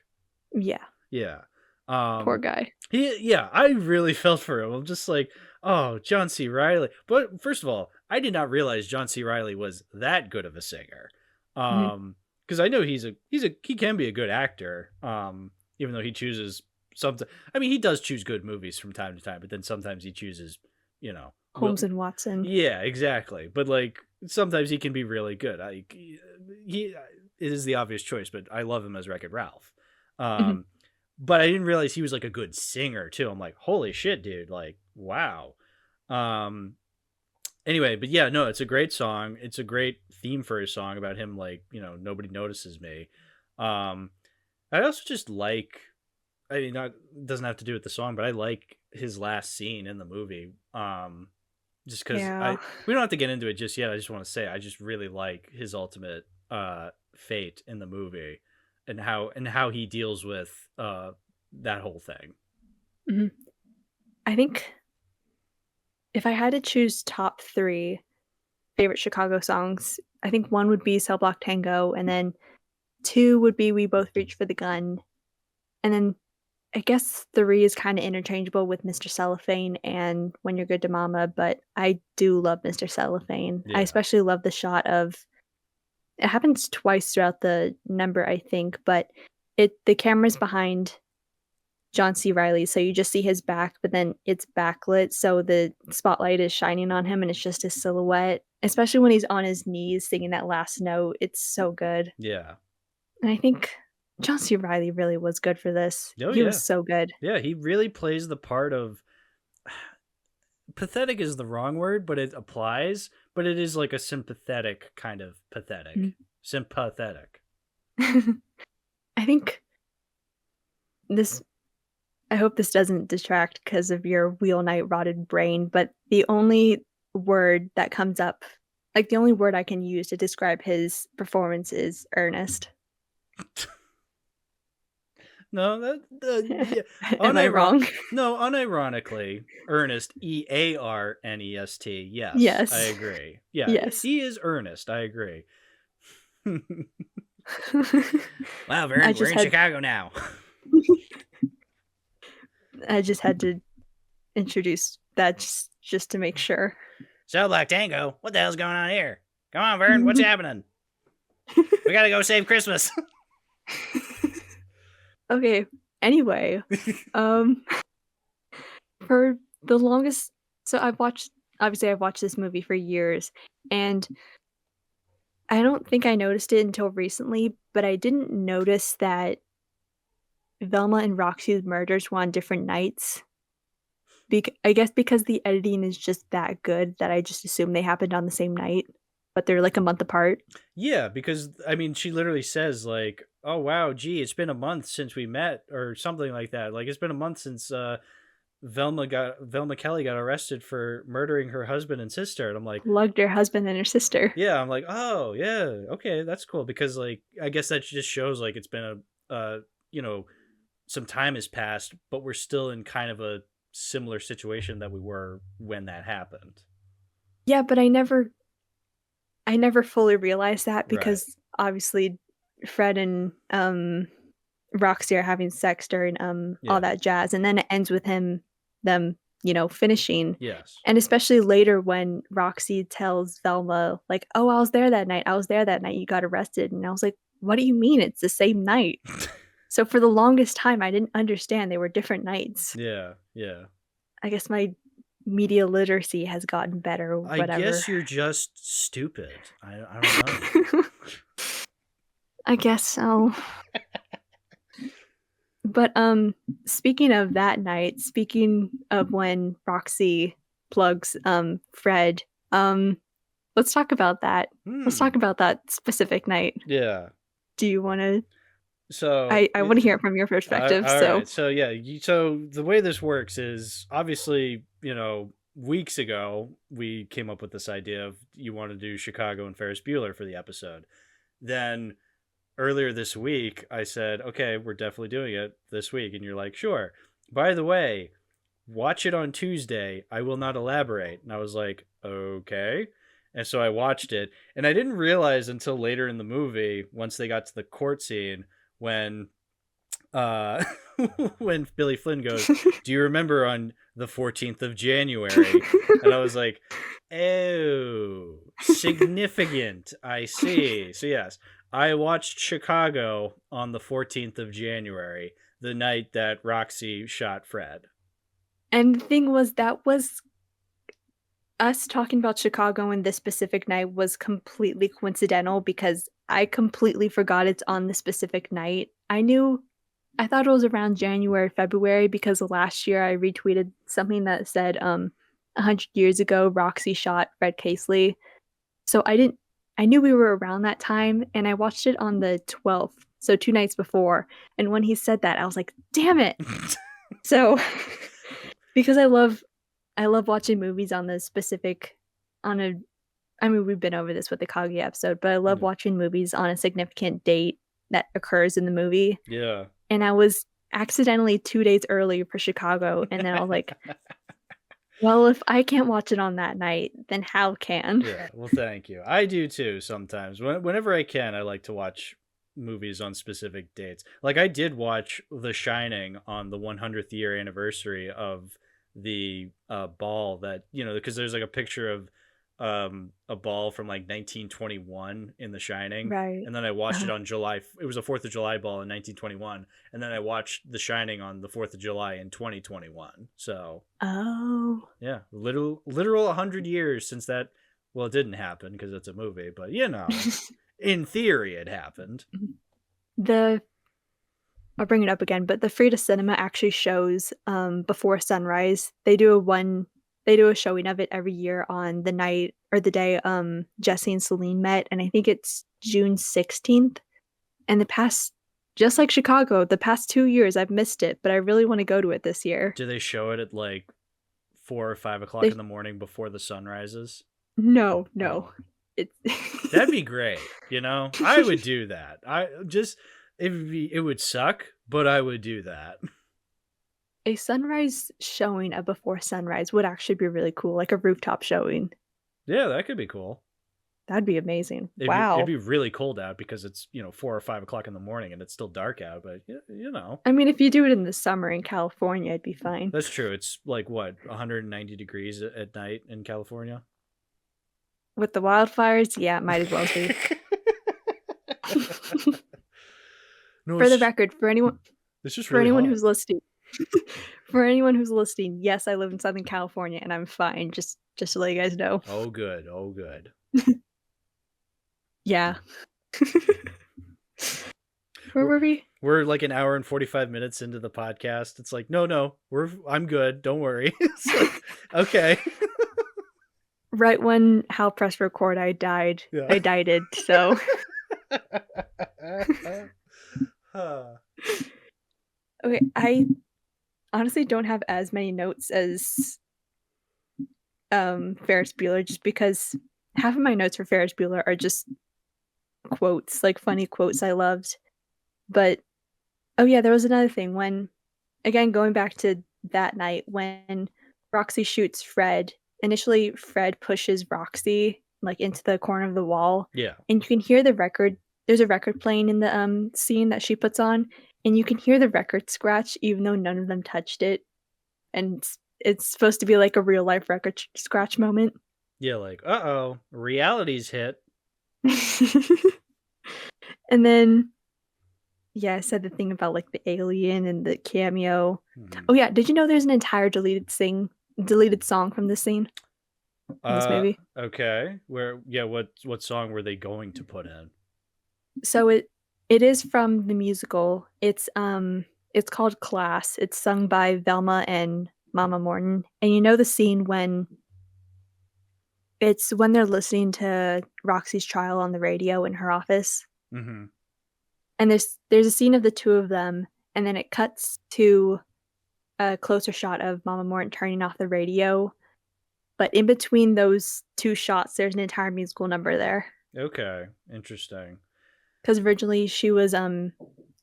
Speaker 3: Yeah.
Speaker 1: Yeah.
Speaker 3: Poor guy.
Speaker 1: I really felt for him. I'm just like, oh, John C. Reilly. But first of all, I did not realize John C. Reilly was that good of a singer. Because I know he can be a good actor. Even though he chooses something. I mean, he does choose good movies from time to time, but then sometimes he chooses, you know,
Speaker 3: Holmes and Watson.
Speaker 1: Yeah, exactly. But like sometimes he can be really good. It is the obvious choice, but I love him as Wreck-It Ralph. But I didn't realize he was like a good singer too. I'm like, holy shit, dude! Like, wow. Anyway, but yeah, no, it's a great song. It's a great theme for a song about him, like, you know, nobody notices me. I also just like, I mean, it doesn't have to do with the song, but I like his last scene in the movie. Just because we don't have to get into it just yet. I just want to say I just really like his ultimate fate in the movie, and how he deals with that whole thing.
Speaker 3: I think if I had to choose top 3 favorite Chicago songs, I think 1 would be Cell Block Tango, and then 2 would be We Both Reach for the Gun, and then I guess 3 is kind of interchangeable with Mr. Cellophane and When You're Good to Mama, but I do love Mr. Cellophane.
Speaker 1: Yeah.
Speaker 3: I especially love the shot of, it happens twice throughout the number, I think, but the camera's behind John C. Reilly, so you just see his back, but then it's backlit, so the spotlight is shining on him and it's just his silhouette, especially when he's on his knees singing that last note. It's so good.
Speaker 1: Yeah.
Speaker 3: And I think John C. Reilly really was good for this. He was so good.
Speaker 1: Yeah, he really plays the part of, pathetic is the wrong word, but it applies, but it is like a sympathetic kind of pathetic. Sympathetic.
Speaker 3: I think I hope this doesn't detract because of your wheel night rotted brain, but the only word that comes up, like the only word I can use to describe his performance is earnest.
Speaker 1: No, yeah.
Speaker 3: Am I wrong?
Speaker 1: No, unironically, Ernest, Earnest. Yes,
Speaker 3: yes,
Speaker 1: I agree. Yeah,
Speaker 3: yes,
Speaker 1: he is earnest. I agree. Wow, Vern, we're in Chicago now.
Speaker 3: I just had to introduce that just to make sure.
Speaker 1: So, Black Tango, what the hell's going on here? Come on, Vern, what's happening? We gotta go save Christmas.
Speaker 3: Okay, anyway, for the longest, so I've watched this movie for years, and I don't think I noticed it until recently, but I didn't notice that Velma and Roxy's murders were on different nights. I guess because the editing is just that good that I just assume they happened on the same night, but they're like a month apart.
Speaker 1: Yeah, because I mean, she literally says like, "Oh wow, gee, it's been a month since we met," or something like that. Like it's been a month since Velma Kelly got arrested for murdering her husband and sister, and I'm like,
Speaker 3: lugged her husband and her sister.
Speaker 1: Yeah, I'm like, oh yeah, okay, that's cool, because like I guess that just shows like it's been some time has passed, but we're still in kind of a similar situation that we were when that happened.
Speaker 3: Yeah, but I never fully realized that because obviously Fred and Roxy are having sex during all that jazz, and then it ends with them finishing.
Speaker 1: Yes.
Speaker 3: And especially later when Roxy tells Velma like, "Oh, I was there that night. You got arrested." And I was like, "What do you mean? It's the same night." So for the longest time I didn't understand they were different nights.
Speaker 1: Yeah.
Speaker 3: I guess my media literacy has gotten better or whatever.
Speaker 1: I guess you're just stupid. I don't know.
Speaker 3: I guess so. But speaking of that night, speaking of when Roxy plugs Fred, let's talk about that. Let's talk about that specific night.
Speaker 1: Yeah.
Speaker 3: Do you want to?
Speaker 1: So
Speaker 3: I want to hear it from your perspective.
Speaker 1: Right. So yeah, so the way this works is obviously, weeks ago we came up with this idea of you want to do Chicago and Ferris Bueller for the episode. Then earlier this week I said, okay, we're definitely doing it this week, and you're like, sure. By the way, watch it on Tuesday. I will not elaborate. And I was like, okay. And so I watched it, and I didn't realize until later in the movie, once they got to the court scene, when when Billy Flynn goes, "Do you remember on the 14th of January?" And I was like, Oh, significant. I see. So yes, I watched Chicago on the 14th of January, the night that Roxy shot Fred.
Speaker 3: And the thing was, that was us talking about Chicago and this specific night was completely coincidental because I completely forgot it's on the specific night. I thought it was around January, February because last year I retweeted something that said 100 years ago Roxy shot Fred Casely. So I knew we were around that time and I watched it on the 12th, so 2 nights before. And when he said that, I was like, "Damn it." So because I love watching movies on the specific I mean, we've been over this with the Kaguya episode, but I love
Speaker 1: Yeah.
Speaker 3: watching movies on a significant date that occurs in the movie.
Speaker 1: Yeah.
Speaker 3: And I was accidentally 2 days early for Chicago, and then I was like, well, if I can't watch it on that night, then how can?
Speaker 1: Yeah, well, thank you. I do too sometimes. Whenever I can, I like to watch movies on specific dates. Like I did watch The Shining on the 100th year anniversary of the ball that, because there's like a picture of a ball from like 1921 in The Shining.
Speaker 3: Right.
Speaker 1: And then I watched it on it was a 4th of July ball in 1921. And then I watched The Shining on the 4th of July in 2021. So,
Speaker 3: Oh.
Speaker 1: yeah, literal 100 years since that. Well, it didn't happen because it's a movie, but in theory, it happened.
Speaker 3: I'll bring it up again, but the Frida Cinema actually shows Before Sunrise. They do a showing of it every year on the night or the day Jesse and Celine met, and I think it's June 16th. And just like Chicago, the past 2 years I've missed it, but I really want to go to it this year.
Speaker 1: Do they show it at like 4 or 5 o'clock in the morning before the sun rises?
Speaker 3: No.
Speaker 1: Oh.
Speaker 3: It's
Speaker 1: That'd be great. I would do that. It would suck, but I would do that.
Speaker 3: a sunrise showing of Before Sunrise would actually be really cool, like a rooftop showing.
Speaker 1: Yeah, that could be cool.
Speaker 3: That'd be amazing.
Speaker 1: Wow. It'd be really cold out because it's, 4 or 5 o'clock in the morning and it's still dark out, but
Speaker 3: I mean, if you do it in the summer in California, it'd be fine.
Speaker 1: That's true. It's like what, 190 degrees at night in California?
Speaker 3: With the wildfires, yeah, it might as well be.
Speaker 1: No,
Speaker 3: for the record, for anyone who's listening, yes, I live in Southern California and I'm fine. Just to let you guys know.
Speaker 1: Oh, good.
Speaker 3: Yeah. Where were we?
Speaker 1: We're like an hour and 45 minutes into the podcast. It's like, no, I'm good. Don't worry. It's like, okay.
Speaker 3: Right when Hal pressed record, I died.
Speaker 1: Yeah.
Speaker 3: I died it. So. Okay, I honestly don't have as many notes as Ferris Bueller, just because half of my notes for Ferris Bueller are just quotes, like funny quotes I loved. But oh yeah, there was another thing when, again, going back to that night when Roxy shoots Fred. Initially, Fred pushes Roxy like into the corner of the wall.
Speaker 1: Yeah. And
Speaker 3: you can hear the record. There's a record playing in the scene that she puts on, and you can hear the record scratch even though none of them touched it. And it's supposed to be like a real life record scratch moment.
Speaker 1: Yeah, like, uh-oh, reality's hit.
Speaker 3: And then, yeah, I said the thing about like the alien and the cameo. Mm-hmm. Oh yeah, did you know there's an entire deleted song from this scene in this movie?
Speaker 1: Okay. What song were they going to put in?
Speaker 3: So it is from the musical. It's called Class. It's sung by Velma and Mama Morton. And the scene when they're listening to Roxy's trial on the radio in her office.
Speaker 1: Mm-hmm.
Speaker 3: And there's a scene of the two of them, and then it cuts to a closer shot of Mama Morton turning off the radio. But in between those two shots, there's an entire musical number there.
Speaker 1: Okay, interesting.
Speaker 3: Because originally she was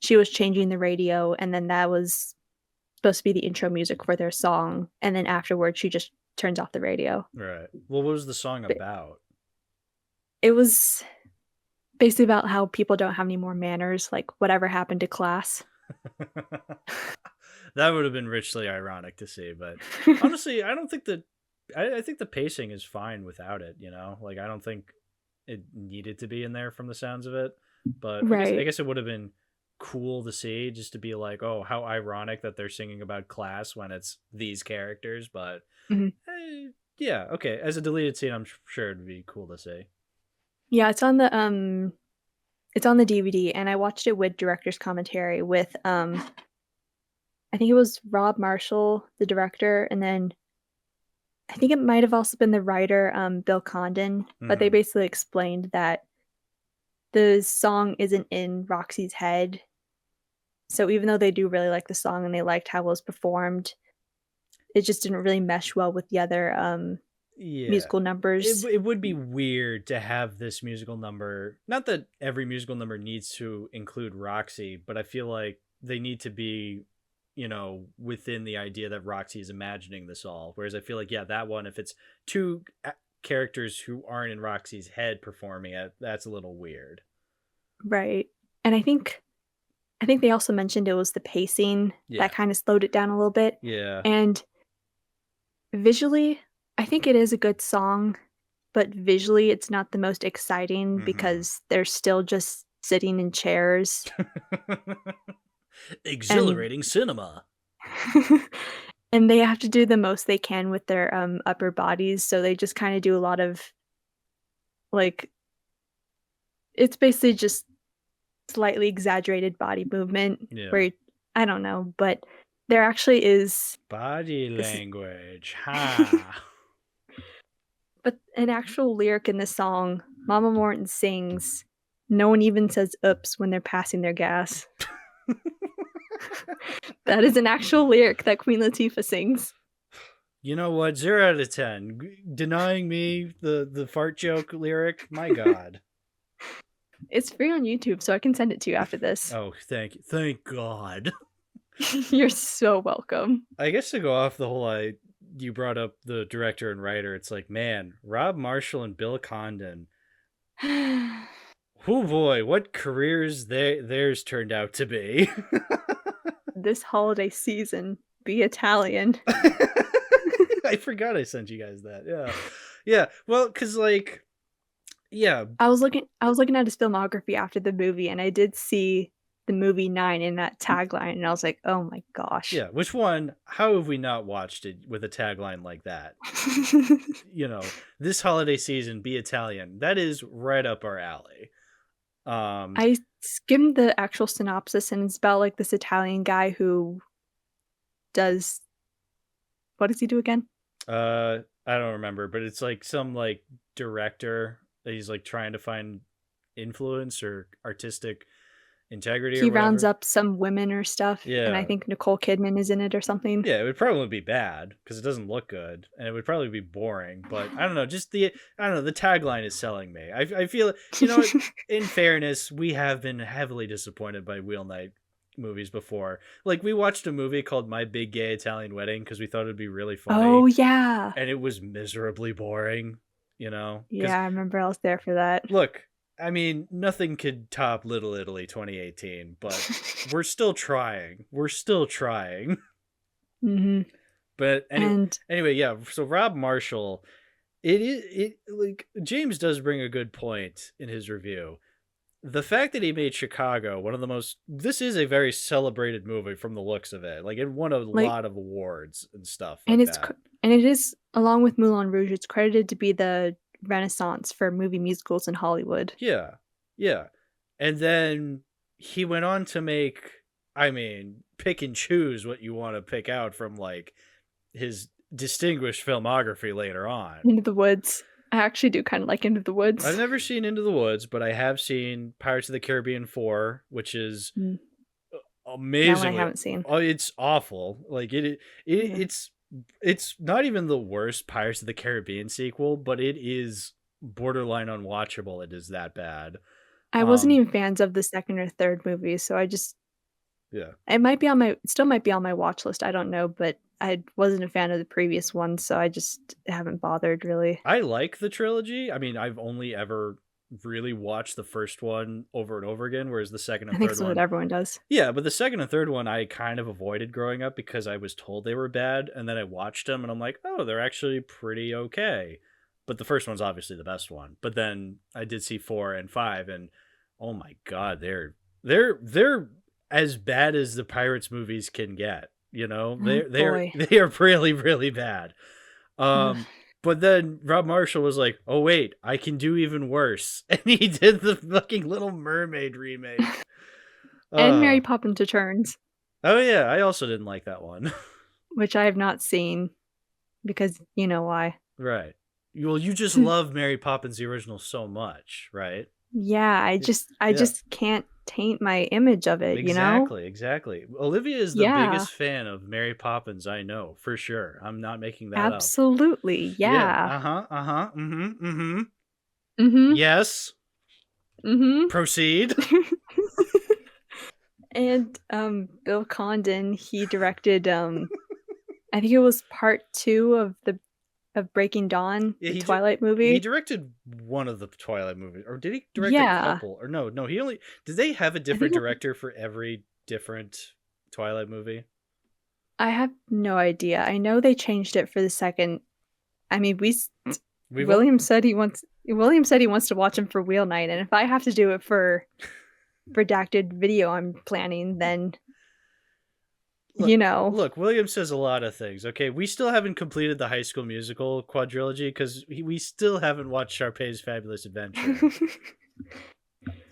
Speaker 3: changing the radio, and then that was supposed to be the intro music for their song, and then afterwards she just turns off the radio.
Speaker 1: Right. Well, what was the song about?
Speaker 3: It was basically about how people don't have any more manners, like whatever happened to class.
Speaker 1: That would have been richly ironic to see, but honestly, I don't think that I think the pacing is fine without it. Like I don't think it needed to be in there from the sounds of it. But I
Speaker 3: Right.
Speaker 1: guess it would have been cool to see, just to be like, oh, how ironic that they're singing about class when it's these characters. But
Speaker 3: Mhm.
Speaker 1: yeah, okay. As a deleted scene, I'm sure it'd be cool to see.
Speaker 3: Yeah, it's on the DVD, and I watched it with director's commentary with I think it was Rob Marshall, the director, and then I think it might have also been the writer, Bill Condon, but they
Speaker 1: Mhm.
Speaker 3: basically explained that the song isn't in Roxy's head. So even though they do really like the song and they liked how it was performed, it just didn't really mesh well with the other
Speaker 1: Yeah.
Speaker 3: musical numbers.
Speaker 1: It would be weird to have this musical number. Not that every musical number needs to include Roxy, but I feel like they need to be, within the idea that Roxy is imagining this all. Whereas I feel like, yeah, that one, if it's two characters who aren't in Roxy's head performing it, that's a little weird.
Speaker 3: Right. And I think they also mentioned it was the pacing
Speaker 1: Yeah.
Speaker 3: that kind of slowed it down a little bit.
Speaker 1: Yeah.
Speaker 3: And visually, I think it is a good song, but visually it's not the most exciting
Speaker 1: Mhm.
Speaker 3: because they're still just sitting in chairs.
Speaker 1: Exhilarating cinema.
Speaker 3: And they have to do the most they can with their upper bodies, so they just kind of do a lot of like it's basically just slightly exaggerated body movement
Speaker 1: Yeah.
Speaker 3: where I don't know, but there actually is
Speaker 1: Body language. Ha.
Speaker 3: but an actual lyric in the song Mama Morton sings, "No one even says oops when they're passing their gas." That is an actual lyric that Queen Latifah sings.
Speaker 1: You know what? 0 out of 10. Denying me the fart joke lyric? My God.
Speaker 3: It's free on YouTube, so I can send it to you after this.
Speaker 1: Oh, thank you. Thank God.
Speaker 3: You're so welcome.
Speaker 1: I guess to go off the whole, you brought up the director and writer. It's like, man, Rob Marshall and Bill Condon. Oh boy, what careers theirs turned out to be.
Speaker 3: This holiday season, be Italian.
Speaker 1: I forgot I sent you guys that. Yeah. Yeah. Well, because yeah.
Speaker 3: I was looking at his filmography after the movie, and I did see the movie 9 in that tagline, and I was like, oh my gosh.
Speaker 1: Yeah. Which one? How have we not watched it with a tagline like that? This holiday season, be Italian. That is right up our alley.
Speaker 3: I skimmed the actual synopsis, and it's about like this Italian guy who does. What does he do again?
Speaker 1: I don't remember, but it's like some like director that he's like trying to find influence or artistic integrity.
Speaker 3: He
Speaker 1: or
Speaker 3: rounds
Speaker 1: whatever.
Speaker 3: up some women or stuff, and I
Speaker 1: Yeah.
Speaker 3: think Nicole Kidman is in it or something.
Speaker 1: Yeah, it would probably be bad because it doesn't look good, and it would probably be boring. But I don't know. The tagline is selling me. I feel in fairness, we have been heavily disappointed by Wheel Night movies before. Like we watched a movie called My Big Gay Italian Wedding because we thought it'd be really funny.
Speaker 3: Oh yeah.
Speaker 1: And it was miserably boring.
Speaker 3: Yeah, I remember I was there for that.
Speaker 1: Look, I mean, nothing could top Little Italy 2018, but we're still trying.
Speaker 3: Mm-hmm.
Speaker 1: But anyway, yeah. So Rob Marshall, like James does bring a good point in his review. The fact that he made Chicago this is a very celebrated movie from the looks of it. Like it won a lot of awards and stuff.
Speaker 3: And it is, along with Moulin Rouge, it's credited to be the Renaissance for movie musicals in Hollywood.
Speaker 1: Yeah. Yeah. And then he went on to make, pick and choose what you want to pick out from like his distinguished filmography later on.
Speaker 3: Into the Woods. I actually do kind of like Into the Woods.
Speaker 1: I've never seen Into the Woods, but I have seen Pirates of the Caribbean 4, which is amazing.
Speaker 3: That one I haven't seen.
Speaker 1: Oh, it's awful. Like it's not even the worst Pirates of the Caribbean sequel, but it is borderline unwatchable. It is that bad.
Speaker 3: I wasn't even fans of the second or third movie, so I just
Speaker 1: it
Speaker 3: still might be on my watch list. I don't know, but I wasn't a fan of the previous one, so I just haven't bothered really.
Speaker 1: I like the trilogy. I've only ever really watch the first one over and over again, whereas the second
Speaker 3: I
Speaker 1: and
Speaker 3: think
Speaker 1: third
Speaker 3: that's
Speaker 1: one,
Speaker 3: what everyone does.
Speaker 1: yeah, but the second and third one I kind of avoided growing up because I was told they were bad, and then I watched them and I'm like, oh, they're actually pretty okay. But the first one's obviously the best one. But then I did see 4 and 5, and oh my god, they're as bad as the Pirates movies can get. You know,
Speaker 3: Oh, boy.
Speaker 1: they are really really bad.
Speaker 3: Ugh.
Speaker 1: But then Rob Marshall was like, "Oh wait, I can do even worse," and he did the fucking Little Mermaid remake.
Speaker 3: And Mary
Speaker 1: Uh,
Speaker 3: Poppins Returns,
Speaker 1: oh yeah, I also didn't like that one.
Speaker 3: which I have not seen because you know why.
Speaker 1: Right. Well, you just love Mary Poppins the original so much, right?
Speaker 3: Yeah, I
Speaker 1: Yeah.
Speaker 3: just can't taint my image of it, you know?
Speaker 1: Exactly. Olivia is the
Speaker 3: Yeah,
Speaker 1: biggest fan of Mary Poppins I know, for sure. I'm not making that up.
Speaker 3: absolutely.
Speaker 1: Yeah.
Speaker 3: Yeah.
Speaker 1: Uh-huh. Uh-huh. Mm-hmm. Mm-hmm.
Speaker 3: Mm-hmm.
Speaker 1: Yes.
Speaker 3: Mm-hmm.
Speaker 1: Proceed.
Speaker 3: And Bill Condon, he directed I think it was part 2 of Breaking Dawn,
Speaker 1: Yeah,
Speaker 3: the
Speaker 1: he
Speaker 3: Twilight
Speaker 1: he
Speaker 3: movie.
Speaker 1: directed one of the Twilight movies, or did he direct a
Speaker 3: Yeah,
Speaker 1: couple? Or no, he only did they have a
Speaker 3: I
Speaker 1: different
Speaker 3: think
Speaker 1: director for every different Twilight movie?
Speaker 3: I have no idea. I know they changed it for the second. I mean,
Speaker 1: We've only
Speaker 3: William said he wants to watch him for wheel night, and if I have to do it for redacted video I'm planning, then
Speaker 1: look,
Speaker 3: you know.
Speaker 1: look, William says a lot of things. Okay, we still haven't completed the High School Musical quadrilogy because we still haven't watched Sharpay's Fabulous Adventure.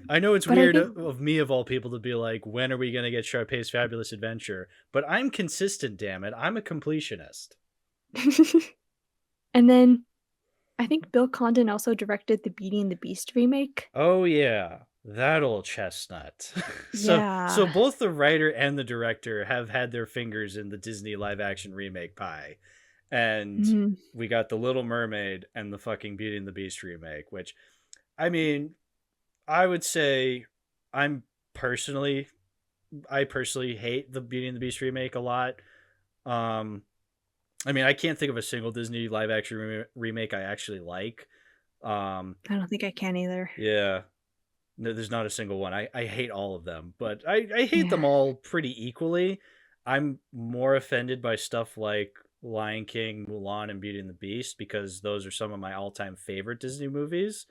Speaker 1: I know it's
Speaker 3: But I
Speaker 1: weird
Speaker 3: think
Speaker 1: of me of all people to be like, when are we gonna get Sharpay's Fabulous Adventure? But I'm consistent, damn it. I'm a completionist.
Speaker 3: and then I think Bill Condon also directed the Beauty and the Beast remake.
Speaker 1: Oh yeah, that old chestnut. So
Speaker 3: Yeah.
Speaker 1: both the writer and the director have had their fingers in the Disney live action remake pie. And
Speaker 3: Mhm.
Speaker 1: we got the Little Mermaid and the fucking Beauty and the Beast remake, which I mean, I would say I'm personally I personally hate the Beauty and the Beast remake a lot. Um I mean, I can't think of a single Disney live action remake I actually like. Um
Speaker 3: I don't think I can either.
Speaker 1: yeah. No, there's not a single one. I hate all of them, but I hate them
Speaker 3: Yeah.
Speaker 1: all pretty equally. I'm more offended by stuff like Lion King, Mulan, and Beauty and the Beast because those are some of my all-time favorite Disney movies.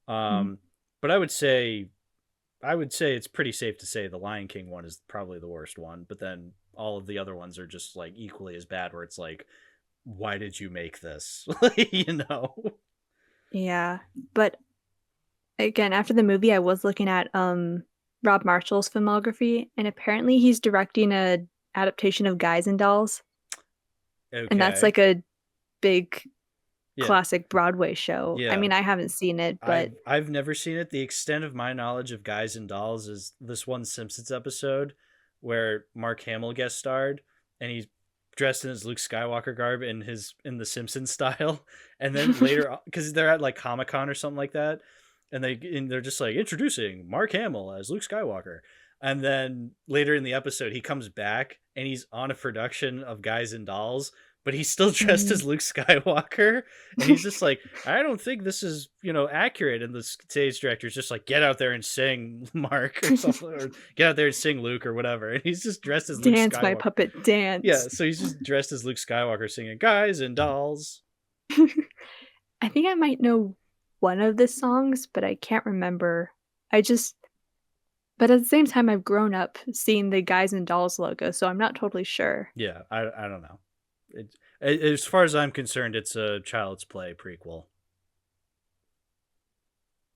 Speaker 3: Mhm.
Speaker 1: But I would say it's pretty safe to say the Lion King one is probably the worst one, but then all of the other ones are just like equally as bad where it's like, why did you make this? You know?
Speaker 3: Yeah. But again, after the movie, I was looking at Rob Marshall's filmography, and apparently he's directing a adaptation of Guys and Dolls, and that's
Speaker 1: Okay.
Speaker 3: like a big
Speaker 1: Yeah.
Speaker 3: classic Broadway show. I
Speaker 1: Yeah.
Speaker 3: mean, I haven't seen it, but
Speaker 1: I've never seen it. The extent of my knowledge of Guys and Dolls is this one Simpsons episode where Mark Hamill guest starred and he's dressed in his Luke Skywalker garb in the Simpsons style. And then later, because they're at like Comic-Con or something like that, and they're just like introducing Mark Hamill as Luke Skywalker. And then later in the episode, he comes back and he's on a production of Guys and Dolls, but he's still dressed as Luke Skywalker. And he's just like, I don't think this is, accurate. And the stage director's just like, get out there and sing, Mark, or something, or get out there and sing, Luke, or whatever. And he's just dressed as Luke
Speaker 3: dance,
Speaker 1: Skywalker.
Speaker 3: my puppet, dance.
Speaker 1: Yeah, so he's just dressed as Luke Skywalker singing Guys and Dolls.
Speaker 3: I think I might know one of the songs, but I can't remember. But at the same time, I've grown up seeing the Guys and Dolls logo, so I'm not totally sure.
Speaker 1: Yeah, I don't know. As far as I'm concerned, it's a Child's Play prequel.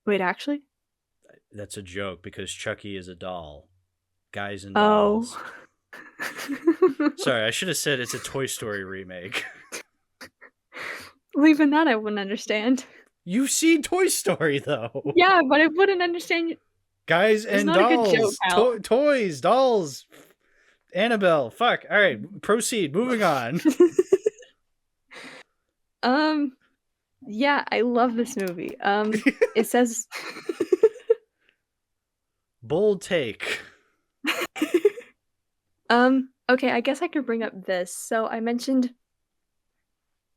Speaker 3: Wait, actually?
Speaker 1: That's a joke because Chucky is a doll. Guys and
Speaker 3: Oh.
Speaker 1: Dolls. Sorry, I should have said it's a Toy Story remake.
Speaker 3: Well, even that I wouldn't understand.
Speaker 1: You've seen Toy Story, though.
Speaker 3: Yeah, but I wouldn't understand.
Speaker 1: Guys
Speaker 3: It's
Speaker 1: and
Speaker 3: not a good joke,
Speaker 1: Dolls.
Speaker 3: Al.
Speaker 1: Toys, dolls. Annabelle. Fuck. All right, proceed. Moving on.
Speaker 3: Yeah, I love this movie. It says
Speaker 1: Bold take.
Speaker 3: okay, I guess I could bring up this. So I mentioned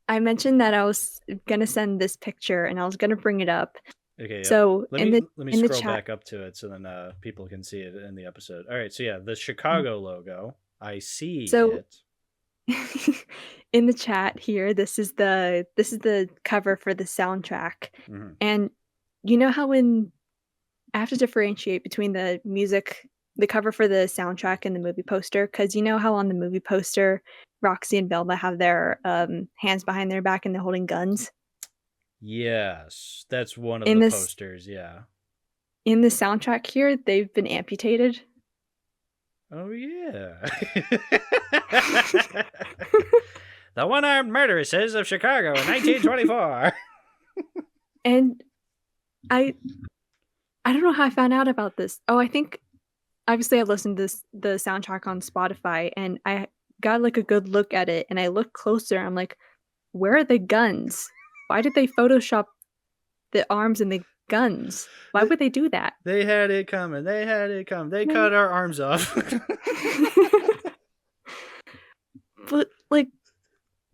Speaker 3: that I was gonna send this picture and I was gonna bring it up.
Speaker 1: Okay, yeah.
Speaker 3: So
Speaker 1: Let
Speaker 3: in
Speaker 1: me
Speaker 3: the
Speaker 1: let me
Speaker 3: in the
Speaker 1: scroll
Speaker 3: chat,
Speaker 1: back up to it so then people can see it in the episode. All right, so yeah, the Chicago logo. I see
Speaker 3: so
Speaker 1: it.
Speaker 3: in the chat here, this is the cover for the soundtrack,
Speaker 1: Mhm.
Speaker 3: and you know how when I have to differentiate between the music, the cover for the soundtrack and the movie poster, because you know how on the movie poster, Roxy and Velma have their hands behind their back and they're holding guns.
Speaker 1: Yes, that's one of
Speaker 3: In
Speaker 1: the
Speaker 3: this
Speaker 1: posters, yeah.
Speaker 3: in the soundtrack here, they've been amputated.
Speaker 1: Oh yeah. The one-armed murderesses of Chicago in 1924.
Speaker 3: And I don't know how I found out about this. Oh, I think obviously I listened to the soundtrack on Spotify and I got like a good look at it and I looked closer. I'm like, where are the guns? Why did they Photoshop the arms and the guns? Why would they do that?
Speaker 1: They had it coming. They had it coming. They
Speaker 3: No.
Speaker 1: cut our arms off.
Speaker 3: But like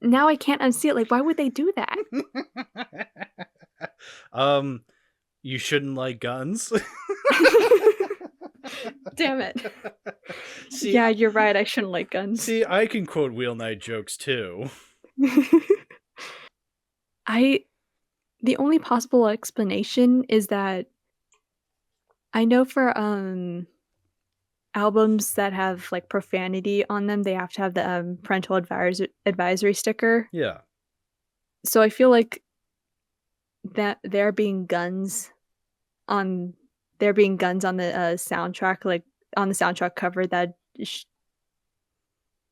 Speaker 3: now I can't unsee it. Like, why would they do that?
Speaker 1: You shouldn't like guns.
Speaker 3: Damn it.
Speaker 1: See,
Speaker 3: Yeah, you're right. I shouldn't like guns.
Speaker 1: See, I can quote Wheel Night jokes too.
Speaker 3: The only possible explanation is that I know for albums that have like profanity on them, they have to have the parental advisory sticker.
Speaker 1: Yeah.
Speaker 3: So I feel like that there being guns on the soundtrack, like on the soundtrack cover, that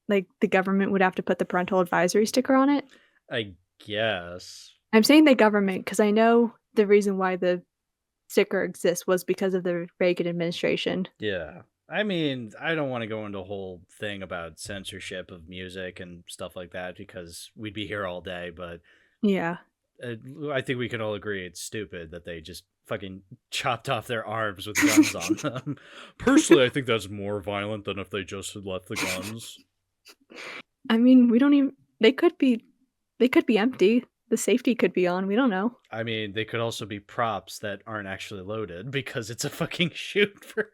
Speaker 3: like the government would have to put the parental advisory sticker on it.
Speaker 1: I guess.
Speaker 3: I'm saying the government because I know the reason why the sticker exists was because of the Reagan administration.
Speaker 1: Yeah. I mean, I don't want to go into a whole thing about censorship of music and stuff like that because we'd be here all day, but
Speaker 3: Yeah.
Speaker 1: I think we can all agree it's stupid that they just fucking chopped off their arms with guns on them. Personally, I think that's more violent than if they just had left the guns.
Speaker 3: I mean, we don't even. They could be empty. The safety could be on. We don't know.
Speaker 1: I mean, they could also be props that aren't actually loaded because it's a fucking shoot for.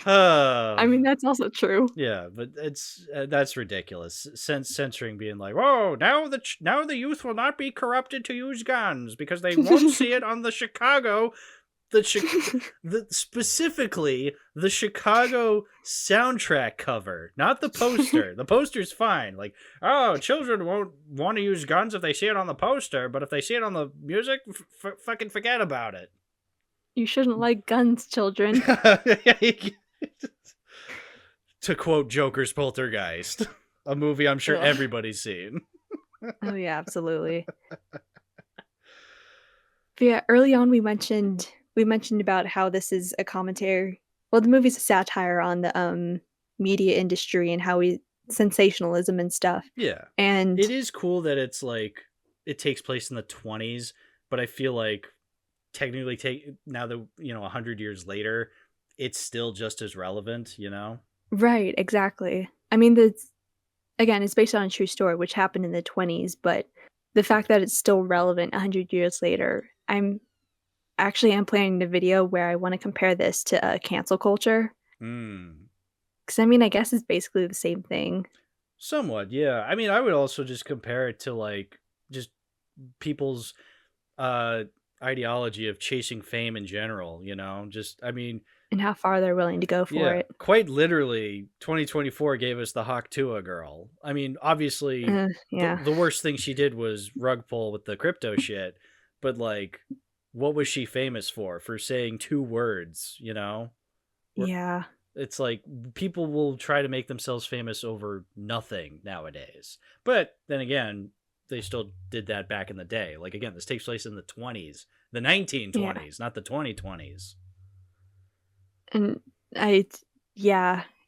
Speaker 3: I mean, that's also true.
Speaker 1: Yeah, but it's that's ridiculous. Censoring being like, "Whoa, now the youth will not be corrupted to use guns because they won't see it on the Chicago, specifically the Chicago soundtrack cover, not the poster. The poster's fine. Like, oh, children won't want to use guns if they see it on the poster, but if they see it on the music, fucking forget about it."
Speaker 3: You shouldn't like guns, children.
Speaker 1: To quote Joker's Poltergeist, a movie I'm sure everybody's seen.
Speaker 3: Oh yeah, absolutely. But yeah, early on we mentioned about how this is a commentary. Well, the movie's a satire on the media industry and how sensationalism and stuff.
Speaker 1: Yeah.
Speaker 3: And
Speaker 1: it is cool that it's like it takes place in the 20s, but I feel like technically now that 100 years later, it's still just as relevant,
Speaker 3: Right, exactly. I mean, again, it's based on a true story which happened in the 20s, but the fact that it's still relevant 100 years later, I'm planning a video where I want to compare this to cancel culture. Because I mean, I guess it's basically the same thing.
Speaker 1: Somewhat, yeah. I mean, I would also just compare it to like just people's ideology of chasing fame in general,
Speaker 3: and how far they're willing to go for it.
Speaker 1: Quite literally 2024 gave us the Hawk Tua girl. I mean, obviously the worst thing she did was rug pull with the crypto shit, but like what was she famous for saying 2 words,
Speaker 3: Yeah.
Speaker 1: It's like people will try to make themselves famous over nothing nowadays, but then again, they still did that back in the day. Like, again, this takes place in the 20s, the 1920s, not the 2020s.
Speaker 3: And and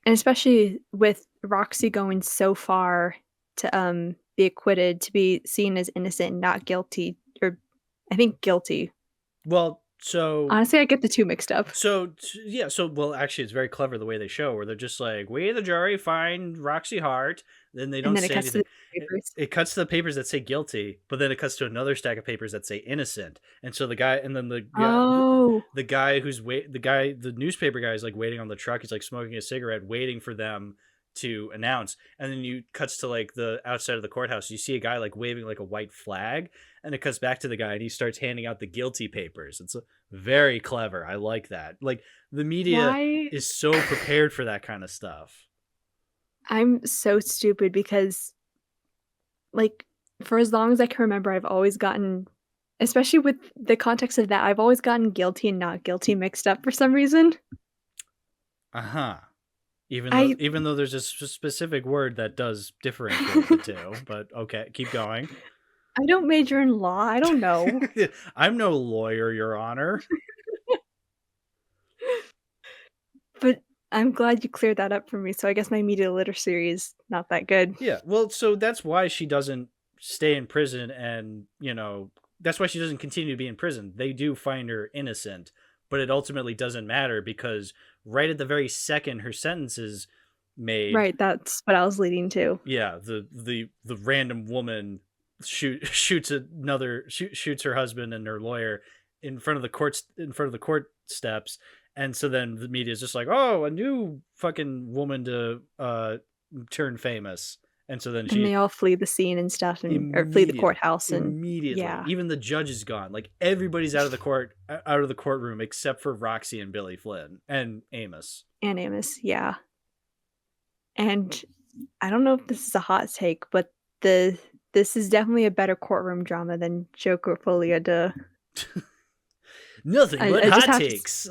Speaker 3: especially with Roxy going so far to be acquitted, to be seen as innocent and not guilty, or I think guilty.
Speaker 1: Well, So
Speaker 3: Honestly, I get the two mixed up.
Speaker 1: So well, actually, it's very clever the way they show, where they're just like, "We, the jury, find Roxy Hart." Then they don't
Speaker 3: And then it
Speaker 1: say
Speaker 3: cuts to
Speaker 1: anything.
Speaker 3: the papers.
Speaker 1: It cuts to the papers that say guilty, but then it cuts to another stack of papers that say innocent. And so the guy, and then
Speaker 3: Oh.
Speaker 1: the guy the newspaper guy is like waiting on the truck. He's like smoking a cigarette, waiting for them to announce. And then you cuts to like the outside of the courthouse. You see a guy like waving like a white flag, and it cuts back to the guy, and he starts handing out the guilty papers. It's very clever. I like that. Like, the media is so prepared for that kind of stuff.
Speaker 3: I'm so stupid because, like, for as long as I can remember, I've always gotten, especially with the context of that, I've always gotten guilty and not guilty mixed up for some reason.
Speaker 1: Uh-huh. Even though there's a specific word that does differentiate the two, but okay, keep going.
Speaker 3: I don't major in law. I don't know.
Speaker 1: I'm no lawyer, Your Honor.
Speaker 3: But I'm glad you cleared that up for me. So I guess my media literacy is not that good.
Speaker 1: Yeah, well, so that's why she doesn't stay in prison, and, that's why she doesn't continue to be in prison. They do find her innocent, but it ultimately doesn't matter, because right at the very second her sentence is made.
Speaker 3: Right, that's what I was leading to.
Speaker 1: Yeah, the random woman shoots her husband and her lawyer in front of the court steps, and so then the media is just like, oh, a new fucking woman to turn famous, and so then
Speaker 3: they all flee the scene and stuff, or flee the courthouse, and
Speaker 1: immediately,
Speaker 3: yeah.
Speaker 1: Even the judge is gone. Like, everybody's out of the courtroom except for Roxy and Billy Flynn and Amos.
Speaker 3: Yeah. And I don't know if this is a hot take, but this is definitely a better courtroom drama than Joker Folia de.
Speaker 1: Nothing but hot takes.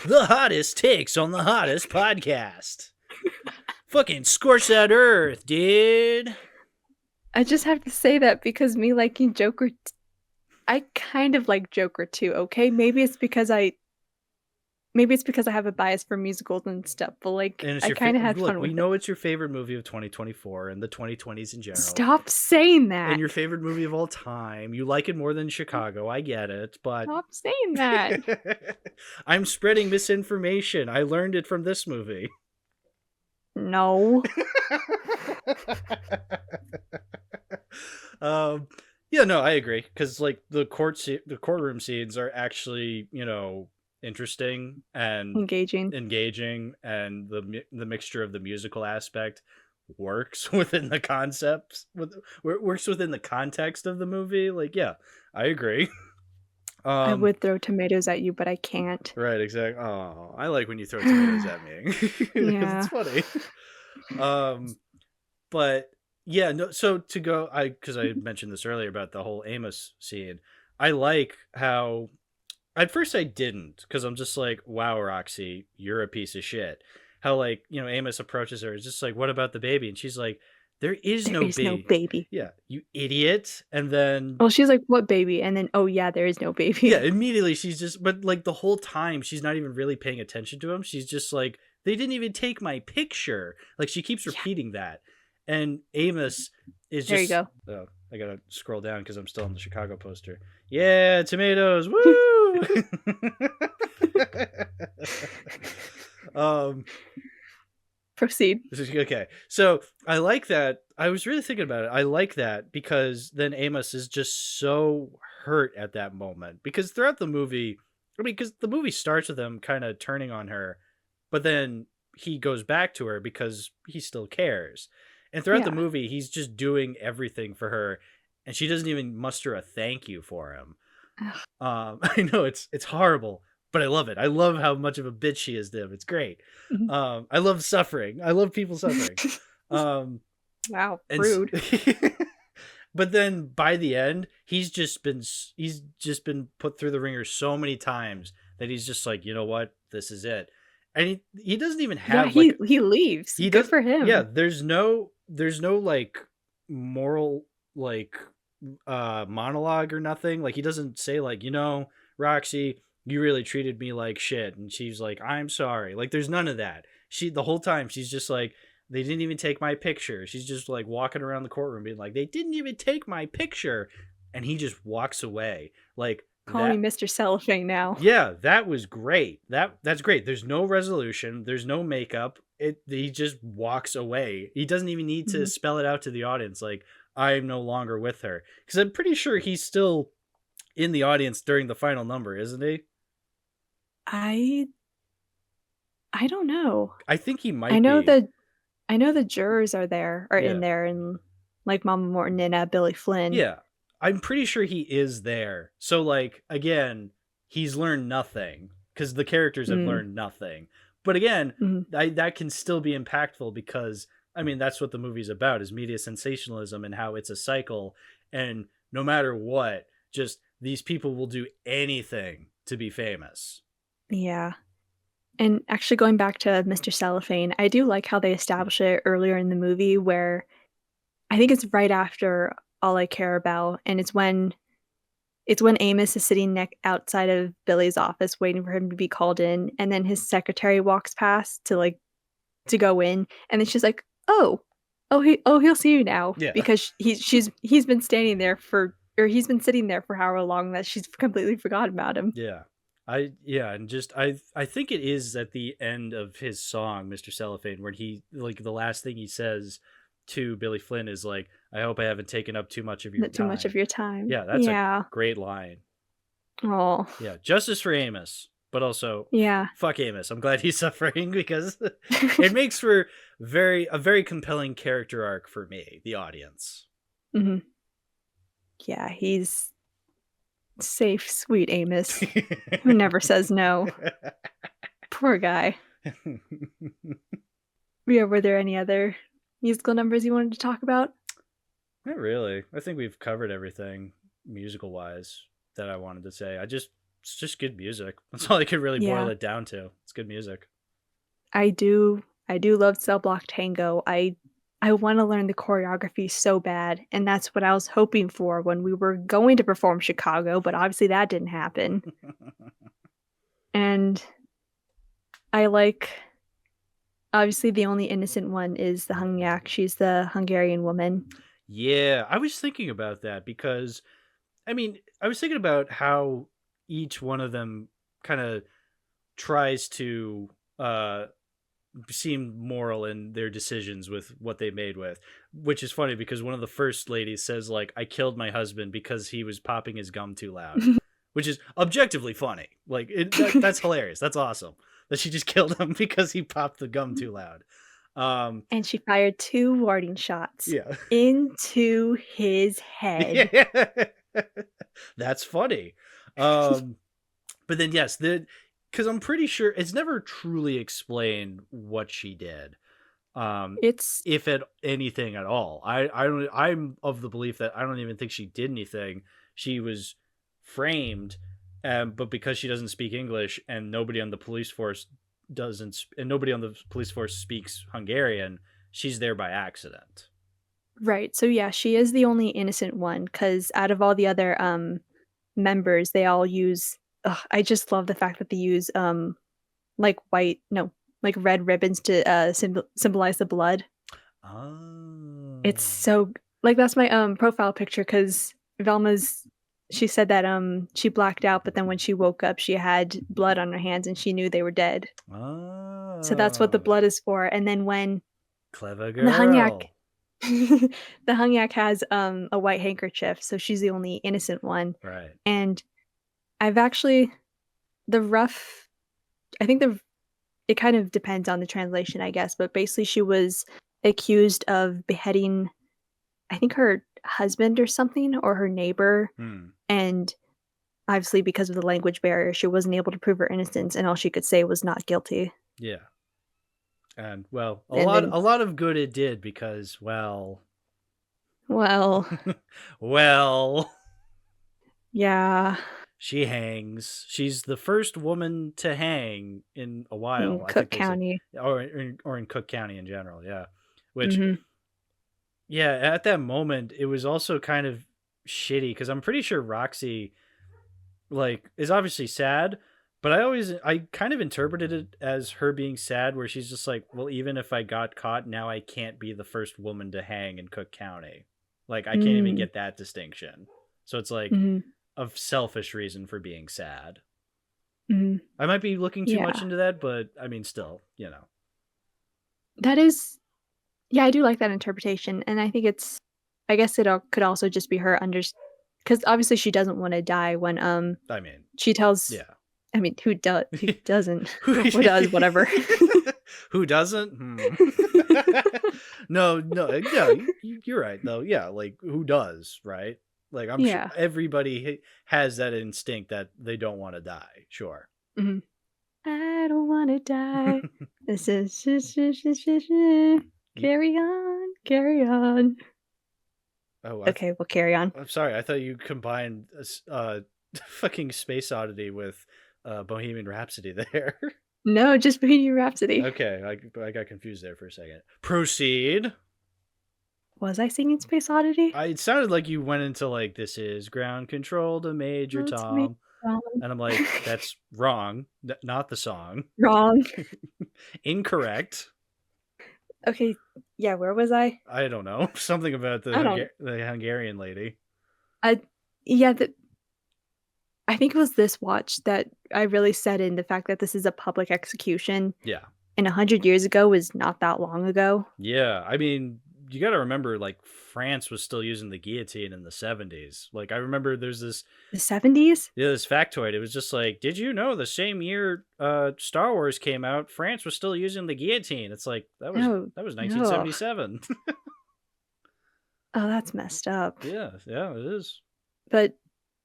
Speaker 1: The hottest takes on the hottest podcast. Fucking scorch that earth, dude. I
Speaker 3: just have to say that because me liking Joker, I kind of like Joker too. Okay, maybe it's because I have a bias for musicals and stuff, but like, I kind of had fun with it.
Speaker 1: We know it's your favorite movie of 2024 and the 2020s in general.
Speaker 3: Stop saying that.
Speaker 1: And your favorite movie of all time. You like it more than Chicago. I get it, but
Speaker 3: stop saying that.
Speaker 1: I'm spreading misinformation. I learned it from this movie.
Speaker 3: No.
Speaker 1: Yeah, no, I agree, because like the courtroom scenes are actually, interesting and engaging, and the mixture of the musical aspect works within the concepts, works within the context of the movie. Like, yeah, I agree.
Speaker 3: I would throw tomatoes at you, but I can't.
Speaker 1: Right, exactly. Oh, I like when you throw tomatoes at me.
Speaker 3: Yeah,
Speaker 1: it's funny. But yeah, no. So to go, because I mentioned this earlier about the whole Amos scene. I like how. At first I didn't, because I'm just like, wow, Roxy, you're a piece of shit. How, like, Amos approaches her, is just like, what about the baby? And she's like, there is no baby. Yeah, you idiot. And then...
Speaker 3: Well, she's like, what baby? And then, oh yeah, there is no baby.
Speaker 1: Yeah, immediately she's just... But, like, the whole time, she's not even really paying attention to him. She's just like, they didn't even take my picture. Like, she keeps repeating that. And Amos is just...
Speaker 3: There you go.
Speaker 1: Oh, I gotta scroll down because I'm still on the Chicago poster. Yeah, tomatoes, woo!
Speaker 3: Proceed.
Speaker 1: Okay, so I like that. I was really thinking about it. I like that because then Amos is just so hurt at that moment, because throughout the movie, because the movie starts with him kind of turning on her, but then he goes back to her because he still cares. And throughout the movie, he's just doing everything for her, and she doesn't even muster a thank you for him. I know it's horrible, but I love it. I love how much of a bitch she is to him. It's great.
Speaker 3: Mm-hmm.
Speaker 1: I love suffering. I love people suffering.
Speaker 3: Wow, rude.
Speaker 1: But then by the end, he's just been put through the ringer so many times that he's just like, you know what, this is it. And he doesn't even have
Speaker 3: he leaves. Good for him.
Speaker 1: Yeah, there's no like moral like monologue or nothing. Like, he doesn't say like, Roxy, you really treated me like shit, and she's like, I'm sorry. Like, there's none of that. The whole time she's just like, they didn't even take my picture. She's just like walking around the courtroom being like, they didn't even take my picture, and he just walks away. Like,
Speaker 3: Call me Mr. Cellophane now.
Speaker 1: Yeah, that was great. That's great. There's no resolution. There's no makeup. He just walks away. He doesn't even need to spell it out to the audience like, I'm no longer with her. Because I'm pretty sure he's still in the audience during the final number, isn't he?
Speaker 3: I don't know.
Speaker 1: I think he might
Speaker 3: I know
Speaker 1: be.
Speaker 3: I know the jurors are in there, and like Mama Morton and Billy Flynn.
Speaker 1: Yeah. I'm pretty sure he is there. So, like, again, he's learned nothing because the characters have learned nothing. But again, that can still be impactful because, I mean, that's what the movie's about, is media sensationalism and how it's a cycle. And no matter what, just these people will do anything to be famous.
Speaker 3: Yeah. And actually going back to Mr. Cellophane, I do like how they establish it earlier in the movie where I think it's right after All I Care About, and it's when Amos is sitting outside of Billy's office waiting for him to be called in, and then his secretary walks past to go in, and then she's like, he'll see you now.
Speaker 1: Yeah.
Speaker 3: Because he's been standing there he's been sitting there for however long that she's completely forgot about him.
Speaker 1: Yeah. I think it is at the end of his song, Mr. Cellophane, where he, like, the last thing he says to Billy Flynn is like, I hope I haven't taken up too much of your time.
Speaker 3: Too much of your time.
Speaker 1: Yeah, that's a great line.
Speaker 3: Oh.
Speaker 1: Yeah, justice for Amos, but also fuck Amos. I'm glad he's suffering because it makes for a very compelling character arc for me, the audience.
Speaker 3: Mm-hmm. Yeah, he's safe, sweet Amos, who never says no. Poor guy. Yeah, were there any other musical numbers you wanted to talk about?
Speaker 1: Not really. I think we've covered everything musical wise that I wanted to say. It's just good music. That's all I could really boil it down to. It's good music.
Speaker 3: I do love Cell Block Tango. I want to learn the choreography so bad, and that's what I was hoping for when we were going to perform Chicago, but obviously that didn't happen. And I like, obviously the only innocent one is the Hungyak. She's the Hungarian woman.
Speaker 1: Yeah, I was thinking about that because, I mean, I was thinking about how each one of them kind of tries to seem moral in their decisions with what they made with, which is funny because one of the first ladies says, like, I killed my husband because he was popping his gum too loud, which is objectively funny. Like, that's hilarious. That's awesome that she just killed him because he popped the gum too loud.
Speaker 3: And she fired 2 warding shots into his head.
Speaker 1: Yeah. That's funny. But then, yes, because I'm pretty sure it's never truly explained what she did.
Speaker 3: It's
Speaker 1: if at anything at all. I'm of the belief that I don't even think she did anything. She was framed, but because she doesn't speak English and nobody on the police force speaks Hungarian, she's there by accident.
Speaker 3: Right. So yeah, she is the only innocent one because out of all the other members, they all use. I just love the fact that they use like red ribbons to symbolize the blood.
Speaker 1: Oh.
Speaker 3: It's so that's my profile picture because she said that she blacked out, but then when she woke up, she had blood on her hands and she knew they were dead.
Speaker 1: Oh.
Speaker 3: So that's what the blood is for. And then when
Speaker 1: clever girl.
Speaker 3: the Hungyak has a white handkerchief, so she's the only innocent one.
Speaker 1: Right.
Speaker 3: And I've actually it kind of depends on the translation, I guess, but basically she was accused of beheading, I think, her husband or something, or her neighbor. And obviously because of the language barrier, she wasn't able to prove her innocence, and all she could say was not guilty.
Speaker 1: Yeah. And well, a lot of good it did because, well,
Speaker 3: yeah.
Speaker 1: She hangs. She's the first woman to hang in a while.
Speaker 3: In Cook County.
Speaker 1: Or in Cook County in general, yeah. Which, yeah, at that moment, it was also kind of shitty because I'm pretty sure Roxy, like, is obviously sad, but I kind of interpreted it as her being sad where she's just like, well, even if I got caught, now I can't be the first woman to hang in Cook County. Like, I can't even get that distinction. So it's like, a selfish reason for being sad.
Speaker 3: Mhm.
Speaker 1: I might be looking too much
Speaker 3: Yeah.
Speaker 1: into that, but I mean, still, you know.
Speaker 3: That is, yeah, I do like that interpretation, and I think I guess could also just be her because obviously she doesn't want to die when
Speaker 1: I mean,
Speaker 3: she tells.
Speaker 1: yeah.
Speaker 3: I mean, who doesn't?
Speaker 1: Who
Speaker 3: Who does? Whatever.
Speaker 1: Who doesn't? No, yeah, you're right though. Yeah, like who does, right? Like I'm sure
Speaker 3: Yeah.
Speaker 1: everybody has that instinct that they don't want to die. Sure.
Speaker 3: Mhm. I don't want to die. This is carry on, carry on.
Speaker 1: Oh,
Speaker 3: Okay, we'll carry on.
Speaker 1: I'm sorry. I thought you combined fucking Space Oddity with Bohemian Rhapsody there.
Speaker 3: No, just Bohemian Rhapsody.
Speaker 1: Okay, I got confused there for a second. Proceed.
Speaker 3: Was I singing Space Oddity?
Speaker 1: It sounded like you went into like, this is ground control to Major
Speaker 3: Let's
Speaker 1: Tom.
Speaker 3: make Tom.
Speaker 1: And I'm like, that's wrong. Not the song.
Speaker 3: Wrong.
Speaker 1: Incorrect.
Speaker 3: Okay, yeah, where was I?
Speaker 1: I don't know. Something about the Hungarian lady.
Speaker 3: Yeah, I think it was this watch that I really set in the fact that this is a public execution.
Speaker 1: Yeah.
Speaker 3: And 100 years ago was not that long ago.
Speaker 1: Yeah, I mean, you got to remember, like, France was still using the guillotine in the 70s. Like, I remember there's this...
Speaker 3: The 70s?
Speaker 1: Yeah, this factoid. It was just like, did you know the same year Star Wars came out, France was still using the guillotine? It's like, that was 1977.
Speaker 3: Oh, that's messed up.
Speaker 1: Yeah, it is.
Speaker 3: But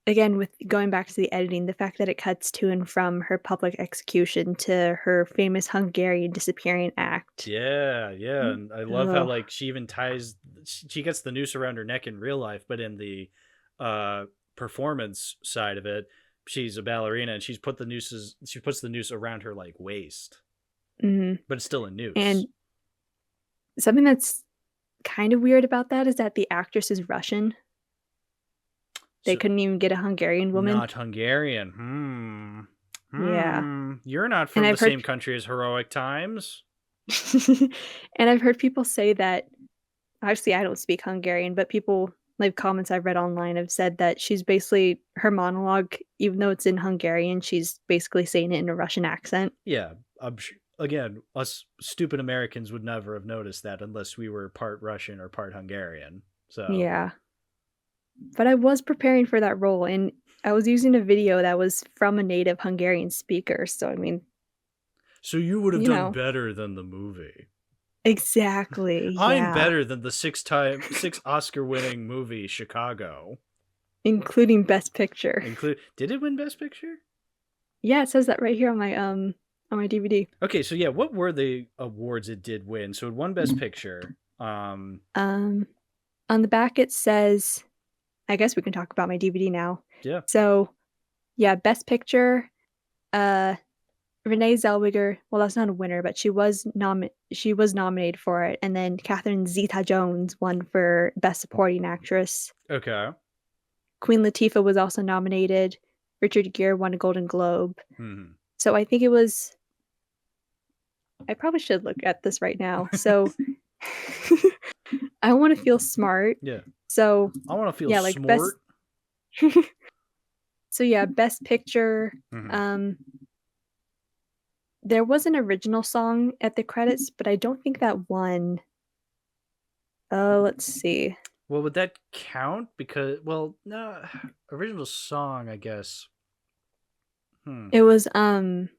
Speaker 3: again, with going back to the editing, the fact that it cuts to and from her public execution to her famous Hungarian disappearing act.
Speaker 1: Yeah, and I love how like she even she gets the noose around her neck in real life, but in the performance side of it, she's a ballerina and she puts the noose around her like waist.
Speaker 3: Mm-hmm.
Speaker 1: But it's still a noose.
Speaker 3: And something that's kind of weird about that is that the actress is Russian. They couldn't even get a Hungarian woman.
Speaker 1: Not Hungarian.
Speaker 3: Yeah.
Speaker 1: You're not from the same country as Heroic Times.
Speaker 3: And I've heard people say that, obviously I don't speak Hungarian, but people, like comments I've read online have said that she's basically, her monologue, even though it's in Hungarian, she's basically saying it in a Russian accent.
Speaker 1: Yeah. Again, us stupid Americans would never have noticed that unless we were part Russian or part Hungarian. So
Speaker 3: yeah. But I was preparing for that role, and I was using a video that was from a native Hungarian speaker. So, I mean...
Speaker 1: So you would have done better than the movie.
Speaker 3: Exactly,
Speaker 1: I'm better than the 6 Oscar-winning movie, Chicago.
Speaker 3: Including Best Picture.
Speaker 1: Did it win Best Picture? Yeah,
Speaker 3: it says that right here on my DVD.
Speaker 1: Okay, so yeah, what were the awards it did win? So it won Best Picture.
Speaker 3: On the back it says... I guess we can talk about my DVD now.
Speaker 1: Yeah.
Speaker 3: So, yeah, Best Picture, Renee Zellweger. Well, that's not a winner, but she was nominated for it. And then Catherine Zeta-Jones won for Best Supporting Actress.
Speaker 1: Okay.
Speaker 3: Queen Latifah was also nominated. Richard Gere won a Golden Globe.
Speaker 1: Mm-hmm.
Speaker 3: So I think it was... I probably should look at this right now. So I Want to Feel Smart.
Speaker 1: Yeah.
Speaker 3: So
Speaker 1: I Want to Feel Smart.
Speaker 3: So yeah, Best Picture.
Speaker 1: Mm-hmm.
Speaker 3: There was an original song at the credits, but I don't think that won. Let's see.
Speaker 1: Well, would that count? Because, well, no, original song, I guess.
Speaker 3: It was the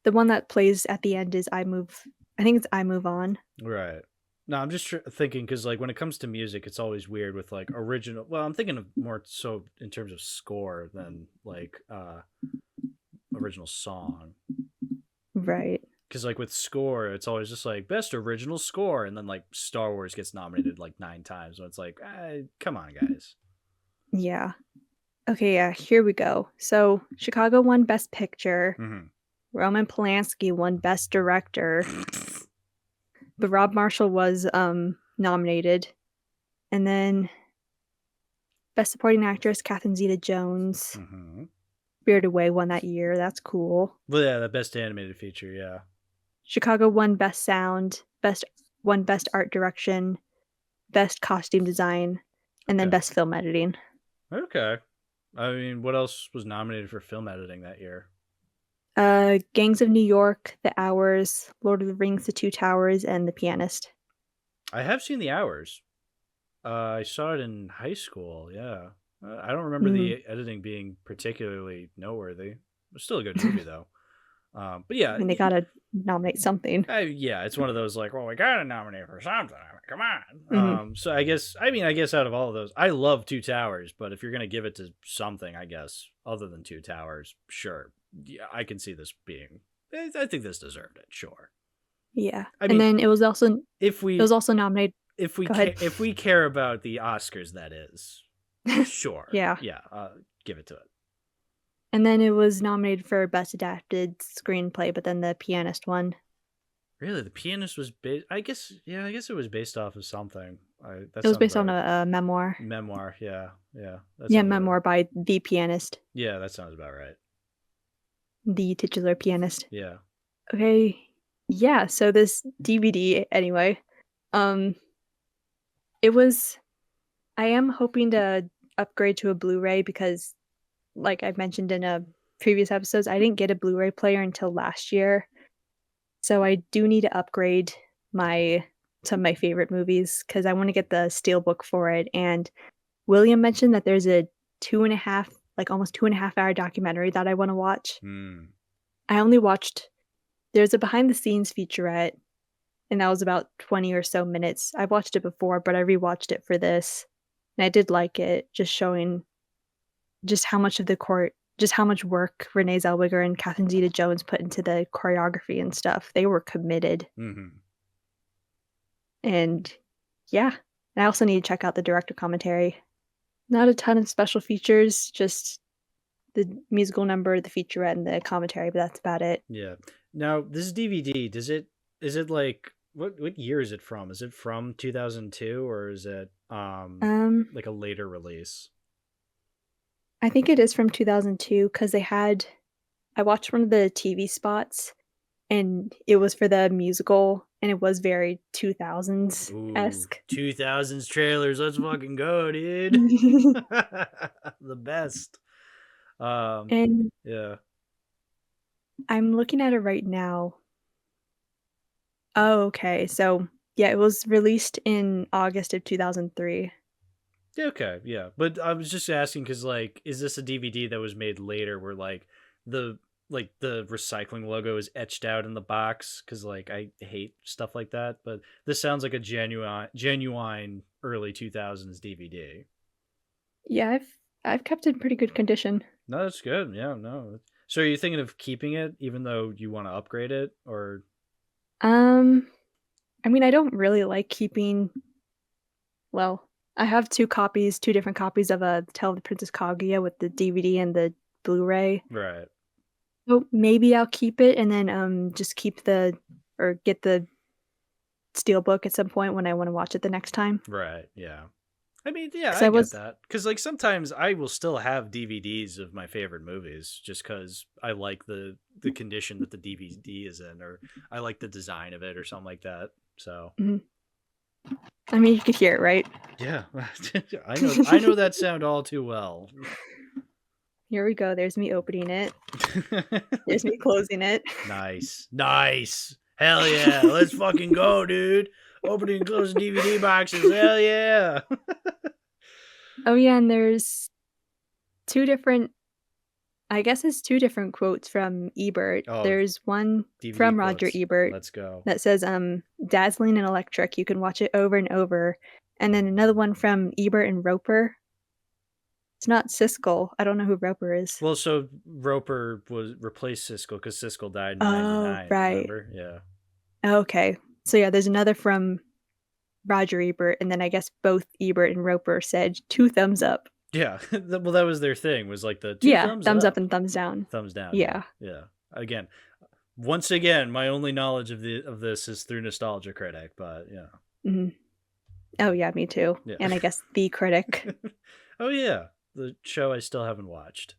Speaker 3: one that plays at the end is I think it's I Move On.
Speaker 1: Right. No, I'm just thinking because, like, when it comes to music, it's always weird with, like, original... Well, I'm thinking of more so in terms of score than, like, original song.
Speaker 3: Right.
Speaker 1: Because, like, with score, it's always just, like, best original score. And then, like, Star Wars gets nominated, like, 9 times. So it's like, come on, guys.
Speaker 3: Yeah. Okay, yeah, here we go. So, Chicago won Best Picture.
Speaker 1: Mm-hmm.
Speaker 3: Roman Polanski won Best Director. But Rob Marshall was nominated. And then Best Supporting Actress, Catherine Zeta-Jones.
Speaker 1: Mm-hmm.
Speaker 3: Spirited Away won that year. That's cool.
Speaker 1: Well, yeah, the Best Animated Feature, yeah.
Speaker 3: Chicago won Best Sound, won Best Art Direction, Best Costume Design, and then Best Film Editing.
Speaker 1: Okay. I mean, what else was nominated for film editing that year?
Speaker 3: Gangs of New York, The Hours, Lord of the Rings, The Two Towers, and The Pianist.
Speaker 1: I have seen The Hours. I saw it in high school. Yeah, I don't remember the editing being particularly noteworthy. It's still a good movie though. But yeah,
Speaker 3: I mean, they gotta nominate something.
Speaker 1: yeah, it's one of those like, well, we gotta nominate for something. I mean, come on.
Speaker 3: Mhm.
Speaker 1: So I guess out of all of those, I love Two Towers, but if you're gonna give it to something, I guess other than Two Towers, sure, yeah, I can see this being. I think this deserved it. Sure.
Speaker 3: Yeah,
Speaker 1: I mean,
Speaker 3: and then it was also
Speaker 1: if
Speaker 3: nominated.
Speaker 1: if we
Speaker 3: Go ahead.
Speaker 1: if we care about the Oscars, that is, sure,
Speaker 3: Yeah.
Speaker 1: give it to it.
Speaker 3: And then it was nominated for Best Adapted Screenplay, but then The Pianist won.
Speaker 1: Really, The Pianist was based. I guess it was based off of something.
Speaker 3: It was based on a memoir.
Speaker 1: Memoir, yeah.
Speaker 3: Memoir by the pianist,
Speaker 1: Yeah, that sounds about right.
Speaker 3: the titular pianist.
Speaker 1: Yeah.
Speaker 3: Okay, yeah. So this DVD, anyway, it was. I am hoping to upgrade to a Blu-ray because, like I mentioned in a previous episodes, I didn't get a Blu-ray player until last year, so I do need to upgrade some of my favorite movies because I want to get the steelbook for it. And William mentioned that there's a 2.5, like almost 2.5 hour documentary that I want to watch. I only watched. There's a behind the scenes featurette, and that was about 20 or so minutes. I've watched it before, but I rewatched it for this, and I did like it, just showing just how much work Renee Zellweger and Catherine Zeta-Jones put into the choreography and stuff. They were committed. And yeah, and I also need to check out the director commentary. Not a ton of special features, just the musical number, the featurette, and the commentary, but that's about it.
Speaker 1: Yeah. Now, this DVD, is it like what year is it from? Is it from 2002 or is it like a later release?
Speaker 3: I think it is from 2002 because I watched one of the TV spots and it was for the musical and it was very 2000s-esque.
Speaker 1: 2000s trailers, let's fucking go, dude. The best.
Speaker 3: And
Speaker 1: yeah.
Speaker 3: I'm looking at it right now. Oh, okay. So, yeah, it was released in August of 2003.
Speaker 1: Okay, yeah. But I was just asking because, like, is this a DVD that was made later where, like, the recycling logo is etched out in the box? Because, like, I hate stuff like that. But this sounds like a genuine early 2000s DVD.
Speaker 3: Yeah, I've kept it in pretty good condition.
Speaker 1: No, that's good. Yeah, no. So are you thinking of keeping it even though you want to upgrade it, or?
Speaker 3: I mean, I don't really like keeping. Well, I have two different copies of Tale of the Princess Kaguya with the DVD and the Blu-ray.
Speaker 1: Right.
Speaker 3: So maybe I'll keep it and then just get the steelbook at some point when I want to watch it the next time.
Speaker 1: Right. Yeah. I mean, yeah, I get that. Because, like, sometimes I will still have DVDs of my favorite movies just because I like the condition that the DVD is in, or I like the design of it or something like that. So.
Speaker 3: I mean, you could hear it, right?
Speaker 1: Yeah. I know that sound all too well.
Speaker 3: Here we go. There's me opening it. There's me closing it.
Speaker 1: Nice. Hell yeah. Let's fucking go, dude. Opening and closing DVD boxes. Hell yeah.
Speaker 3: Oh, yeah. And there's two different quotes from Ebert.
Speaker 1: Oh,
Speaker 3: there's one
Speaker 1: DVD
Speaker 3: from
Speaker 1: quotes.
Speaker 3: Roger Ebert.
Speaker 1: Let's go.
Speaker 3: That says, dazzling and electric. You can watch it over and over. And then another one from Ebert and Roper. It's not Siskel. I don't know who Roper is.
Speaker 1: Well, so Roper replaced Siskel because Siskel died in 99.
Speaker 3: Right.
Speaker 1: Remember? Yeah.
Speaker 3: Okay. So yeah, there's another from Roger Ebert, and then I guess both Ebert and Roper said 2 thumbs up.
Speaker 1: Yeah. Well, that was their thing. Was like the 2 thumbs
Speaker 3: up and thumbs down.
Speaker 1: Thumbs down.
Speaker 3: Yeah.
Speaker 1: Yeah. Once again, my only knowledge of this is through Nostalgia Critic, but yeah.
Speaker 3: Mm-hmm. Oh yeah, me too. Yeah. And I guess The Critic.
Speaker 1: Oh yeah. The show I still haven't watched.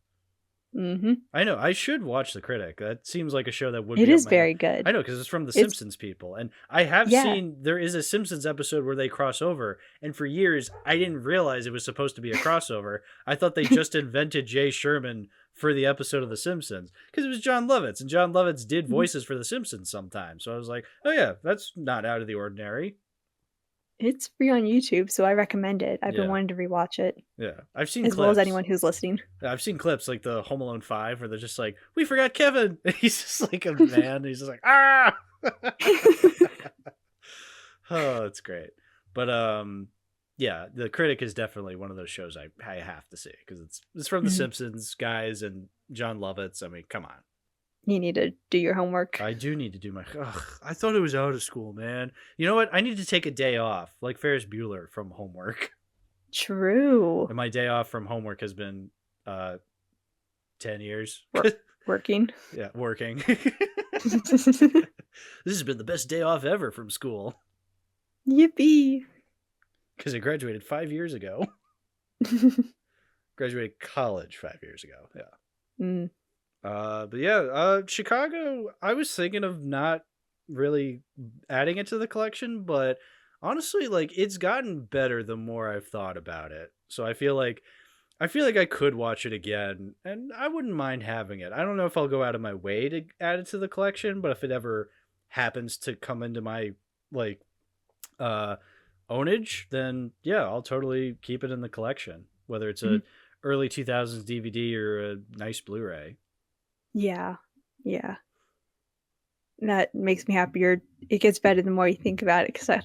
Speaker 3: Mm-hmm.
Speaker 1: I know. I should watch The Critic. That seems like a show that would
Speaker 3: It
Speaker 1: be
Speaker 3: is
Speaker 1: up my
Speaker 3: very
Speaker 1: alley.
Speaker 3: good.
Speaker 1: I know, because it's from the
Speaker 3: It's-
Speaker 1: Simpsons people. And I have
Speaker 3: Yeah.
Speaker 1: seen there is a Simpsons episode where they cross over. And for years, I didn't realize it was supposed to be a crossover. I thought they just invented Jay Sherman for the episode of The Simpsons. Because it was John Lovitz. And John Lovitz did voices for The Simpsons sometimes. So I was like, oh yeah, that's not out of the ordinary.
Speaker 3: It's free on YouTube, so I recommend it. I've
Speaker 1: Yeah.
Speaker 3: been wanting to rewatch it,
Speaker 1: Yeah. I've seen
Speaker 3: as
Speaker 1: clips.
Speaker 3: well as anyone who's listening.
Speaker 1: I've seen clips like the Home Alone 5 where they're just like, we forgot Kevin. And he's just like a man. He's just like, ah. Oh, that's great. But yeah, The Critic is definitely one of those shows I have to see because it's from The
Speaker 3: Mhm.
Speaker 1: Simpsons guys and John Lovitz. I mean, come on.
Speaker 3: You need to do your homework.
Speaker 1: I do need to do my. I thought it was out of school, man. You know what? I need to take a day off, like Ferris Bueller from homework.
Speaker 3: True.
Speaker 1: And my day off from homework has been 10 years.
Speaker 3: Working.
Speaker 1: Yeah, working. This has been the best day off ever from school
Speaker 3: Yippee.
Speaker 1: because I graduated 5 years ago. Graduated college 5 years ago. Yeah.
Speaker 3: Mm.
Speaker 1: But yeah, Chicago, I was thinking of not really adding it to the collection, but honestly, like it's gotten better the more I've thought about it. So I feel like I could watch it again and I wouldn't mind having it. I don't know if I'll go out of my way to add it to the collection, but if it ever happens to come into my like ownage, then yeah, I'll totally keep it in the collection, whether it's a early 2000s DVD or a nice Blu-ray.
Speaker 3: Yeah. Yeah. That makes me happier. It gets better the more you think about it because I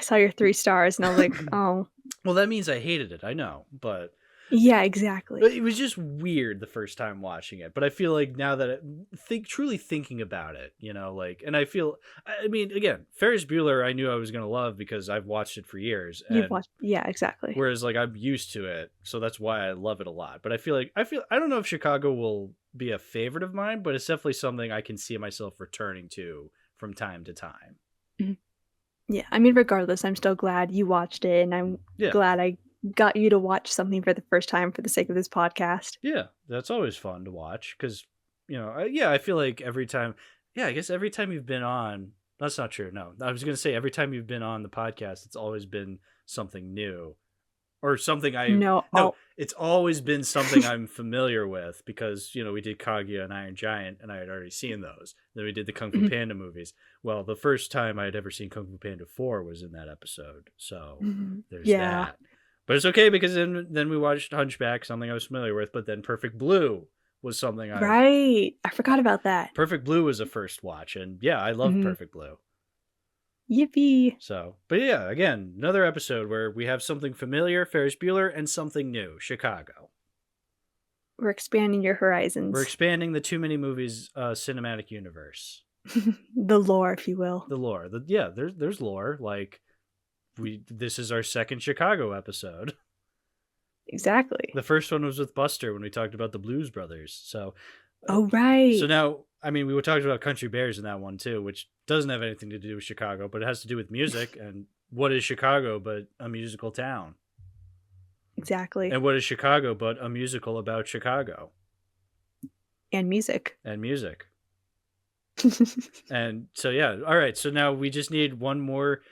Speaker 3: saw your 3 stars and I was like, oh.
Speaker 1: Well, that means I hated it. I know, but
Speaker 3: Yeah, exactly.
Speaker 1: it was just weird the first time watching it. But I feel like now that truly thinking about it, you know, like, and I mean, again, Ferris Bueller, I knew I was going to love because I've watched it for years.
Speaker 3: You've watched, yeah, exactly.
Speaker 1: Whereas like I'm used to it. So that's why I love it a lot. But I don't know if Chicago will be a favorite of mine, but it's definitely something I can see myself returning to from time to time.
Speaker 3: Yeah, I mean, regardless, I'm still glad you watched it, and I'm glad I got you to watch something for the first time for the sake of this podcast.
Speaker 1: Yeah, that's always fun to watch because, you know, I feel like every time you've been on, that's not true. No, I was going to say every time you've been on the podcast, it's always been something new or something it's always been something I'm familiar with because, you know, we did Kaguya and Iron Giant and I had already seen those. Then we did the Kung Fu Panda movies. Well, the first time I had ever seen Kung Fu Panda 4 was in that episode. So there's that. But it's okay because then we watched Hunchback, something I was familiar with, but then Perfect Blue was something
Speaker 3: I forgot about that.
Speaker 1: Perfect Blue was a first watch, and yeah, I love Perfect Blue.
Speaker 3: Yippee.
Speaker 1: So, but yeah, again, another episode where we have something familiar, Ferris Bueller, and something new, Chicago.
Speaker 3: We're expanding your horizons.
Speaker 1: We're expanding the Too Many Movies cinematic universe.
Speaker 3: The lore, if you will.
Speaker 1: The lore. There's lore. Like, this is our second Chicago episode.
Speaker 3: Exactly.
Speaker 1: The first one was with Buster when we talked about the Blues Brothers. So,
Speaker 3: oh right.
Speaker 1: So now, I mean, we talked about Country Bears in that one too, which doesn't have anything to do with Chicago, but it has to do with music. And what is Chicago but a musical town?
Speaker 3: Exactly.
Speaker 1: And what is Chicago but a musical about Chicago?
Speaker 3: And music.
Speaker 1: And music. And so yeah, all right. So now we just need one more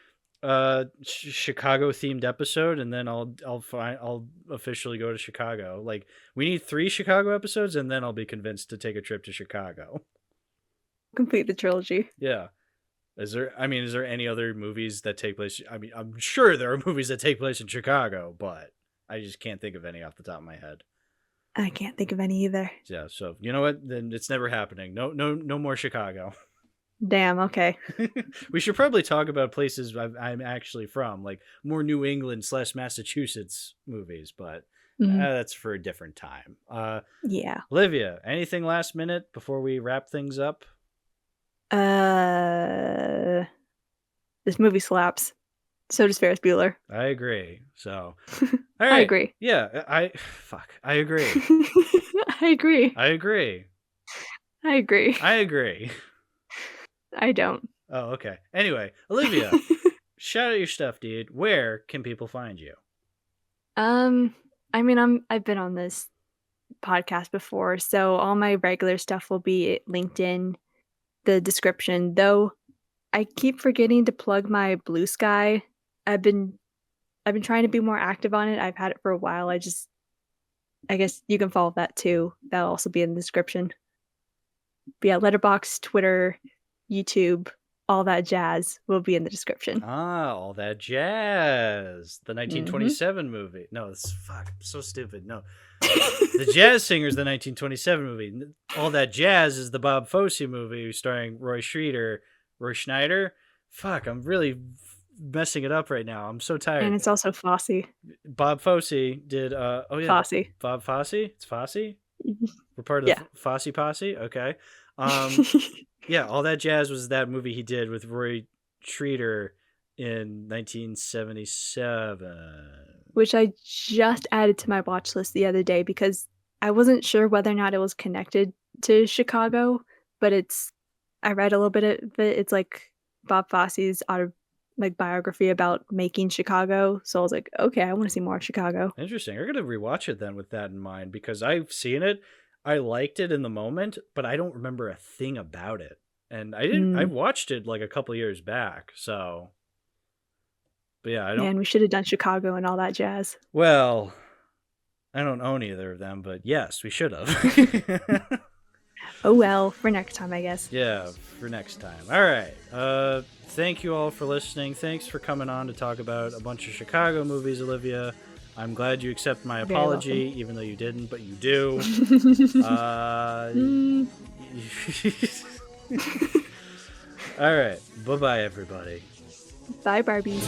Speaker 1: Chicago themed episode, and then I'll officially go to Chicago. Like, we need 3 Chicago episodes, and then I'll be convinced to take a trip to Chicago.
Speaker 3: Complete the trilogy.
Speaker 1: Yeah. Is there any other movies that take place? I mean, I'm sure there are movies that take place in Chicago, but I just can't think of any off the top of my head.
Speaker 3: I can't think of any either.
Speaker 1: Yeah, so you know what? Then it's never happening. No more Chicago.
Speaker 3: Damn, okay.
Speaker 1: We should probably talk about places I'm actually from, like more New England / Massachusetts movies, but that's for a different time.
Speaker 3: Yeah.
Speaker 1: Olivia, anything last minute before we wrap things up?
Speaker 3: This movie slaps. So does Ferris Bueller.
Speaker 1: I agree. So, all right.
Speaker 3: I agree.
Speaker 1: Yeah, I agree.
Speaker 3: I agree.
Speaker 1: I agree.
Speaker 3: I agree.
Speaker 1: I agree.
Speaker 3: I don't.
Speaker 1: Oh, okay. Anyway, Olivia, shout out your stuff, dude. Where can people find you?
Speaker 3: I mean, I've been on this podcast before, so all my regular stuff will be linked in the description. Though I keep forgetting to plug my Blue Sky. I've been trying to be more active on it. I've had it for a while. I guess you can follow that too. That'll also be in the description. But yeah, Letterboxd, Twitter, YouTube, all that jazz will be in the description.
Speaker 1: All that jazz. The 1927 movie. No, it's so stupid. No. The Jazz Singer's the 1927 movie. All That Jazz is the Bob Fosse movie starring Roy Schneider. Fuck, I'm really messing it up right now. I'm so tired.
Speaker 3: And it's also Fosse.
Speaker 1: Bob Fosse did
Speaker 3: Fosse.
Speaker 1: Bob Fosse? It's Fosse? We're part of the Fosse posse? Okay. Yeah, All That Jazz was that movie he did with Roy Schreider in 1977.
Speaker 3: Which I just added to my watch list the other day because I wasn't sure whether or not it was connected to Chicago, but I read a little bit of it. It's like Bob Fosse's biography about making Chicago. So I was like, okay, I want to see more of Chicago.
Speaker 1: Interesting. I'm gonna rewatch it then with that in mind because I've seen it. I liked it in the moment, but I don't remember a thing about it. And I watched it like a couple years back, so. But yeah, I don't.
Speaker 3: Man, we should have done Chicago and All That Jazz.
Speaker 1: Well, I don't own either of them, but yes, we should have.
Speaker 3: Oh well, for next time, I guess.
Speaker 1: Yeah, for next time. All right. Thank you all for listening. Thanks for coming on to talk about a bunch of Chicago movies, Olivia. I'm glad you accept my apology, even though you didn't, but you do. All right. Bye-bye, everybody.
Speaker 3: Bye, Barbies.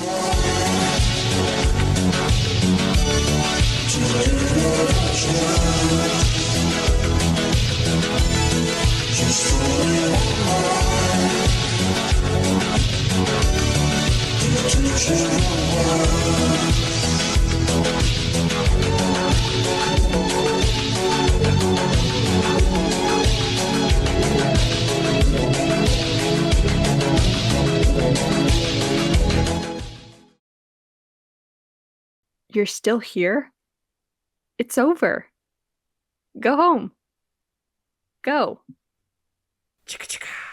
Speaker 3: You're still here? It's over. Go home. Go.
Speaker 1: Chicka chicka.